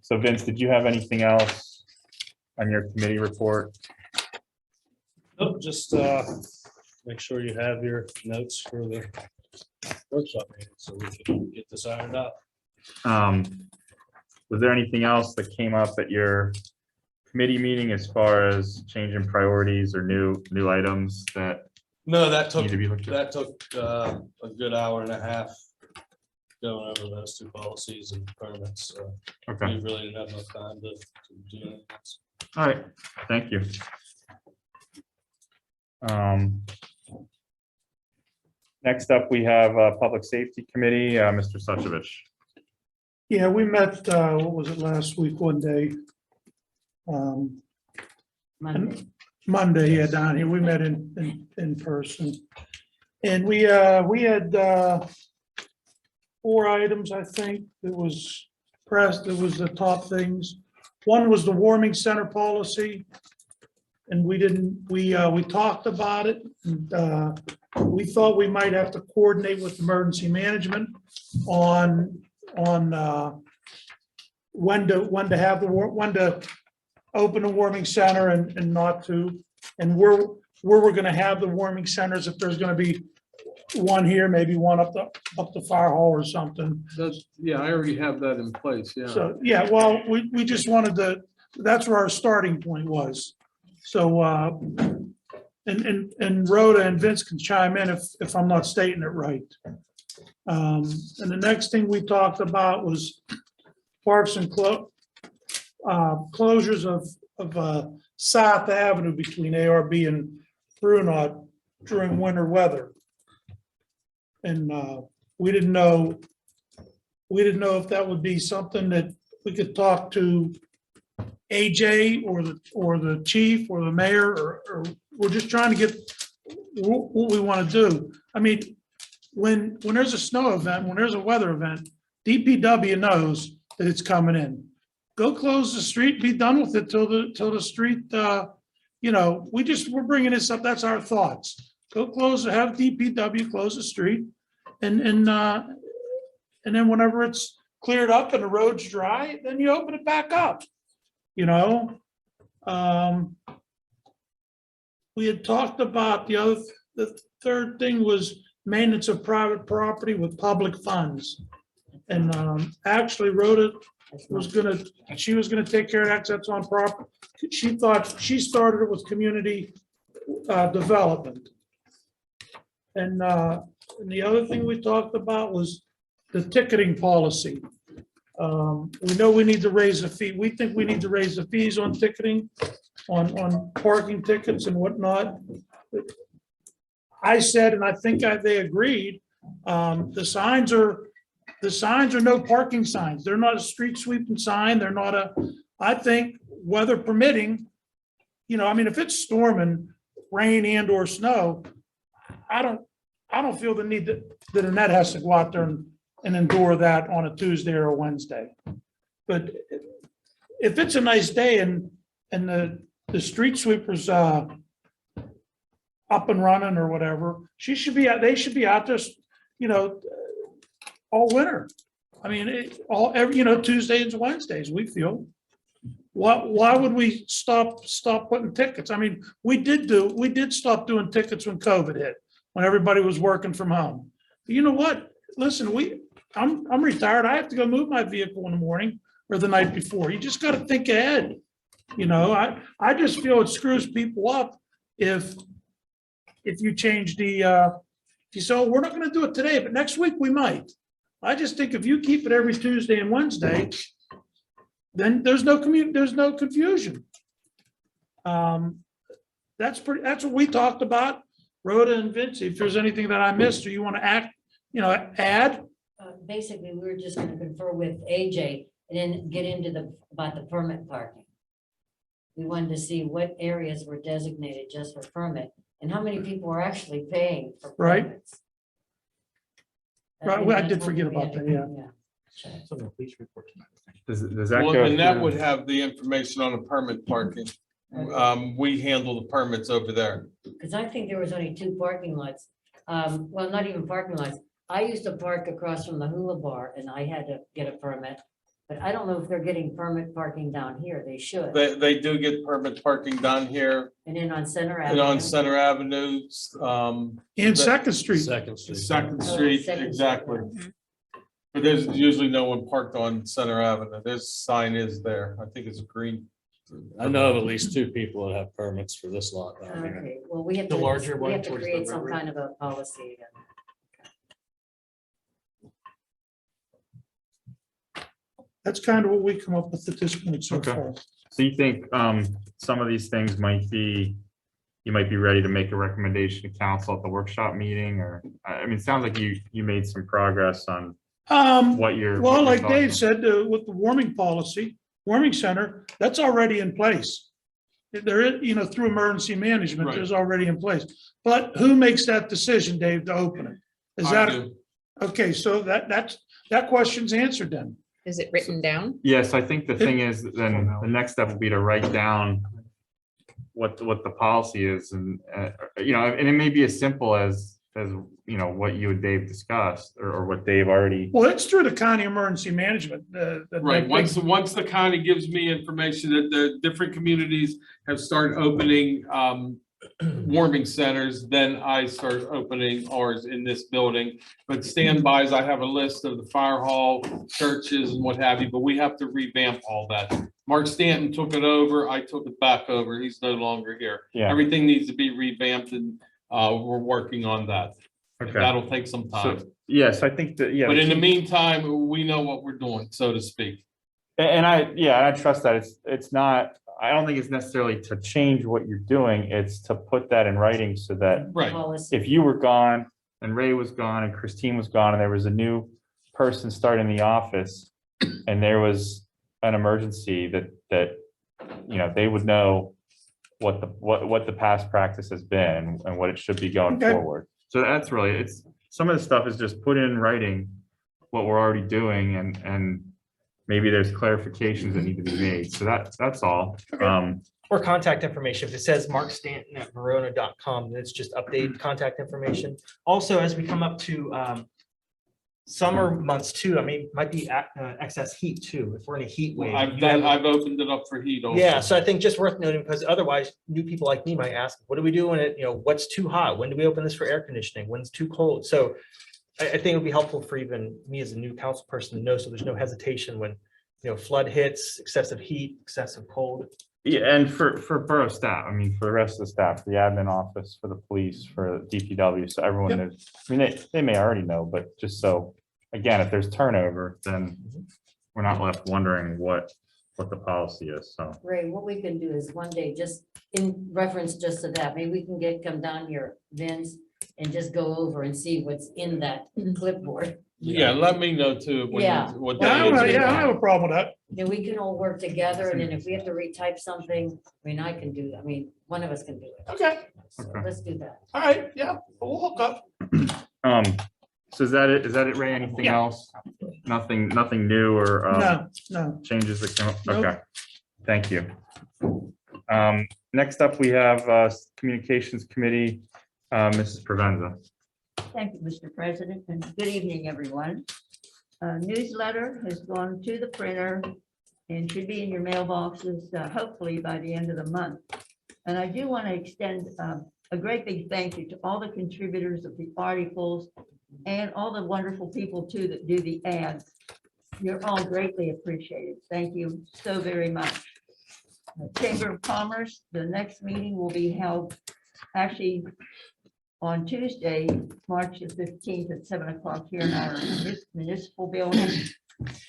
A: So Vince, did you have anything else on your committee report?
M: Nope, just make sure you have your notes for the workshop meeting, so we can get this ironed out.
A: Was there anything else that came up at your committee meeting as far as change in priorities or new items that
M: No, that took,
A: need to be looked at?
M: that took a good hour and a half going over those two policies and permits, so
A: Okay,
M: we really didn't have enough time to do anything else.
A: all right, thank you. Next up, we have Public Safety Committee, Mr. Suchovich.
J: Yeah, we met, what was it, last week, one day?
O: Monday.
J: Monday, yeah, down here. We met in person. And we had 4 items, I think. It was pressed, it was the top things. One was the warming center policy. And we talked about it. And we thought we might have to coordinate with emergency management on when to open a warming center and not to, and where we're gonna have the warming centers, if there's gonna be one here, maybe one up the fire hall or something.
I: Yeah, I already have that in place, yeah.
J: So, yeah, well, we just wanted to, that's where our starting point was. So, and Rhoda and Vince can chime in if I'm not stating it right. And the next thing we talked about was parks and closures of South Avenue between ARB and Verona during winter weather. And we didn't know if that would be something that we could talk to AJ or the chief or the mayor, or we're just trying to get what we want to do. I mean, when there's a snow event, when there's a weather event, DPW knows that it's coming in. Go close the street, be done with it till the street, we're bringing this up. That's our thoughts. Go close, have DPW close the street and then whenever it's cleared up and the road's dry, then you open it back up. We had talked about the third thing was maintenance of private property with public funds. And actually Rhoda she was gonna take care of that, 'cause that's on property. She thought, she started it with community development. And the other thing we talked about was the ticketing policy. We know we need to raise the fee. We think we need to raise the fees on ticketing, on parking tickets and whatnot. I said, and I think they agreed, the signs are no parking signs. They're not a street sweeping sign. They're not I think weather permitting, if it's storming, rain and or snow, I don't feel the need that Annette has to go out there and endure that on a Tuesday or a Wednesday. But if it's a nice day and the street sweepers, up and running or whatever, they should be out there, you know, all winter. I mean, Tuesdays and Wednesdays, we feel. Why would we stop putting tickets? I mean, we did stop doing tickets when COVID hit, when everybody was working from home. But you know what? Listen, I'm retired. I have to go move my vehicle in the morning or the night before. You just got to think ahead. You know, I just feel it screws people up if you change if you say, oh, we're not going to do it today, but next week we might. I just think if you keep it every Tuesday and Wednesday, then there's no confusion. That's what we talked about, Rhoda and Vinci. If there's anything that I missed or you want to add?
O: Basically, we were just gonna confer with AJ and then get into about the permit parking. We wanted to see what areas were designated just for permit and how many people are actually paying for
J: Right.
O: permits.
J: Right, well, I did forget about that, yeah.
A: Does that
I: Well,
A: go?
I: and that
A: through-
I: would have the information on the permit parking. We handle the permits over there.
O: Because I think there was only 2 parking lots. Well, not even parking lots. I used to park across from the hula bar and I had to get a permit. But I don't know if they're getting permit parking down here. They should.
I: They do get permit parking down here
O: And then on Center
I: and
O: Avenue.
I: on Center Avenue.
J: And Second Street.
I: Second
O: Oh,
I: Street,
O: Second
I: exactly.
O: Street.
I: But there's usually no one parked on Center Avenue. There's sign is there. I think it's a green.
M: I know of at least 2 people that have permits for this lot down here.
O: Okay, well, we have
F: The larger
O: to
F: one towards the
O: create some
F: railroad.
O: kind of a policy.
J: That's kind of what we come up with at this point so
A: Okay.
J: far.
A: So you think some of these things you might be ready to make a recommendation to council at the workshop meeting, or, I mean, it sounds like you made some progress on what you're. what
J: Well,
A: you're
J: like
A: talking
J: Dave
A: about.
J: said, with the warming policy, warming center, that's already in place. There is, through emergency management,
I: Right.
J: there's already in place. But who makes that decision, Dave, to open it? Is
I: I
J: that,
I: do.
J: okay, so that question's answered then.
C: Is it written down?
A: Yes, I think the thing is, then the next step will be to write down what the policy is, and and it may be as simple as what you and Dave discussed, or what Dave already.
J: Well, it's through the county emergency management.
I: Right, once the county gives me information that the different communities have started opening warming centers, then I start opening ours in this building. But standbys, I have a list of the fire hall, churches and what have you, but we have to revamp all that. Mark Stanton took it over, I took it back over, he's no longer here.
A: Yeah.
I: Everything needs to be revamped and we're working on that.
A: Okay.
I: That'll take some time.
A: So, yes, I think that, yeah.
I: But in the
A: key-
I: meantime, we know what we're doing, so to speak.
A: And I trust that it's not, I don't think it's necessarily to change what you're doing, it's to put that in writing so that
I: Right.
O: Policy.
A: if you were gone and Ray was gone and Christine was gone and there was a new person starting the office and there was an emergency that they would know what the past practice has been and what it should be going
J: Okay.
A: forward. So that's really, some of the stuff is just put in writing what we're already doing, and maybe there's clarifications that need to be made. So that's all.
F: Or contact information. If it says markstanton@verona.com, then it's just update contact information. Also, as we come up to summer months too, I mean, might be excess heat too, if we're in a heat wave.
I: I've opened it up for heat also.
F: Yeah, so I think just worth noting, because otherwise new people like me might ask, what do we do when what's too hot? When do we open this for air conditioning? When's too cold? So I think it would be helpful for even me as a new council person to know, so there's no hesitation when, flood hits, excessive heat, excessive cold.
A: Yeah, and for borough staff, I mean, for the rest of the staff, the admin office, for the police, for DPW, so everyone knows. I mean, they may already know, but just so, again, if there's turnover, then we're not left wondering what the policy is, so.
O: Ray, what we can do is one day, just in reference just to that, maybe we can come down here, Vince, and just go over and see what's in that clipboard.
I: Yeah, let me know too.
O: Yeah.
I: What
J: Yeah, I
I: that
J: don't
I: is.
J: I don't have a problem with that.
O: Then we can all work together, and then if we have to retype something, I can do, one of us can do it.
J: Okay,
O: So let's do that.
J: all right, yeah, we'll hook up.
A: So is that it? Is that it, Ray? Anything
J: Yeah.
A: else? Nothing new or
J: No.
A: changes that come up?
J: Nope.
A: Okay. Thank you. Next up, we have Communications Committee, Mrs. Provenza.
S: Thank you, Mr. President, and good evening, everyone. A newsletter has gone to the printer and should be in your mailboxes, hopefully by the end of the month. And I do want to extend a great big thank you to all the contributors of the articles and all the wonderful people too that do the ads. You're all greatly appreciated. Thank you so very much. Chamber of Commerce, the next meeting will be held actually on Tuesday, March the 15th at 7 o'clock here in our municipal building.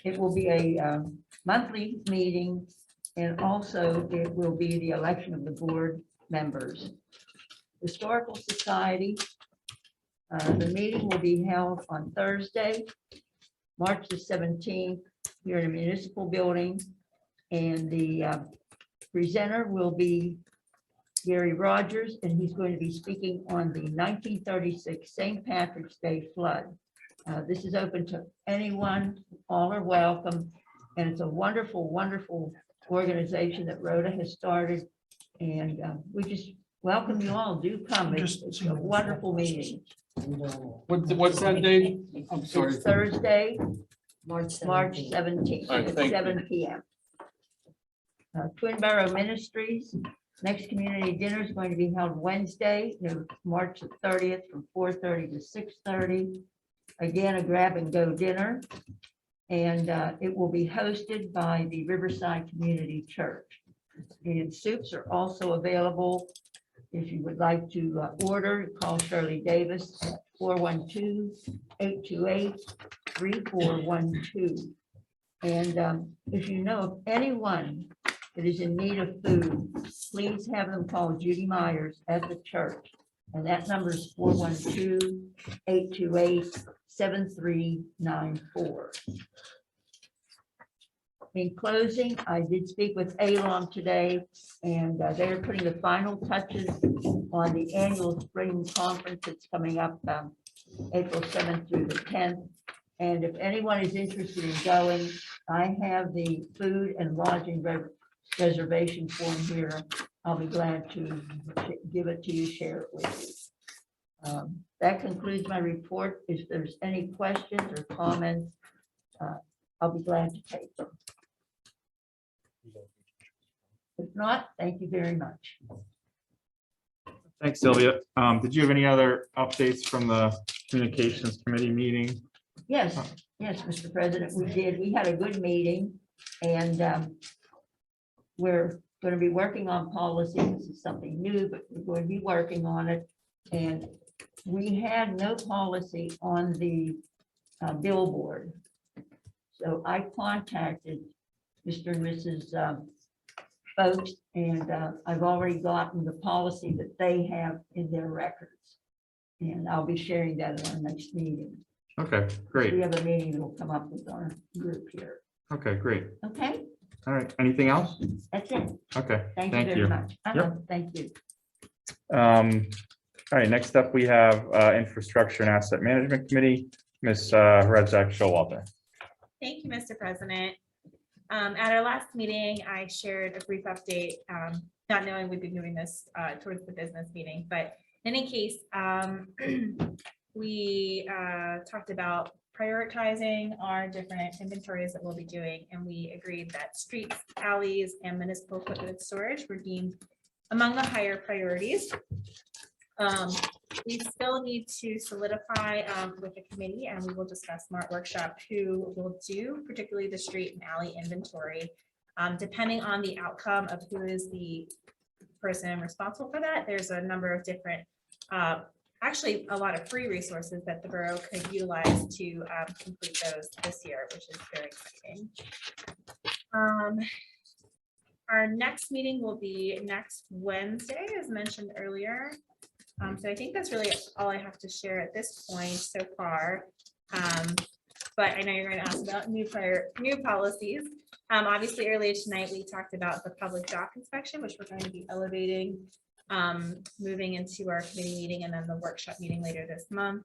S: It will be a monthly meeting, and also it will be the election of the board members. Historical Society, the meeting will be held on Thursday, March the 17th, here in the municipal building, and the presenter will be Gary Rogers, and he's going to be speaking on the 1936 St. Patrick's Day flood. This is open to anyone, all are welcome, and it's a wonderful, wonderful organization that Rhoda has started, and we just welcome you all. Do come. It's a wonderful meeting.
I: What's that date? I'm sorry.
S: It's Thursday, March 17th,
I: All right,
S: at
I: thank you.
S: 7 p.m. Twin Borough Ministries, next community dinner is going to be held Wednesday, March the 30th from 4:30 to 6:30. Again, a grab and go dinner. And it will be hosted by the Riverside Community Church. And soups are also available. If you would like to order, call Shirley Davis at 412-828-3412. And if you know of anyone that is in need of food, please have them call Judy Myers at the church. And that number is 412-828-7394. In closing, I did speak with ALOM today, and they're putting the final touches on the annual spring conference that's coming up April 7th through the 10th. And if anyone is interested in going, I have the food and lodging reservation form here. I'll be glad to give it to you, share it with you. That concludes my report. If there's any questions or comments, I'll be glad to take them. If not, thank you very much.
A: Thanks, Sylvia. Did you have any other updates from the Communications Committee meeting?
S: Yes, yes, Mr. President, we did. We had a good meeting, and we're going to be working on policy. This is something new, but we're going to be working on it. And we had no policy on the billboard. So I contacted Mr. and Mrs. Folks, and I've already gotten the policy that they have in their records. And I'll be sharing that at our next meeting.
A: Okay, great.
S: We have a meeting that will come up with our group here.
A: Okay, great.
S: Okay,
A: All right. Anything else?
S: that's it.
A: Okay,
S: Thank you very much.
A: Yep.
S: Thank you.
A: All right, next up, we have Infrastructure and Asset Management Committee, Ms. Redzak Showalter.
H: Thank you, Mr. President. At our last meeting, I shared a brief update, not knowing we'd be moving this towards the business meeting, but in any case, we talked about prioritizing our different inventories that we'll be doing, and we agreed that streets, alleys, and municipal equipment storage were deemed among the higher priorities. We still need to solidify with the committee, and we will discuss smart workshop who will do particularly the street and alley inventory. Depending on the outcome of who is the person responsible for that, there's a number of different, actually a lot of free resources that the borough could utilize to complete those this year, which is very exciting. Our next meeting will be next Wednesday, as mentioned earlier. So I think that's really all I have to share at this point so far. But I know you're going to ask about new policies. Obviously, earlier tonight, we talked about the public dock inspection, which we're going to be elevating, moving into our committee meeting and then the workshop meeting later this month.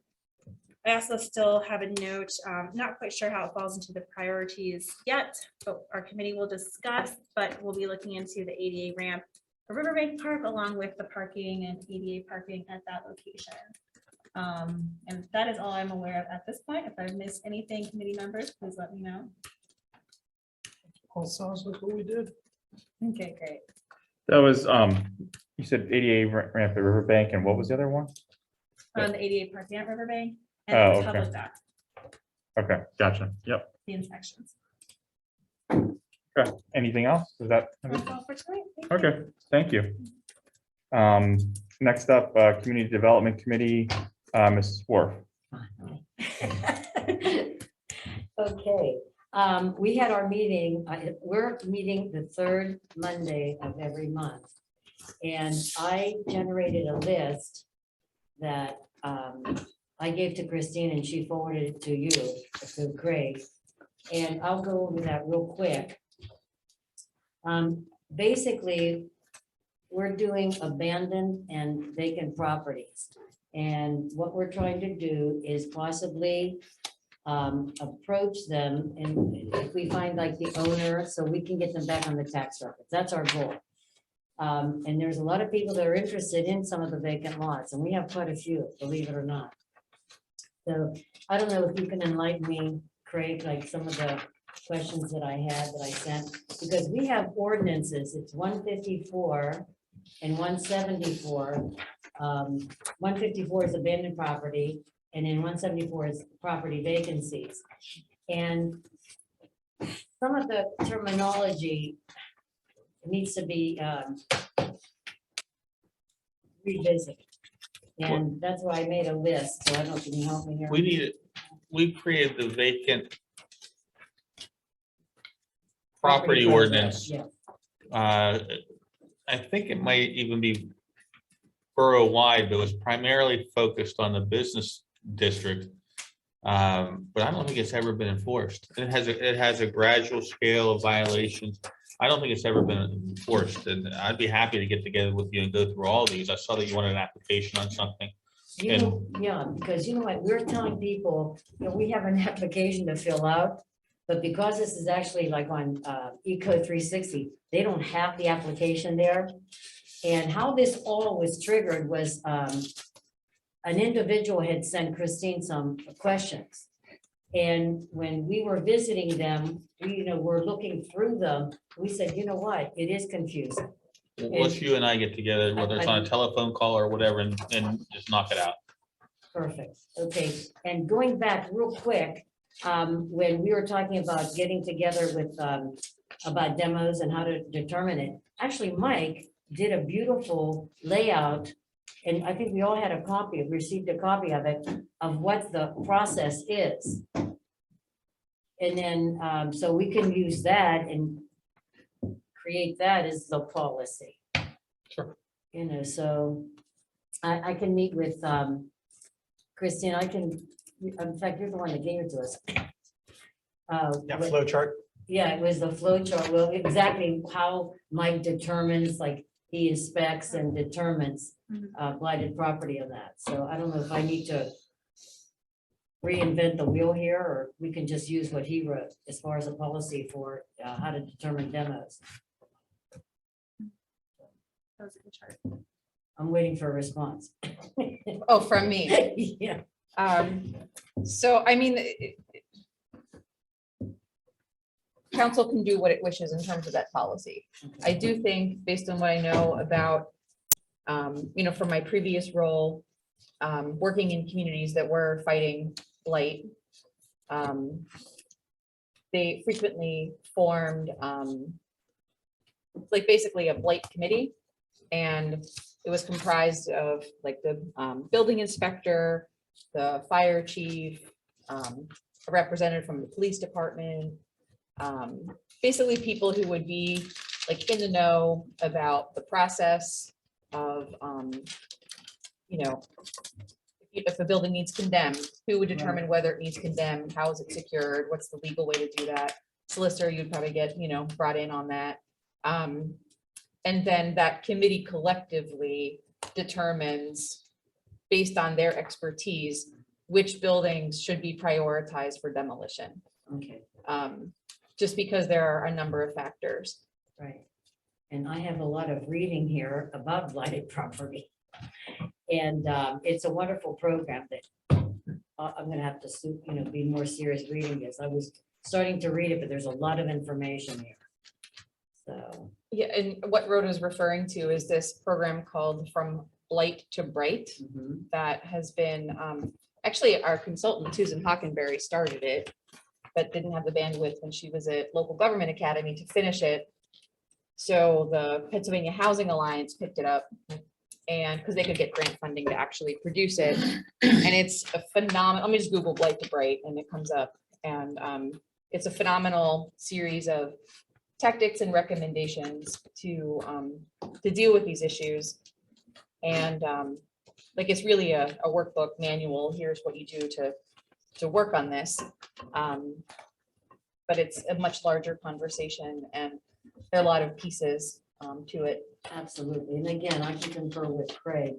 H: I also still have a note, not quite sure how it falls into the priorities yet, but our committee will discuss, but we'll be looking into the ADA ramp for Riverbank Park along with the parking and ADA parking at that location. And that is all I'm aware of at this point. If I've missed anything, committee members, please let me know.
J: All sounds like what we did.
H: Okay, great.
A: That was, you said ADA ramp at Riverbank, and what was the other one?
H: On the ADA parking at Riverbank
A: Oh,
H: and the
A: okay.
H: public dock,
A: Okay, gotcha. Yep.
H: the inspections.
A: Okay. Anything else? Is that?
H: That's all for tonight. Thank you.
A: Okay, thank you. Next up, Community Development Committee, Mrs. Worf.
O: Okay, we had our meeting, we're meeting the third Monday of every month. And I generated a list that I gave to Christine and she forwarded it to you, to Craig. And I'll go over that real quick. Basically, we're doing abandoned and vacant properties. And what we're trying to do is possibly approach them, and if we find like the owner, so we can get them back on the tax records. That's our goal. And there's a lot of people that are interested in some of the vacant lots, and we have quite a few, believe it or not. So I don't know if you can enlighten me, Craig, like some of the questions that I had that I sent, because we have ordinances. It's 154 and 174. 154 is abandoned property, and then 174 is property vacancies. And some of the terminology needs to be revisited. And that's why I made a list, so I don't know if you can help me here.
K: We need it. We created the vacant property ordinance.
O: Yeah.
K: I think it might even be borough-wide, but it was primarily focused on the business district. But I don't think it's ever been enforced. It has a gradual scale of violations. I don't think it's ever been enforced, and I'd be happy to get together with you and go through all these. I saw that you wanted an application on something.
O: You know, yeah, because you know what, we're telling people, you know, we have an application to fill out, but because this is actually like on Eco 360, they don't have the application there. And how this all was triggered was an individual had sent Christine some questions. And when we were visiting them, we, you know, we're looking through them, we said, you know what, it is confusing.
K: Let's you and I get together, whether it's on a telephone call or whatever, and just knock it out.
O: Perfect. Okay. And going back real quick, when we were talking about getting together with, about demos and how to determine it, actually, Mike did a beautiful layout. And I think we all had a copy, received a copy of it, of what the process is. And then, so we can use that and create that as the policy.
K: Sure.
O: You know, so I can meet with Christine, I can, in fact, you're the one that gave it to us.
F: Yeah, flow chart.
O: Yeah, it was the flow chart, well, exactly how Mike determines, like, he inspects and determines blighted property on that. So I don't know if I need to reinvent the wheel here, or we can just use what he wrote as far as a policy for how to determine demos.
H: That was a good chart.
O: I'm waiting for a response.
C: Oh, from me.
O: Yeah.
C: So, I mean, council can do what it wishes in terms of that policy. I do think, based on what I know about, you know, from my previous role, working in communities that were fighting blight, they frequently formed like basically a blight committee. And it was comprised of like the building inspector, the fire chief, a representative from the police department, basically people who would be like in the know about the process of, you know, if a building needs condemned, who would determine whether it needs condemned, how is it secured, what's the legal way to do that? Solicitor, you'd probably get, you know, brought in on that. And then that committee collectively determines, based on their expertise, which buildings should be prioritized for demolition.
O: Okay,
C: Just because there are a number of factors.
O: right. And I have a lot of reading here about blighted property. And it's a wonderful program that I'm gonna have to, be more serious reading this. I was starting to read it, but there's a lot of information here. So,
C: Yeah, and what Rhoda is referring to is this program called From Blight to Bright that has been, actually, our consultant Susan Hockenberry started it, but didn't have the bandwidth when she was at Local Government Academy to finish it. So the Pennsylvania Housing Alliance picked it up, and because they could get grant funding to actually produce it. And it's a phenomenal, let me just Google Blight to Bright and it comes up. And it's a phenomenal series of tactics and recommendations to deal with these issues. And like, it's really a workbook manual. Here's what you do to work on this. But it's a much larger conversation and there are a lot of pieces to it.
O: absolutely. And again, I can concur with Craig,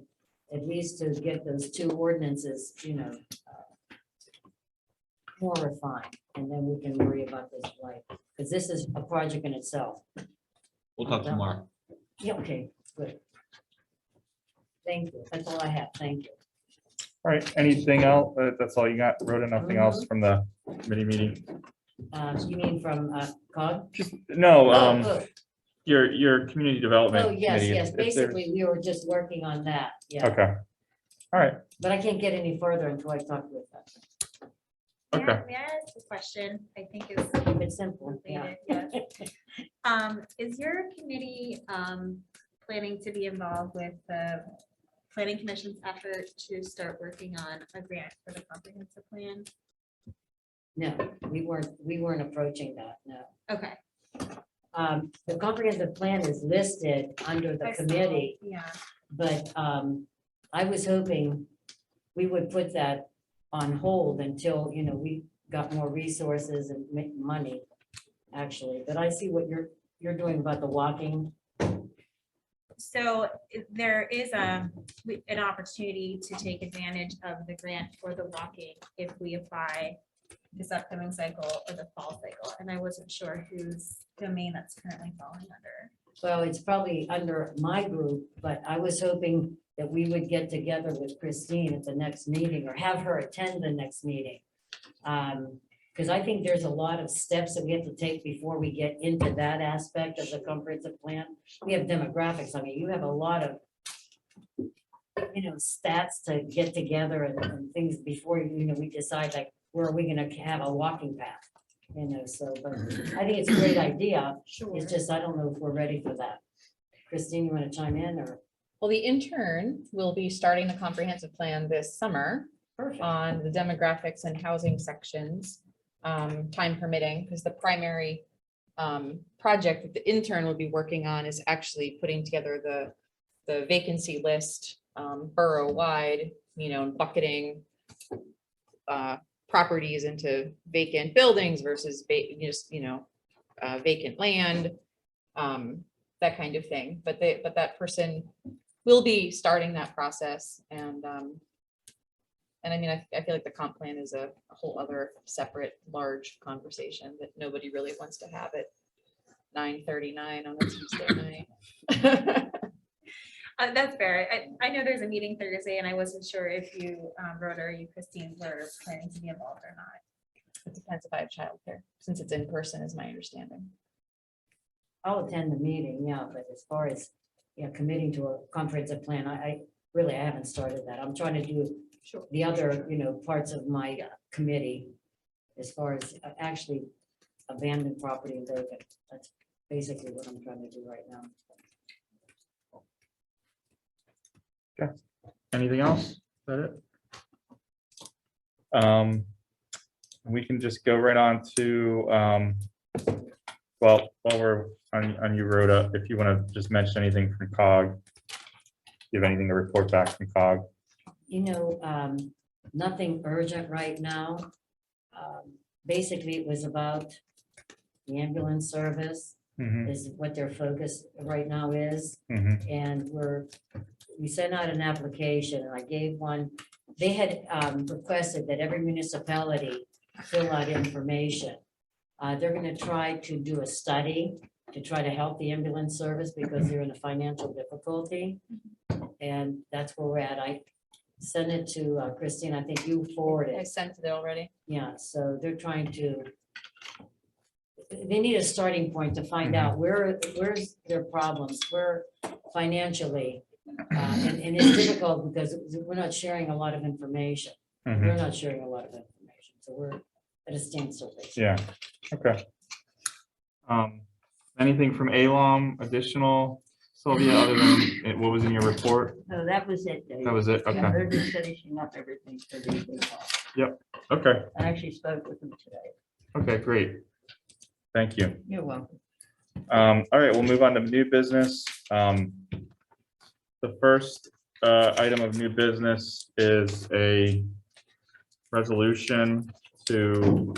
O: at least to get those two ordinances, more refined. And then we can worry about this blight, because this is a project in itself.
N: We'll talk tomorrow.
O: Yeah, okay, good. Thank you. That's all I have. Thank you.
A: All right, anything else? That's all you got, Rhoda? Nothing else from the committee meeting?
O: You mean from COG?
A: No,
O: Oh,
A: your community development.
O: oh, yes,
A: committee,
O: yes.
A: if there's-
O: Basically, we were just working on that. Yeah.
A: Okay, all right,
O: But I can't get any further until I talk with them.
A: okay.
H: May I ask a question? I think is
O: Keep it simple. Yeah.
H: related, yes. Is your committee planning to be involved with the planning commission's effort to start working on a grant for the comprehensive plan?
O: No, we weren't approaching that. No.
H: Okay.
O: The comprehensive plan is listed under the
H: I saw,
O: committee,
H: yeah.
O: but I was hoping we would put that on hold until, we got more resources and money, actually. But I see what you're doing about the walking.
H: So there is an opportunity to take advantage of the grant for the walking if we apply this upcoming cycle or the fall cycle. And I wasn't sure whose domain that's currently falling under.
O: Well, it's probably under my group, but I was hoping that we would get together with Christine at the next meeting or have her attend the next meeting. Because I think there's a lot of steps that we have to take before we get into that aspect of the comprehensive plan. We have demographics. I mean, you have a lot of, stats to get together and things before, we decide like, where are we gonna have a walking path? So, but I think it's a great idea.
H: Sure.
O: It's just, I don't know if we're ready for that. Christine, you want to chime in or?
C: Well, the intern will be starting the comprehensive plan this summer
O: Perfect.
C: on the demographics and housing sections, time permitting, because the primary project that the intern will be working on is actually putting together the vacancy list borough-wide, bucketing properties into vacant buildings versus vacant land, that kind of thing. But that person will be starting that process. And I mean, I feel like the comp plan is a whole other separate large conversation that nobody really wants to have at 9:39 on a Tuesday night.
H: That's fair. I know there's a meeting Thursday and I wasn't sure if you, Rhoda or you, Christine, were planning to be involved or not.
C: It depends if I have childcare, since it's in person is my understanding.
O: I'll attend the meeting, yeah, but as far as, committing to a comprehensive plan, I haven't started that. I'm trying to do the other, parts of my committee as far as actually abandoned property and vacant. That's basically what I'm trying to do right now.
A: Okay, anything else? Is that it? We can just go right on to, well, while we're on you, Rhoda, if you want to just mention anything from COG, you have anything to report back from COG?
O: Nothing urgent right now. Basically, it was about the ambulance service is what their focus right now is. And we sent out an application and I gave one they had requested that every municipality fill out information. They're gonna try to do a study to try to help the ambulance service because they're in a financial difficulty. And that's where we're at. I sent it to Christine. I think you forwarded
C: I
O: it.
C: sent it already.
O: Yeah, so they're trying to, they need a starting point to find out where's their problems, where financially. And it's difficult because we're not sharing a lot of information. They're not sharing a lot of information, so we're at a standstill. basically.
A: Yeah, okay. Anything from ALOM additional, Sylvia, other than what was in your report?
S: No, that was it. Dave.
A: That was it,
S: Yeah,
A: okay.
S: they're just finishing up everything for the big hall.
A: Yep, okay,
S: I actually spoke with them today.
A: okay, great. Thank you.
S: You're welcome.
A: All right, we'll move on to new business. The first item of new business is a resolution to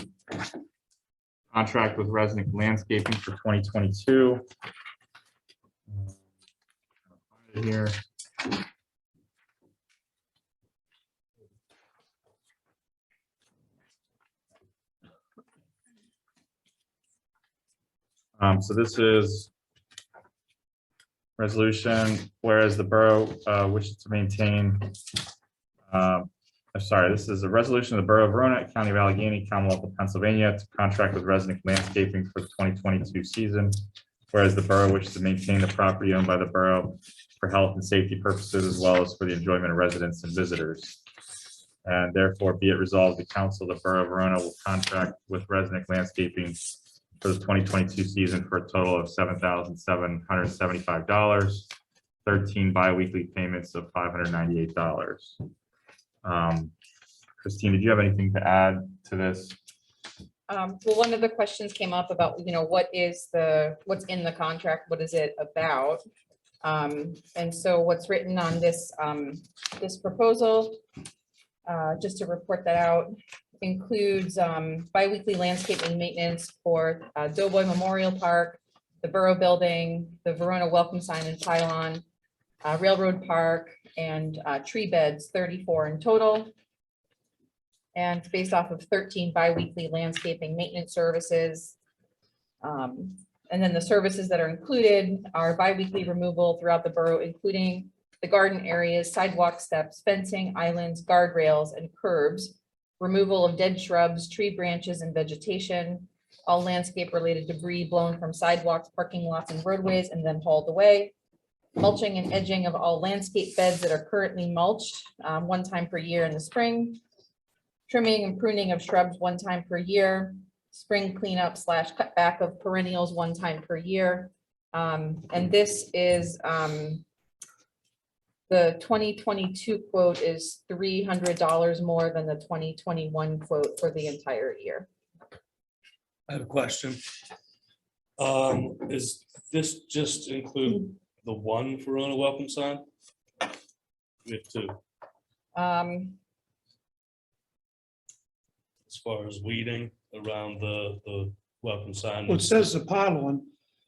A: contract with Resnick Landscaping for 2022. Here. So this is resolution, whereas the borough wishes to maintain, this is a resolution of the Borough of Verona, County of Allegheny, Commonwealth of Pennsylvania, to contract with Resnick Landscaping for the 2022 season. Whereas the borough wishes to maintain the property owned by the borough for health and safety purposes, as well as for the enjoyment of residents and visitors. And therefore, be it resolved, the council of the Borough of Verona will contract with Resnick Landscaping for the 2022 season for a total of $7,775, 13 biweekly payments of $598. Christine, did you have anything to add to this?
C: Well, one of the questions came up about, what's in the contract? What is it about? And so what's written on this, this proposal, just to report that out, includes biweekly landscaping maintenance for Doughboy Memorial Park, the Borough Building, the Verona Welcome Sign and Pylon, Railroad Park, and tree beds, 34 in total. And it's based off of 13 biweekly landscaping maintenance services. And then the services that are included are biweekly removal throughout the borough, including the garden areas, sidewalk steps, fencing, islands, guardrails, and curbs, removal of dead shrubs, tree branches, and vegetation, all landscape-related debris blown from sidewalks, parking lots, and roadways, and then hauled away, mulching and edging of all landscape beds that are currently mulched 1 time per year in the spring, trimming and pruning of shrubs 1 time per year, spring cleanup / cutback of perennials 1 time per year. And this is the 2022 quote is $300 more than the 2021 quote for the entire year.
M: I have a question. Is this just include the one Verona welcome sign? We have 2. As far as weeding around the welcome sign.
J: Well, it says the pylon.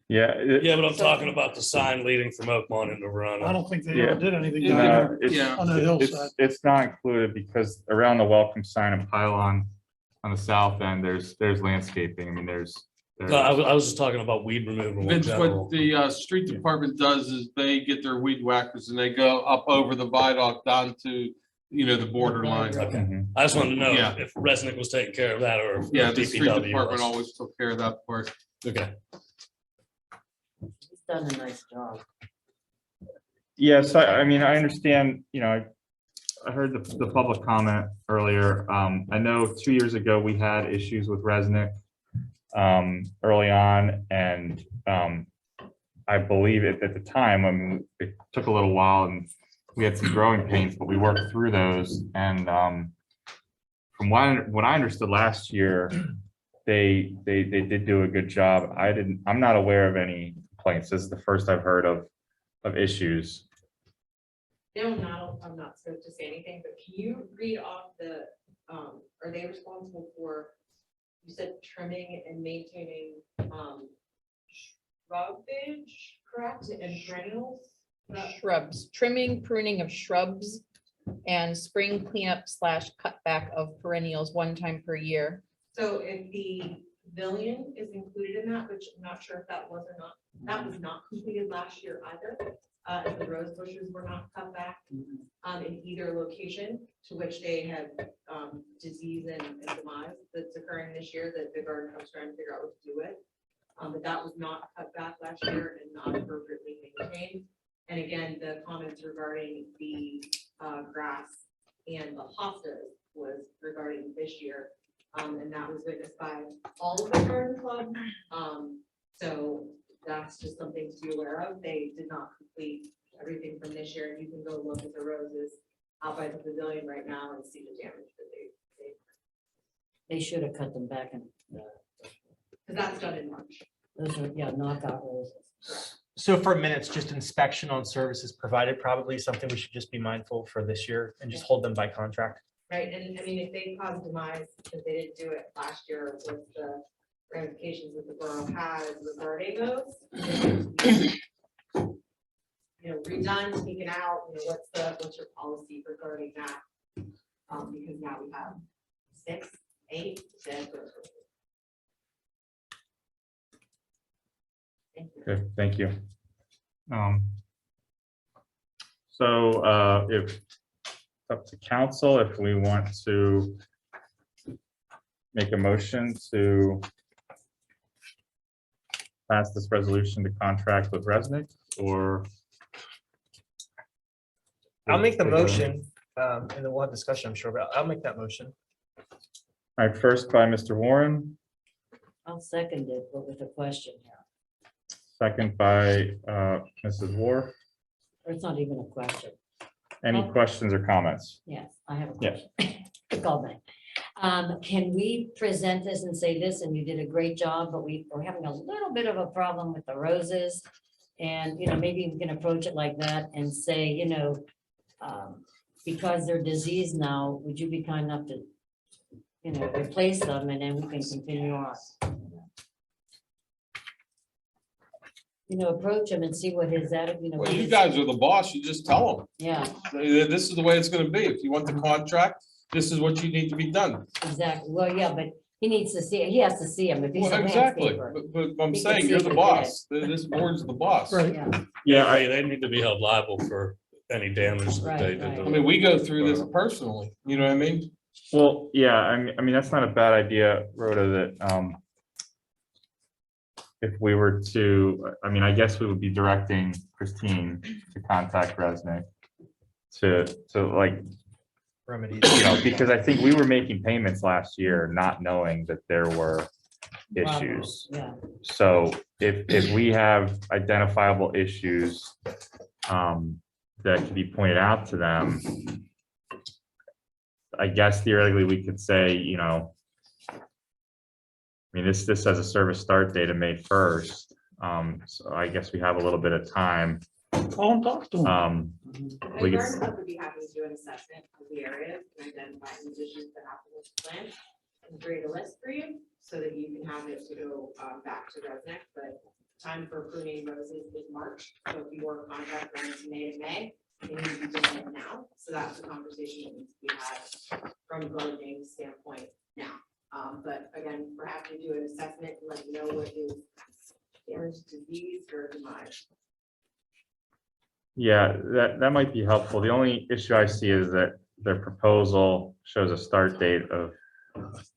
A: Yeah.
M: Yeah, but I'm talking about the sign leading from Oakmont into Verona.
J: I don't think they
A: Yeah.
J: ever did anything
A: No,
J: down
A: it's-
J: there on that hillside.
A: It's not included because around the welcome sign and pylon on the south end, there's landscaping. I mean, there's.
M: No, I was just talking about weed removal in
I: Vince,
M: general.
I: what the street department does is they get their weed whackers and they go up over the viaduct down to, the borderline.
M: Okay, I just wanted to know
I: Yeah.
M: if Resnick was taking care of that or if
I: Yeah, the street
M: DPW
I: department
M: was.
I: always took care of that part.
M: Okay.
O: He's done a nice job.
A: Yes, I mean, I understand, I heard the public comment earlier. I know 2 years ago, we had issues with Resnick early on, and I believe at the time, I mean, it took a little while and we had some growing pains, but we worked through those. And from what I understood last year, they did do a good job. I'm not aware of any complaints. This is the first I've heard of issues.
E: I'm not supposed to say anything, but can you read off are they responsible for, you said trimming and maintaining, shrubage, correct, and perennials?
C: Shrubs, trimming, pruning of shrubs and spring cleanup / cutback of perennials 1 time per year.
E: So if the pavilion is included in that, which I'm not sure if that was or not, that was not completed last year either. As the rose bushes were not cut back in either location, to which they had disease and demise that's occurring this year that the garden club's trying to figure out what to do with. But that was not cut back last year and not appropriately maintained. And again, the comments regarding the grass and the hostas was regarding this year. And that was witnessed by all of the garden club. So that's just something to be aware of. They did not complete everything from this year. You can go look at the roses out by the pavilion right now and see the damage that
O: They should have cut them back in.
E: because that's done in March.
O: Those are, yeah, knockout roses.
F: So for minutes, just inspection on services provided, probably something we should just be mindful for this year and just hold them by contract.
E: Right, and I mean, if they caused demise because they didn't do it last year with the ramifications that the borough has regarding those. You know, redone, taken out, you know, what's your policy regarding that? Because now we have 6, 8 dead roses. Thank you.
A: Good, thank you. So if up to council, if we want to make a motion to pass this resolution to contract with Resnick, or
F: I'll make the motion, and then we'll have discussion, I'm sure, but I'll make that motion.
A: All right, first by Mr. Warren,
O: I'll second it, but with a question here.
A: second by Mrs. Wharf.
O: Or it's not even a question.
A: Any questions or comments?
O: Yes, I have a
A: Yes.
O: question. Comment. Can we present this and say this, and you did a great job, but we're having a little bit of a problem with the roses? And, you know, maybe we can approach it like that and say, you know, because they're diseased now, would you be kind enough to, you know, replace them and then we can continue on? You know, approach him and see what his attitude, you know.
I: Well,
O: what
I: you
O: his-
I: guys are the boss, you just tell them.
O: Yeah,
I: This is the way it's gonna be. If you want the contract, this is what you need to be done.
O: exactly. Well, yeah, but he needs to see, he has to see him if he's a
I: Well, exactly,
O: landscaper.
I: but I'm
O: He
I: saying
O: can
I: you're
O: see
I: the
O: it.
I: boss. This board's the boss.
J: Right.
O: Yeah,
A: Yeah,
M: They need to be held liable for any damage that they
O: Right, right.
M: did.
I: I mean, we go through this personally, you know what I mean?
A: well, yeah, I mean, that's not a bad idea, Rhoda, that if we were to, I mean, I guess we would be directing Christine to contact Resnick to like,
F: Remedies.
A: you know, because I think we were making payments last year, not knowing that there were issues.
O: yeah.
A: So if we have identifiable issues that can be pointed out to them, I guess theoretically we could say, you know, I mean, this has a service start date of May 1st. So I guess we have a little bit of time.
J: Call and talk to him.
E: The
A: We could-
E: garden club would be happy to do an assessment of the area and identify any issues that happen with the plan. And create a list for you so that you can have it to go back to Resnick, but time for pruning roses is March. So if you were a contract runs May to May, you need to be doing it now. So that's the conversation that needs to be had from a gardening standpoint now. But again, we're happy to do an assessment and let you know what is damage, disease, or demise.
A: Yeah, that might be helpful. The only issue I see is that their proposal shows a start date of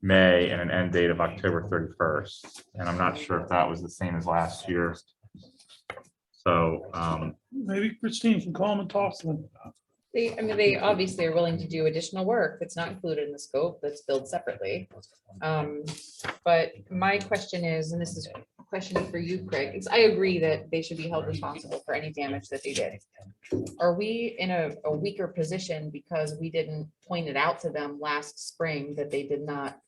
A: May and an end date of October 31st. And I'm not sure if that was the same as last year. So,
J: Maybe Christine can call him and talk to them.
C: I mean, they obviously are willing to do additional work that's not included in the scope, that's billed separately. But my question is, and this is a question for you, Craig, is I agree that they should be held responsible for any damage that they did. Are we in a weaker position because we didn't point it out to them last spring that they did not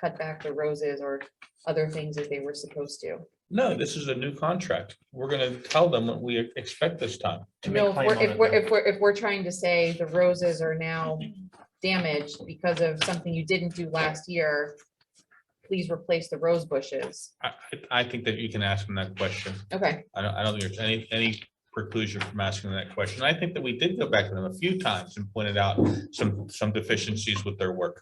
C: cut back the roses or other things that they were supposed to?
K: No, this is a new contract. We're gonna tell them what we expect this time.
C: No, if we're trying to say the roses are now damaged because of something you didn't do last year, please replace the rose bushes.
K: I think that you can ask them that question.
C: Okay.
K: I don't think there's any precludes you from asking that question. I think that we did go back to them a few times and pointed out some deficiencies with their work.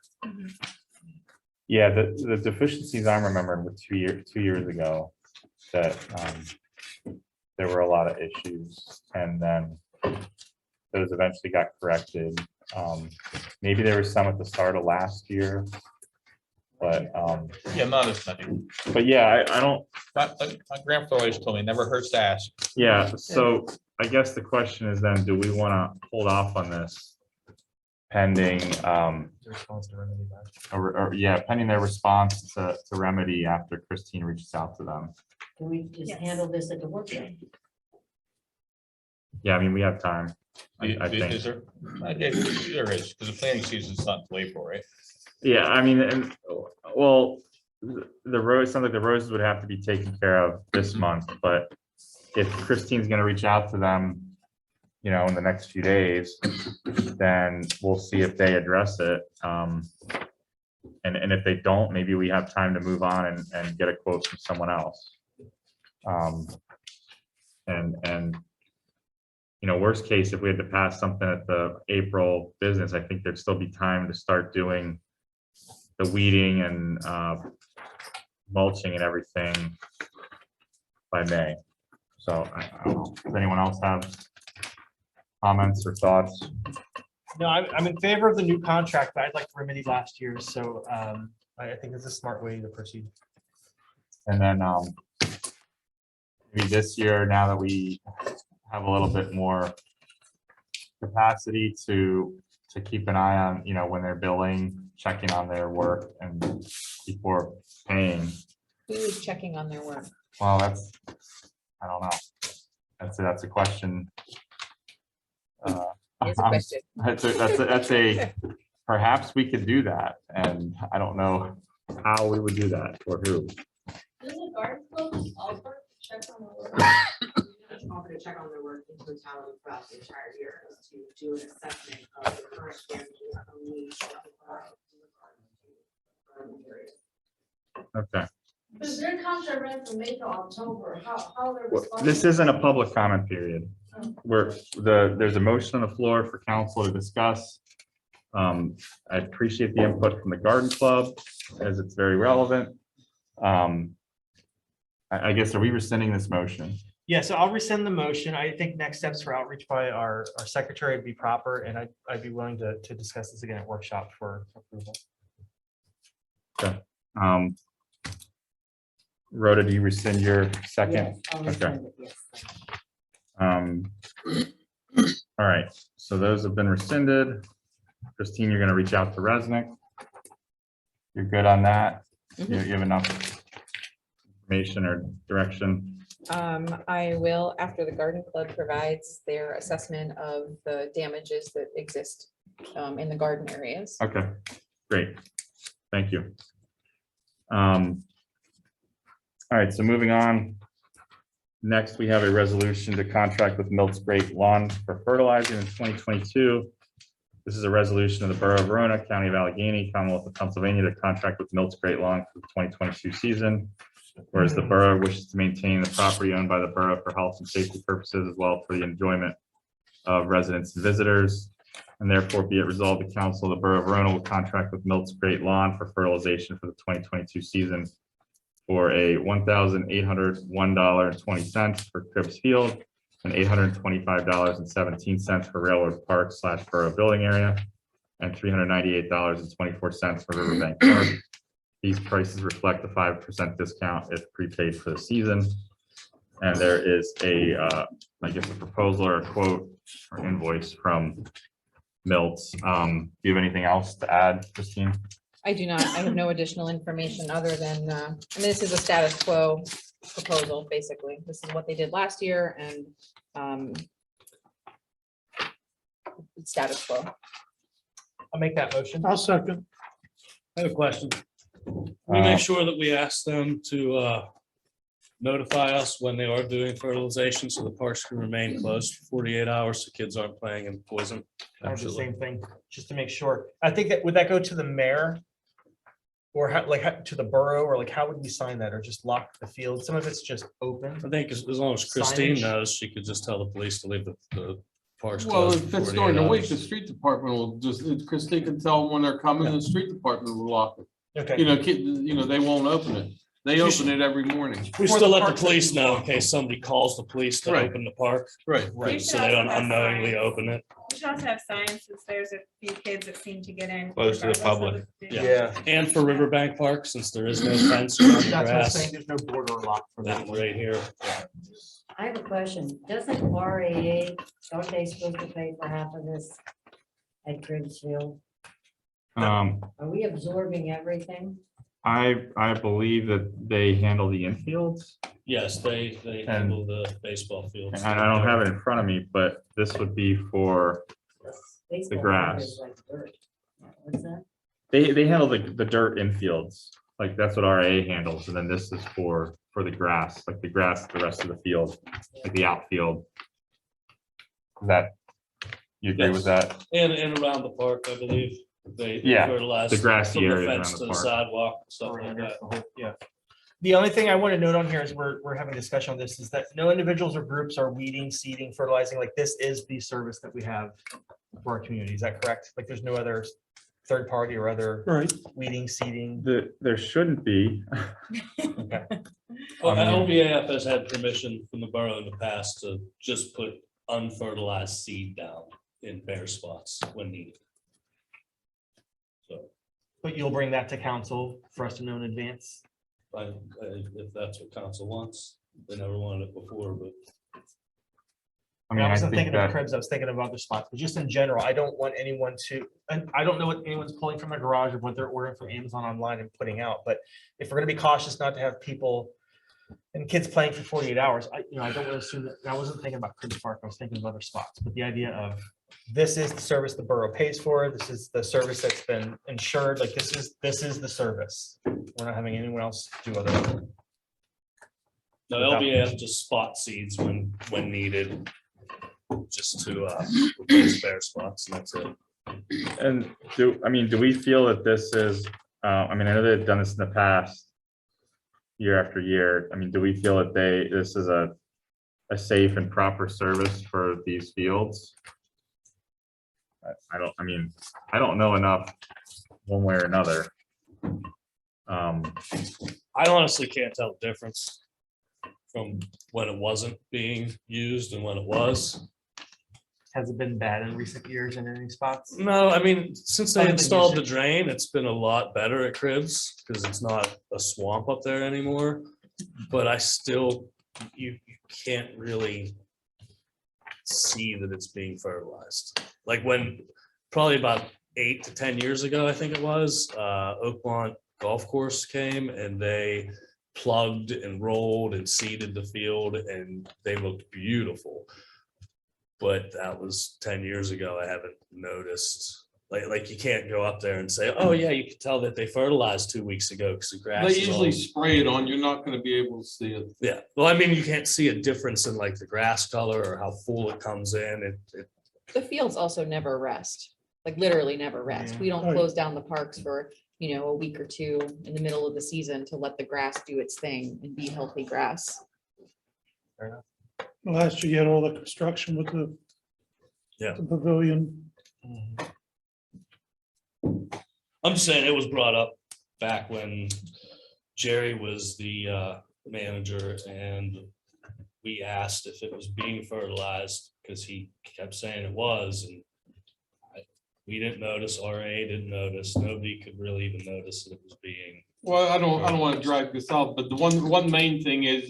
A: Yeah, the deficiencies I'm remembering were 2 years ago, that there were a lot of issues, and then those eventually got corrected. Maybe there was some at the start of last year, but
K: Yeah, not as many.
A: but yeah, I don't,
K: My grandfather always told me, never hurts to ask.
A: yeah, so I guess the question is then, do we want to hold off on this pending, yeah, pending their response to remedy after Christine reaches out to them?
O: Can we just
H: Yes.
O: handle this at the workshop?
A: Yeah, I mean, we have time. I think.
K: Is there? There is, because the planning season is not until April, right?
A: Yeah, I mean, and, well, the roads, sounds like the roses would have to be taken care of this month, but if Christine's gonna reach out to them, you know, in the next few days, then we'll see if they address it. And if they don't, maybe we have time to move on and get a quote from someone else. And you know, worst case, if we had to pass something at the April business, I think there'd still be time to start doing the weeding and mulching and everything by May. So does anyone else have comments or thoughts?
F: No, I'm in favor of the new contract, but I'd like to remedy last year's, so I think it's a smart way to proceed.
A: And then maybe this year, now that we have a little bit more capacity to keep an eye on, you know, when they're billing, checking on their work and before paying.
C: Who is checking on their work?
A: Well, I don't know. That's a question.
C: It's a question.
A: That's a, perhaps we could do that, and I don't know how we would do that or who.
E: Doesn't garden club also check on the work? Offer to check on their work in totality throughout the entire year as to do an assessment of the current damage on the
A: Okay.
E: Because their contract ran from May to October, how they're
A: Well,
E: responsible?
A: this isn't a public comment period. There's a motion on the floor for council to discuss. I appreciate the input from the garden club as it's very relevant. I guess, are we rescinding this motion?
F: Yeah, so I'll rescind the motion. I think next steps for outreach by our secretary would be proper, and I'd be willing to discuss this again at workshop for approval.
A: Okay. Rhoda, do you rescind your second?
O: Yes, I'll
A: Okay.
O: rescind it, yes.
A: All right, so those have been rescinded. Christine, you're gonna reach out to Resnick. You're good on that? You have enough information or direction?
C: I will, after the garden club provides their assessment of the damages that exist in the garden areas.
A: Okay, great. Thank you. All right, so moving on. Next, we have a resolution to contract with Milt's Great Lawn for fertilizing in 2022. This is a resolution of the Borough of Verona, County of Allegheny, Commonwealth of Pennsylvania, to contract with Milt's Great Lawn for the 2022 season. Whereas the borough wishes to maintain the property owned by the borough for health and safety purposes, as well for the enjoyment of residents and visitors. And therefore be it resolved, the council of the Borough of Verona will contract with Milt's Great Lawn for fertilization for the 2022 season for a $1,801.20 for Cribs Field and $825.17 for Railroad Park / Borough Building Area and $398.24 for Riverbank Park. These prices reflect a 5% discount if prepaid for the season. And there is a, I guess, a proposal or a quote or invoice from Milt's. Do you have anything else to add, Christine?
C: I do not. I have no additional information other than, I mean, this is a status quo proposal, basically. This is what they did last year and status quo.
F: I'll make that motion.
J: I'll second.
M: I have a question. We make sure that we ask them to notify us when they are doing fertilization, so the parks can remain closed for 48 hours, so kids aren't playing in poison.
F: I have the same thing, just to make sure. I think that, would that go to the mayor? Or how, like, to the borough, or like, how would we sign that, or just lock the field? Some of it's just open.
M: I think as long as Christine
F: Signage.
M: knows, she could just tell the police to leave the parks
I: Well,
M: closed.
I: if
M: for
I: it's
M: 48
I: during the week,
M: hours.
I: the street department will just, Christine can tell them when they're coming, the street department will lock it.
F: Okay.
I: You know, they won't open it. They open it every morning.
M: We
F: For
M: still
F: the
M: let the
F: park
M: police
F: safety
M: know in
F: law.
M: case somebody calls the police to
I: Right.
M: open the park.
I: Right.
H: We
M: So
H: should
M: they don't
H: also have
M: unknowingly
H: signs.
M: open it.
H: We should also have signs since there's a few kids that seem to get in.
K: Close to the
H: regardless of
K: public.
M: Yeah. And for Riverbank Park, since there is no fence around the
F: That's what I'm
M: grass,
F: saying, there's no border lock for that
M: that
F: one.
M: right here.
O: I have a question. Doesn't RAA, aren't they supposed to pay for half of this at Cribs Field? Are we absorbing everything?
A: I believe that they handle the infields.
M: Yes, they handle the baseball fields.
A: And I don't have it in front of me, but this would be for,
O: Baseball
A: grass.
O: is like dirt. What's that?
A: they handle the dirt infields. Like that's what RA handles. And then this is for the grass, like the grass, the rest of the field, like the outfield. That, you agree with that?
M: And around the park, I believe. They
A: Yeah,
M: fertilize
A: the grassy
M: from the
A: areas
M: fence
A: around
M: to
A: the
M: the
A: park.
M: sidewalk, stuff like that.
F: Yeah. The only thing I want to note on here is we're having a discussion on this, is that no individuals or groups are weeding, seeding, fertilizing. Like, this is the service that we have for our community. Is that correct? Like, there's no other third party or other
J: Right.
F: weeding, seeding.
A: There shouldn't be.
F: Okay.
M: Well,
A: I mean-
M: LBAF has had permission from the borough in the past to just put unfertilized seed down in bare spots when needed. So,
F: But you'll bring that to council for us to know in advance.
M: if that's what council wants, they never wanted it before, but
A: I mean,
F: I
A: I
F: wasn't
A: think
F: thinking of
A: that,
F: cribs, I was thinking of other spots, but just in general, I don't want anyone to, and I don't know what anyone's pulling from their garage or what they're ordering from Amazon online and putting out, but if we're gonna be cautious not to have people and kids playing for 48 hours, I don't want to assume that, I wasn't thinking about Cribs Park, I was thinking of other spots, but the idea of this is the service the borough pays for, this is the service that's been insured, like this is the service. We're not having anyone else do other.
M: no, LBAF just spot seeds when needed, just to replace bare spots, and that's it.
A: and do we feel that this is, I mean, I know they've done this in the past, year after year. I mean, do we feel that this is a safe and proper service for these fields? I don't know enough one way or another.
M: I honestly can't tell the difference from when it wasn't being used and when it was.
F: Has it been bad in recent years in any spots?
M: No, I mean, since they
F: Other than
M: installed the
F: usage.
M: drain, it's been a lot better at Cribs because it's not a swamp up there anymore. But I still, you can't really see that it's being fertilized. Like when, probably about 8 to 10 years ago, I think it was, Oakmont Golf Course came and they plugged and rolled and seeded the field and they looked beautiful. But that was 10 years ago. I haven't noticed. Like you can't go up there and say, oh yeah, you can tell that they fertilized 2 weeks ago because the grass.
I: They
M: is
I: usually
M: all-"
I: spray it on, you're not gonna be able to see it.
M: Yeah, well, I mean, you can't see a difference in like the grass color or how full it comes in.
C: The fields also never rest, like literally never rest.
F: Yeah.
C: We don't
J: Right.
C: close down the parks for, a week or two in the middle of the season to let the grass do its thing and be healthy grass.
J: Last year, you had all the construction with the
M: Yeah.
J: the pavilion.
M: I'm just saying it was brought up back when Jerry was the manager and we asked if it was being fertilized because he kept saying it was and we didn't notice, RA didn't notice, nobody could really even notice that it was being.
I: Well, I don't want to drag this out, but the one main thing is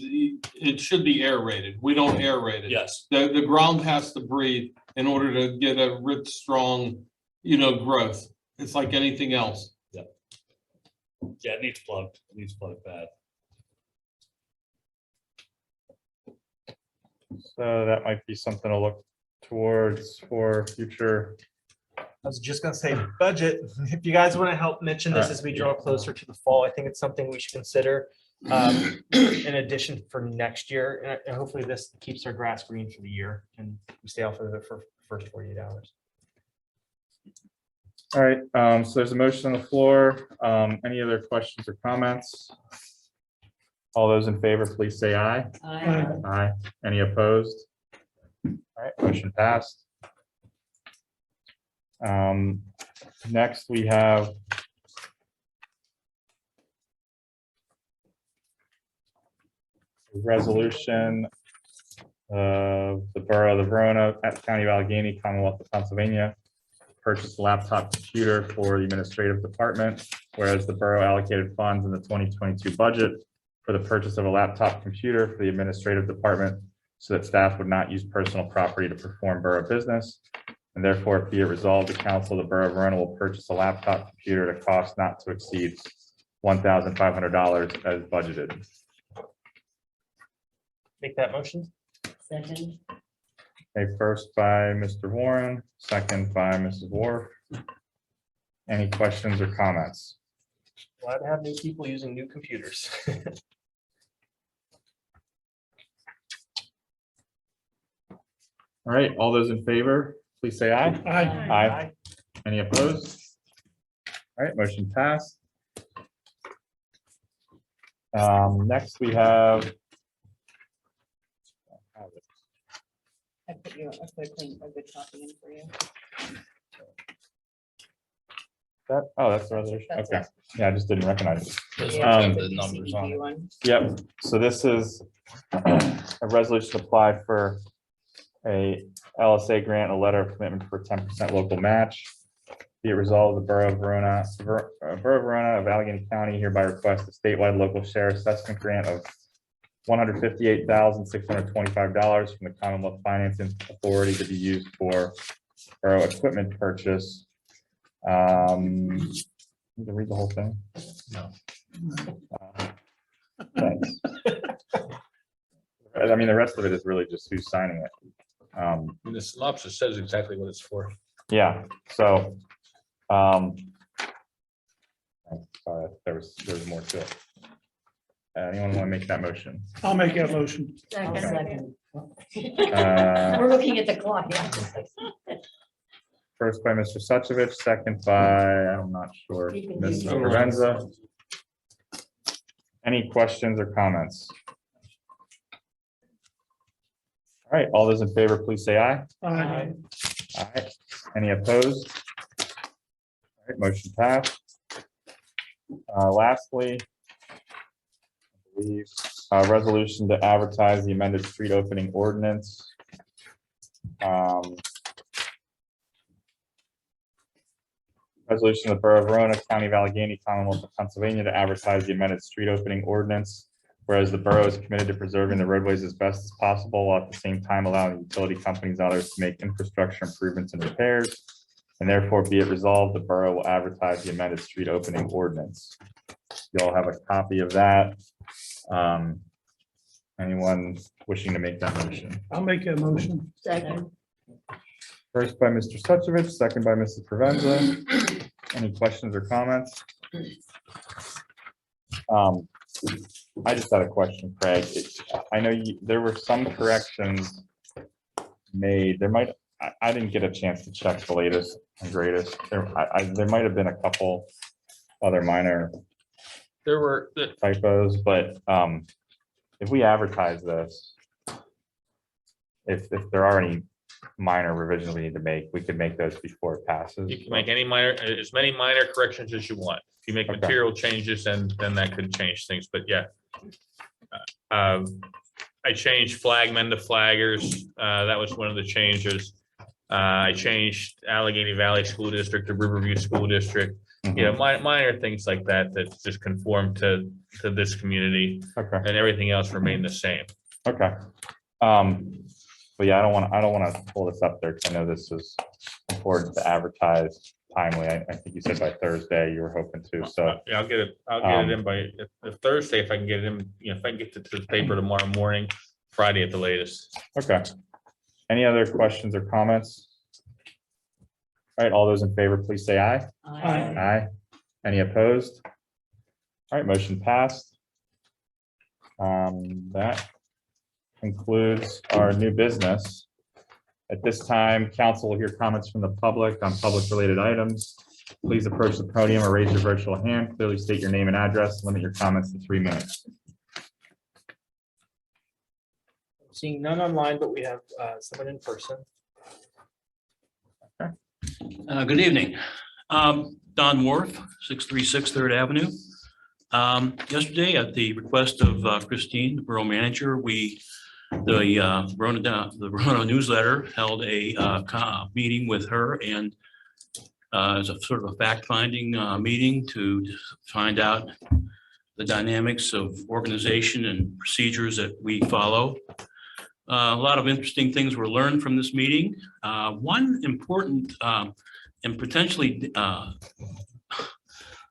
I: it should be aerated. We don't aerate it.
M: Yes,
I: The ground has to breathe in order to get a rich, strong, growth. It's like anything else.
M: yeah, it needs plugged, bad.
A: So that might be something to look towards for future.
F: I was just gonna say budget, if you guys want to help mention this as we draw closer to the fall, I think it's something we should consider. In addition for next year, and hopefully this keeps our grass green for the year and we stay off of it for the first 48 hours.
A: All right, so there's a motion on the floor. Any other questions or comments? All those in favor, please say aye.
O: Aye.
A: Aye. Any opposed? All right, motion passed. Next, we have a resolution of the Borough of Verona, County of Allegheny, Commonwealth of Pennsylvania, purchase a laptop computer for the administrative department, whereas the borough allocated funds in the 2022 budget for the purchase of a laptop computer for the administrative department so that staff would not use personal property to perform borough business. And therefore, be it resolved, the council of the Borough of Verona will purchase a laptop computer at a cost not to exceed $1,500 as budgeted.
F: Make that motion.
O: Second.
A: Okay, first by Mr. Warren, second by Mrs. Wharf. Any questions or comments?
F: Glad to have new people using new computers.
A: All right, all those in favor, please say aye.
J: Aye.
A: Aye. Any opposed? All right, motion passed. Next we have.
C: I put you, I put a good copy in for you.
A: That, oh, that's the resolution.
C: That's
A: Okay. Yeah, I just didn't recognize it.
C: Yeah,
A: Um,
C: the numbers on it.
A: Yep, so this is a resolution to apply for a LSA grant, a letter of commitment for 10% local match. Be it resolved, the Borough of Verona, Borough of Verona of Allegheny County hereby request a statewide local share assessment grant of $158,625 from the Commonwealth Financing Authority to be used for borough equipment purchase. Need to read the whole thing?
N: No.
A: Thanks. I mean, the rest of it is really just who's signing it.
K: The synopsis says exactly what it's for.
A: Yeah, so. Sorry, there was more to it. Anyone want to make that motion?
J: I'll make that motion.
O: Second.
A: Uh,
O: We're looking at the clock. Yeah.
A: First by Mr. Suchovich, second by, I'm not sure, Mrs. Provenza. Any questions or comments? All right, all those in favor, please say aye.
J: Aye.
A: Aye. Any opposed? All right, motion passed. Lastly, I believe, resolution to advertise the amended street opening ordinance. Resolution of the Borough of Verona, County of Allegheny, Commonwealth of Pennsylvania to advertise the amended street opening ordinance. Whereas the borough is committed to preserving the roadways as best as possible, while at the same time allowing utility companies and others to make infrastructure improvements and repairs. And therefore be it resolved, the borough will advertise the amended street opening ordinance. You all have a copy of that. Anyone wishing to make that motion?
J: I'll make that motion.
O: Second.
A: First by Mr. Suchovich, second by Mrs. Provenza. Any questions or comments? I just had a question, Craig. I know there were some corrections made. There might, I didn't get a chance to check the latest and greatest. There might have been a couple other minor
K: There were,
A: typos, but if we advertise this, if there are any minor revisions we need to make, we could make those before it passes.
K: you can make any minor, as many minor corrections as you want. If you make
A: Okay.
K: material changes, then that could change things, but yeah. I changed flagmen to flaggers. That was one of the changes. I changed Allegheny Valley School District to Riverview School District. You know, minor things like that, that just conform to this community.
A: Okay.
K: And everything else remained the same.
A: Okay. But yeah, I don't want to pull this up there, because I know this is important to advertise timely. I think you said by Thursday you were hoping to, so.
K: Yeah, I'll get it in by Thursday if I can get it in, you know, if I can get it to the paper tomorrow morning, Friday at the latest.
A: Okay. Any other questions or comments? All right, all those in favor, please say aye.
J: Aye.
A: Aye. Any opposed? All right, motion passed. That concludes our new business. At this time, council will hear comments from the public on public related items. please approach the podium or raise your virtual hand. Clearly state your name and address. Limit your comments to 3 minutes.
F: Seeing none online, but we have someone in person.
T: Good evening. Don Wharf, 636 Third Avenue. Yesterday, at the request of Christine, the borough manager, the Verona newsletter held a meeting with her, and as a sort of a fact-finding meeting to find out the dynamics of organization and procedures that we follow. A lot of interesting things were learned from this meeting. One important and potentially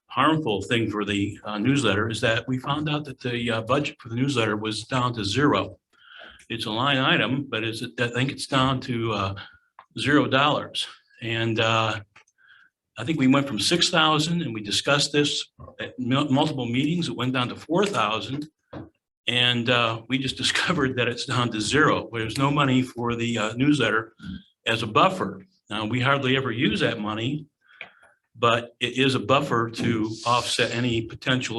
T: harmful thing for the newsletter is that we found out that the budget for the newsletter was down to 0. It's a line item, but I think it's down to $0. And I think we went from 6,000, and we discussed this at multiple meetings. It went down to 4,000. And we just discovered that it's down to 0. There's no money for the newsletter as a buffer. Now, we hardly ever use that money, but it is a buffer to offset any potential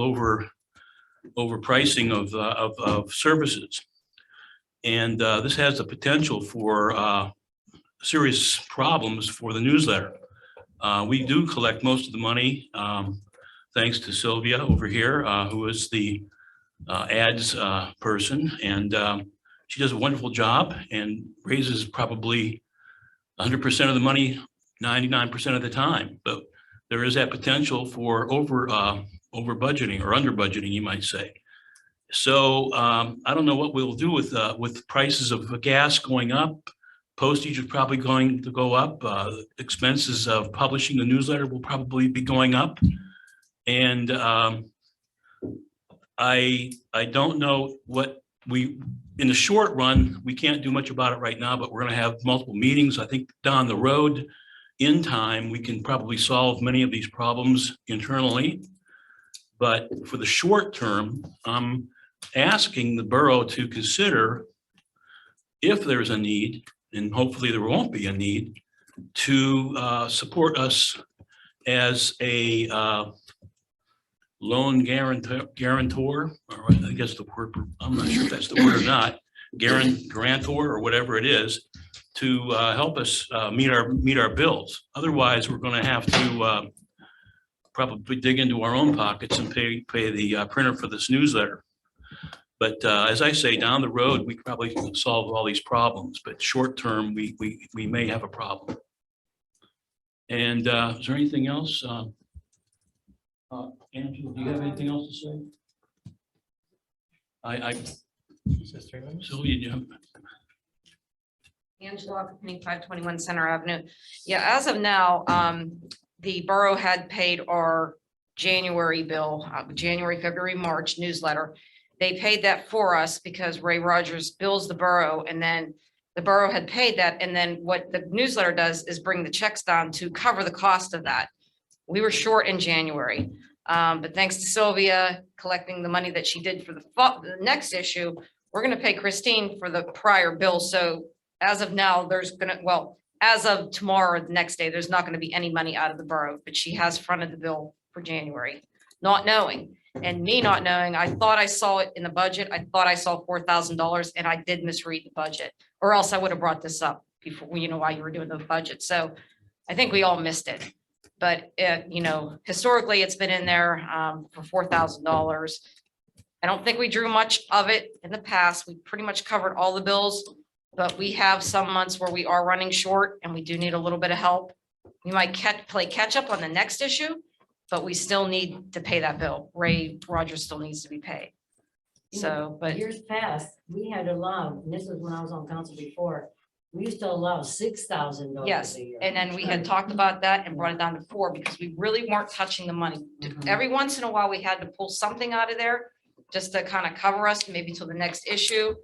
T: overpricing of services. And this has the potential for serious problems for the newsletter. We do collect most of the money, thanks to Sylvia over here, who is the ads person, and she does a wonderful job and raises probably 100% of the money 99% of the time. But there is that potential for over budgeting or under budgeting, you might say. So I don't know what we'll do with prices of gas going up. Postage is probably going to go up. Expenses of publishing the newsletter will probably be going up. And I don't know what in the short run, we can't do much about it right now, but we're going to have multiple meetings. I think down the road in time, we can probably solve many of these problems internally. But for the short term, I'm asking the borough to consider, if there's a need, and hopefully there won't be a need, to support us as a loan guarantor, or I guess the word, I'm not sure if that's the word or not, guarantor or whatever it is, to help us meet our bills. Otherwise, we're going to have to probably dig into our own pockets and pay the printer for this newsletter. But as I say, down the road, we probably can solve all these problems, but short term, we may have a problem. And is there anything else? Angela, do you have anything else to say? Sylvia, you have?
G: Angela, 521 Center Avenue. Yeah, as of now, the borough had paid our January bill, January, February, March newsletter. They paid that for us because Ray Rogers bills the borough, and then the borough had paid that. And then what the newsletter does is bring the checks down to cover the cost of that. We were short in January, but thanks to Sylvia collecting the money that she did for the next issue, we're going to pay Christine for the prior bill. So as of now, as of tomorrow, or the next day, there's not going to be any money out of the borough, but she has fronted the bill for January, not knowing. And me not knowing, I thought I saw it in the budget. I thought I saw $4,000, and I did misread the budget, or else I would have brought this up before, while you were doing the budget. So I think we all missed it. But historically, it's been in there for $4,000. I don't think we drew much of it in the past. We pretty much covered all the bills, but we have some months where we are running short and we do need a little bit of help. We might play catch up on the next issue, but we still need to pay that bill. Ray Rogers still needs to be paid. So, but
O: years past, we had allowed, and this was when I was on council before, we used to allow $6,000
G: yes,
O: a year.
G: and then we had talked about that and brought it down to 4 because we really weren't touching the money. Every once in a while, we had to pull something out of there just to kind of cover us, maybe till the next issue.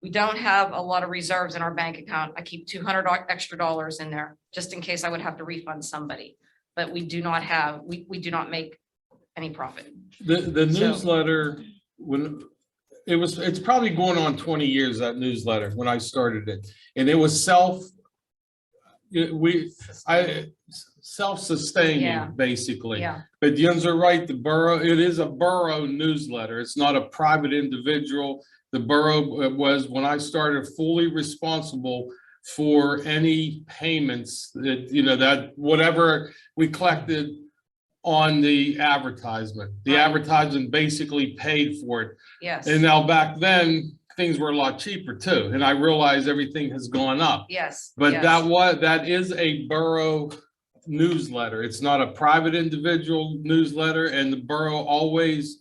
G: We don't have a lot of reserves in our bank account. I keep $200 extra dollars in there just in case I would have to refund somebody. But we do not have, we do not make any profit.
I: The newsletter, when it's probably going on 20 years, that newsletter, when I started it, and it was self-sustaining, basically.
G: Yeah.
I: But Jens are right, the borough, it is a borough newsletter. It's not a private individual. The borough was, when I started, fully responsible for any payments that, that whatever we collected on the advertisement. The advertisement basically paid for it.
G: Yes.
I: And now back then, things were a lot cheaper too. And I realize everything has gone up.
G: Yes.
I: But
G: yes.
I: that is a borough newsletter. It's not a private individual newsletter, and the borough always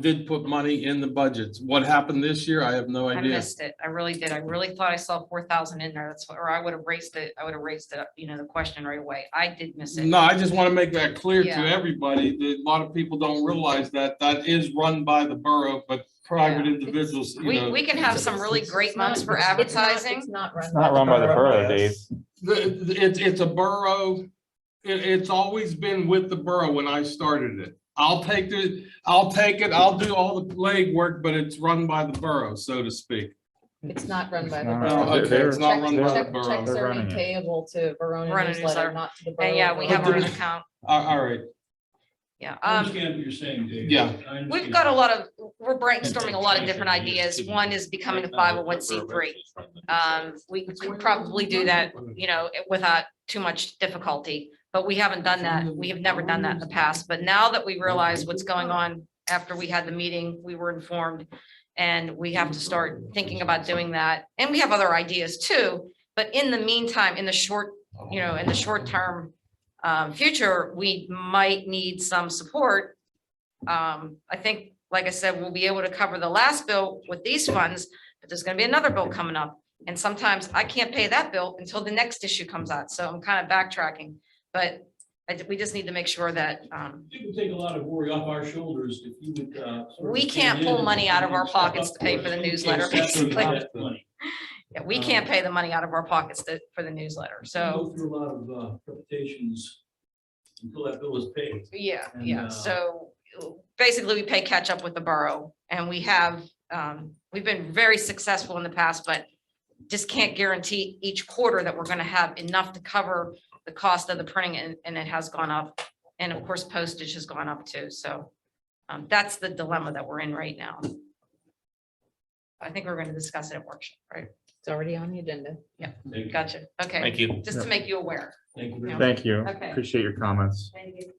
I: did put money in the budgets. What happened this year? I have no
G: I
I: idea.
G: missed it. I really did. I really thought I saw 4,000 in there. That's what, or I would have raised it. I would have raised it, the question right away. I did miss it.
I: No, I just want to make that clear
G: Yeah.
I: to everybody. That a lot of people don't realize that is run by the borough, but private individuals,
G: We can have some really great months for
C: It's not-
G: advertising.
C: It's not run.
A: It's not run by the borough, Dave.
I: It's a borough. It's always been with the borough when I started it. I'll take it. I'll do all the legwork, but it's run by the borough, so to speak.
C: It's not run by the
A: not.
C: borough.
I: Okay, it's not run by the
C: Check-
I: borough.
C: Checks
A: They're
C: are
A: running
C: made
A: it.
C: payable to Verona
G: Verona
C: newsletter,
G: newsletter.
C: not to the borough.
G: And yeah, we have our own account.
I: All right.
G: Yeah.
T: I understand what you're saying, Dave.
I: Yeah.
T: I understand.
G: We've got we're brainstorming a lot of different ideas. One is becoming a 501c3. We could probably do that, without too much difficulty, but we haven't done that. We have never done that in the past. But now that we realize what's going on, after we had the meeting, we were informed, and we have to start thinking about doing that. And we have other ideas too, but in the meantime, in the short term future, we might need some support. I think, like I said, we'll be able to cover the last bill with these funds, but there's gonna be another bill coming up. And sometimes I can't pay that bill until the next issue comes out. So I'm kind of backtracking, but we just need to make sure that
T: It would take a lot of worry off our shoulders if you would.
G: we can't pull money out of our pockets to pay for the newsletter, basically. Yeah, we can't pay the money out of our pockets for the newsletter. So
T: Go through a lot of reputations until that bill is paid.
G: yeah,
T: And,
G: yeah. So basically, we pay catch up with the borough, and we've been very successful in the past, but just can't guarantee each quarter that we're going to have enough to cover the cost of the printing, and it has gone up. And of course, postage has gone up too. So that's the dilemma that we're in right now. I think we're going to discuss it at workshop, right?
C: It's already on the agenda.
G: Yeah,
T: Thank you.
G: gotcha. Okay.
N: Thank you.
G: Just to make you aware.
T: Thank you very much.
A: Thank you.
G: Okay.
A: Appreciate your comments.
G: Thank you.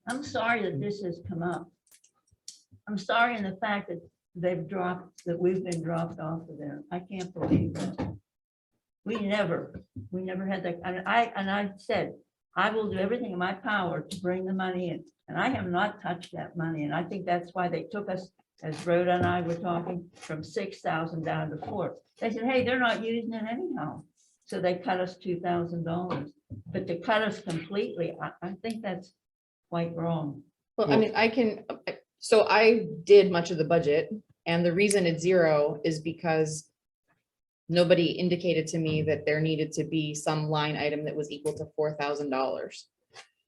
S: I'm sorry that this has come up. I'm sorry in the fact that we've been dropped off of there. I can't believe that. We never had that. And I said, I will do everything in my power to bring the money in. And I have not touched that money. And I think that's why they took us, as Rhoda and I were talking, from 6,000 down to 4. They said, hey, they're not using it anyhow. So they cut us $2,000. But to cut us completely, I think that's quite wrong.
C: Well, I mean, so I did much of the budget, and the reason it's 0 is because nobody indicated to me that there needed to be some line item that was equal to $4,000.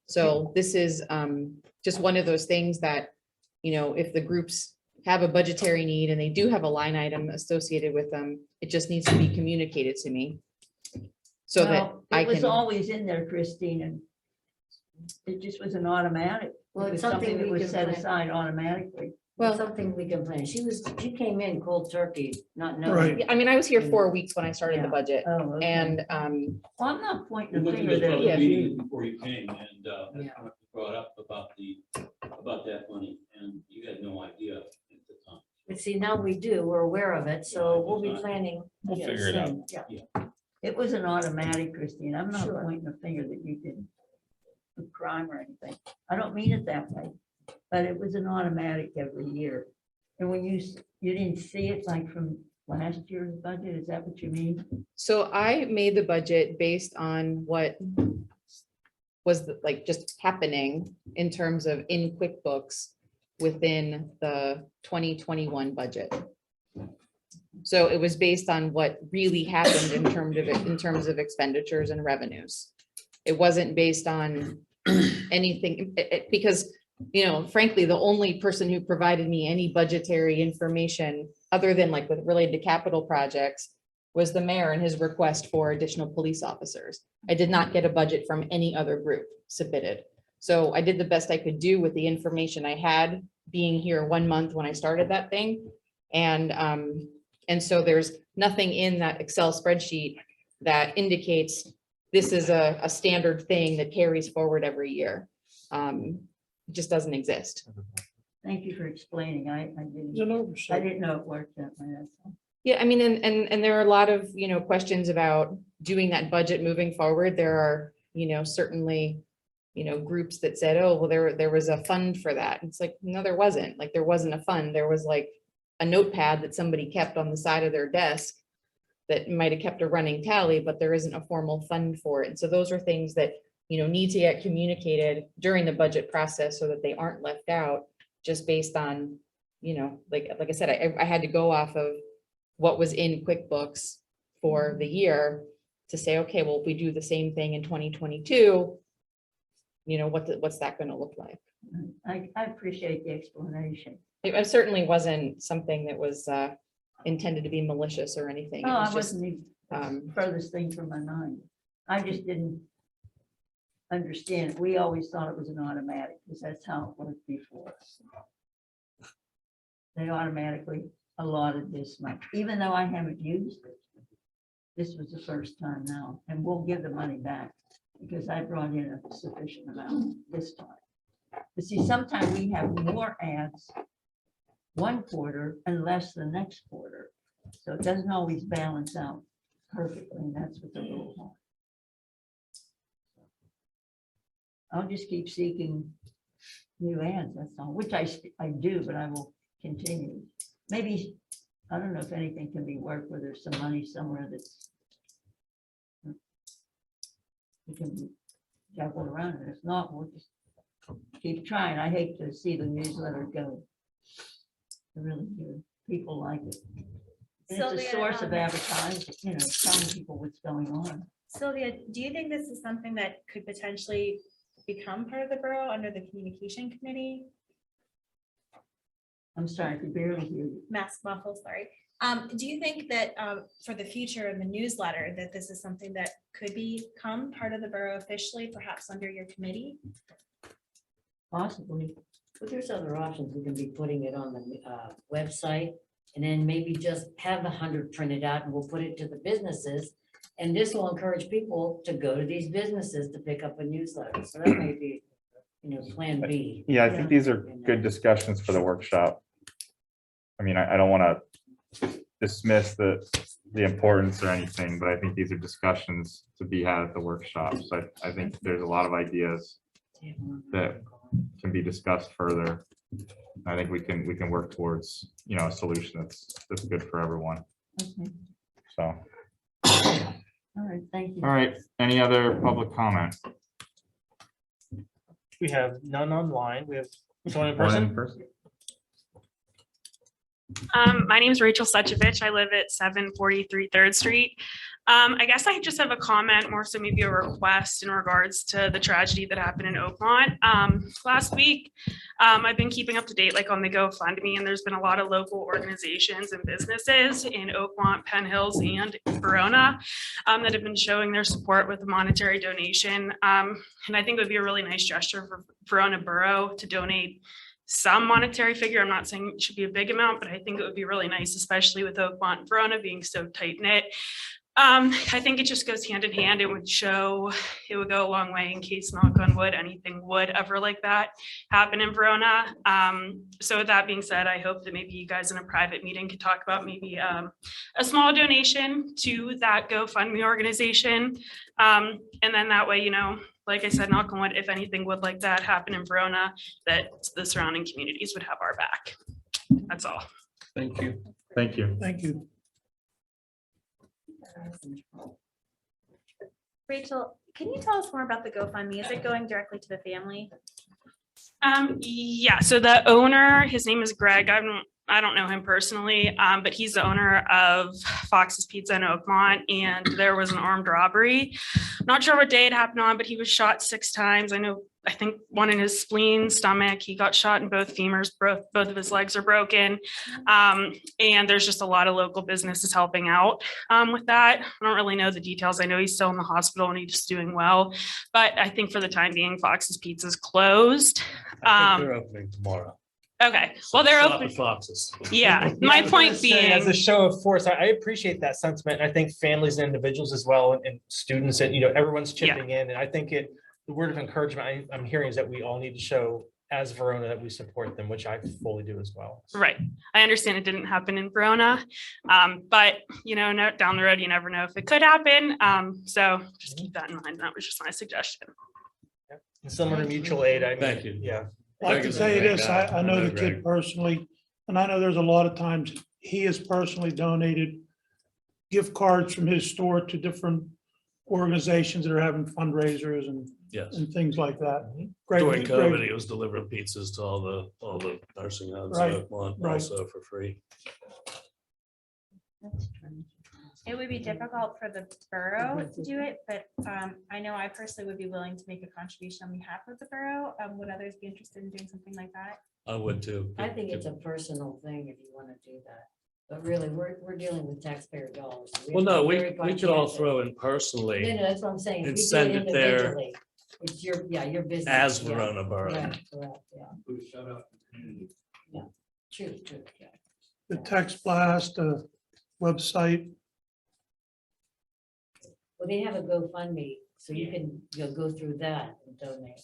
C: So this is just one of those things that, if the groups have a budgetary need and they do have a line item associated with them, it just needs to be communicated to me. So that
S: Well,
C: I
S: it was
C: can,
S: always in there, Christine, and it just was an automatic.
O: Well,
S: It was
O: it's something
S: that
O: we
S: was
O: can
S: set
O: plan.
S: aside automatically.
O: Well, something we can plan. She came in cold turkey, not knowing.
J: Right.
C: I mean, I was here 4 weeks when I started the
O: Yeah.
C: budget,
S: Oh, okay.
C: and
S: Well, I'm not pointing
T: We
S: the
T: went
S: finger
T: through this
S: there.
T: public
C: Yeah.
T: meeting before you came, and that's how it was brought up about that money, and you had no idea at the time.
O: But see, now we do, we're aware of it, so we'll be planning.
N: We'll
O: yeah,
N: figure it out.
O: same, Yeah.
S: It was an automatic, Christine. I'm not
O: Sure.
S: pointing a finger that you did a crime or anything. I don't mean it that way, but it was an automatic every year. And when you didn't see it like from last year's budget, is that what you mean?
C: so I made the budget based on what was just happening in terms of in QuickBooks within the 2021 budget. So it was based on what really happened in terms of expenditures and revenues. It wasn't based on anything, because, frankly, the only person who provided me any budgetary information other than with related to capital projects was the mayor and his request for additional police officers. I did not get a budget from any other group submitted. So I did the best I could do with the information I had, being here 1 month when I started that thing. And so there's nothing in that Excel spreadsheet that indicates this is a standard thing that carries forward every year. It just doesn't exist.
S: Thank you for explaining. I
J: It's an
S: didn't
J: oversight.
S: know it worked that way. That's all.
C: Yeah, I mean, and there are a lot of, questions about doing that budget moving forward. There are, certainly, groups that said, oh, well, there was a fund for that. It's like, no, there wasn't. Like, there wasn't a fund. There was like a notepad that somebody kept on the side of their desk that might have kept a running tally, but there isn't a formal fund for it. And so those are things that, need to get communicated during the budget process so that they aren't left out just based on, like I said, I had to go off of what was in QuickBooks for the year to say, okay, well, if we do the same thing in 2022, what's that going to look like?
S: I appreciate the explanation.
C: It certainly wasn't something that was intended to be malicious or anything.
S: Oh,
C: It
S: I
C: was just,
S: wasn't even furthest thing from my mind. I just didn't understand. We always thought it was an automatic because that's how it worked before. They automatically allotted this much, even though I haven't used it. This was the first time now, and we'll give the money back because I brought in a sufficient amount this time. But see, sometimes we have more ads one quarter and less the next quarter. So it doesn't always balance out perfectly, and that's what the rules are. I'll just keep seeking new ads, that's all, which I do, but I will continue. Maybe, I don't know if anything can be worked where there's some money somewhere that's we can be juggled around, and if not, we'll just keep trying. I hate to see the newsletter go. I really do. People like it. And it's
H: Sylvia,
S: a source of advertising, telling people what's going on.
H: Sylvia, do you think this is something that could potentially become part of the borough under the communication committee?
S: I'm sorry, I could barely hear you.
H: Mask muffle, sorry. Do you think that for the future of the newsletter, that this is something that could become part of the borough officially, perhaps under your committee?
S: Possibly.
O: But there's other options. We can be putting it on the website and then maybe just have 100 printed out and we'll put it to the businesses. And this will encourage people to go to these businesses to pick up a newsletter. So that may be, plan B.
A: Yeah, I think these are good discussions for the workshop. I mean, I don't want to dismiss the importance or anything, but I think these are discussions to be had at the workshop. So I think there's a lot of ideas that can be discussed further. I think we can work towards, a solution that's good for everyone.
S: Okay.
A: So,
S: All right, thank you.
A: all right, any other public comment?
F: We have none online. We have someone in
A: One in
F: person.
U: My name is Rachel Suchovich. I live at 743 3rd Street. I guess I just have a comment, more so maybe a request in regards to the tragedy that happened in Oakmont. Last week, I've been keeping up to date like on the GoFundMe, and there's been a lot of local organizations and businesses in Oakmont, Penn Hills, and Verona that have been showing their support with a monetary donation. And I think it would be a really nice gesture for Verona Borough to donate some monetary figure. I'm not saying it should be a big amount, but I think it would be really nice, especially with Oakmont and Verona being so tight knit. I think it just goes hand in hand. It would go a long way in case, knock on wood, anything would ever like that happen in Verona. So with that being said, I hope that maybe you guys in a private meeting could talk about maybe a small donation to that GoFundMe organization. And then that way, like I said, knock on wood, if anything would like that happen in Verona, that the surrounding communities would have our back. That's all.
I: Thank you.
A: Thank you.
J: Thank you.
H: Rachel, can you tell us more about the GoFundMe? Is it going directly to the family?
U: Yeah, so the owner, his name is Greg. I don't know him personally, but he's the owner of Fox's Pizza in Oakmont, and there was an armed robbery. Not sure what day it happened on, but he was shot 6 times. I know I think one in his spleen, stomach. He got shot in both femurs, both of his legs are broken. And there's just a lot of local businesses helping out with that. I don't really know the details. I know he's still in the hospital and he's doing well, but I think for the time being, Fox's Pizza is closed.
M: I think they're opening tomorrow.
U: Okay, well, they're
M: Shop
U: open.
M: at Fox's.
U: Yeah,
F: Yeah,
U: my
F: I was
U: point
F: gonna say, as a
U: being,
F: show of force, I appreciate that sentiment. I think families and individuals as well, and students, and, everyone's chipping in. And I think the word of encouragement I'm hearing is that we all need to show as Verona that we support them, which I fully do as well.
U: right. I understand it didn't happen in Verona, but down the road, you never know if it could happen. So just keep that in mind. That was just my suggestion.
F: And similar to mutual aid, I mean,
M: Thank you.
F: yeah.
J: Well, I can tell you this, I know the kid personally, and I know there's a lot of times he has personally donated gift cards from his store to different organizations that are having fundraisers and
M: Yes.
J: things like that. Great.
M: During
J: great.
M: COVID, he was delivering pizzas to all the nursing homes
J: Right,
M: that want
J: right.
M: also for free.
H: It would be difficult for the borough to do it, but I know I personally would be willing to make a contribution on behalf of the borough. Would others be interested in doing something like that?
M: I would too.
O: I think it's a personal thing if you want to do that. But really, we're dealing with taxpayer dollars. so
M: Well,
O: have to
M: no,
O: be
M: we
O: very
M: could all
O: conscientious.
M: throw in
O: No,
M: personally
O: that's what I'm saying. If
M: and
O: we do
M: send it there
O: individually, it's your business.
M: as
O: yeah.
M: Verona Borough.
O: Correct, yeah. True, yeah.
J: The text blast, website.
O: Well, they have a GoFundMe, so you can, go through that and donate.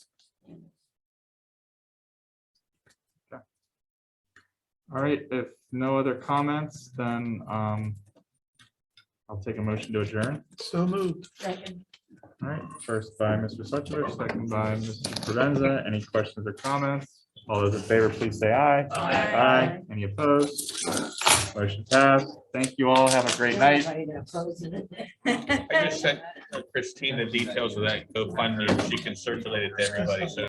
A: All right, if no other comments, then I'll take a motion to adjourn.
J: So moved.
H: Second.
A: All right, first by Mr. Suchovich, second by Mr. Provenza. Any questions or comments? All those in favor, please say aye. Aye. Any opposed? Motion passed. Thank you all. Have a great night.
K: I just sent Christine the details of that GoFundMe. She can circulate it to everybody, so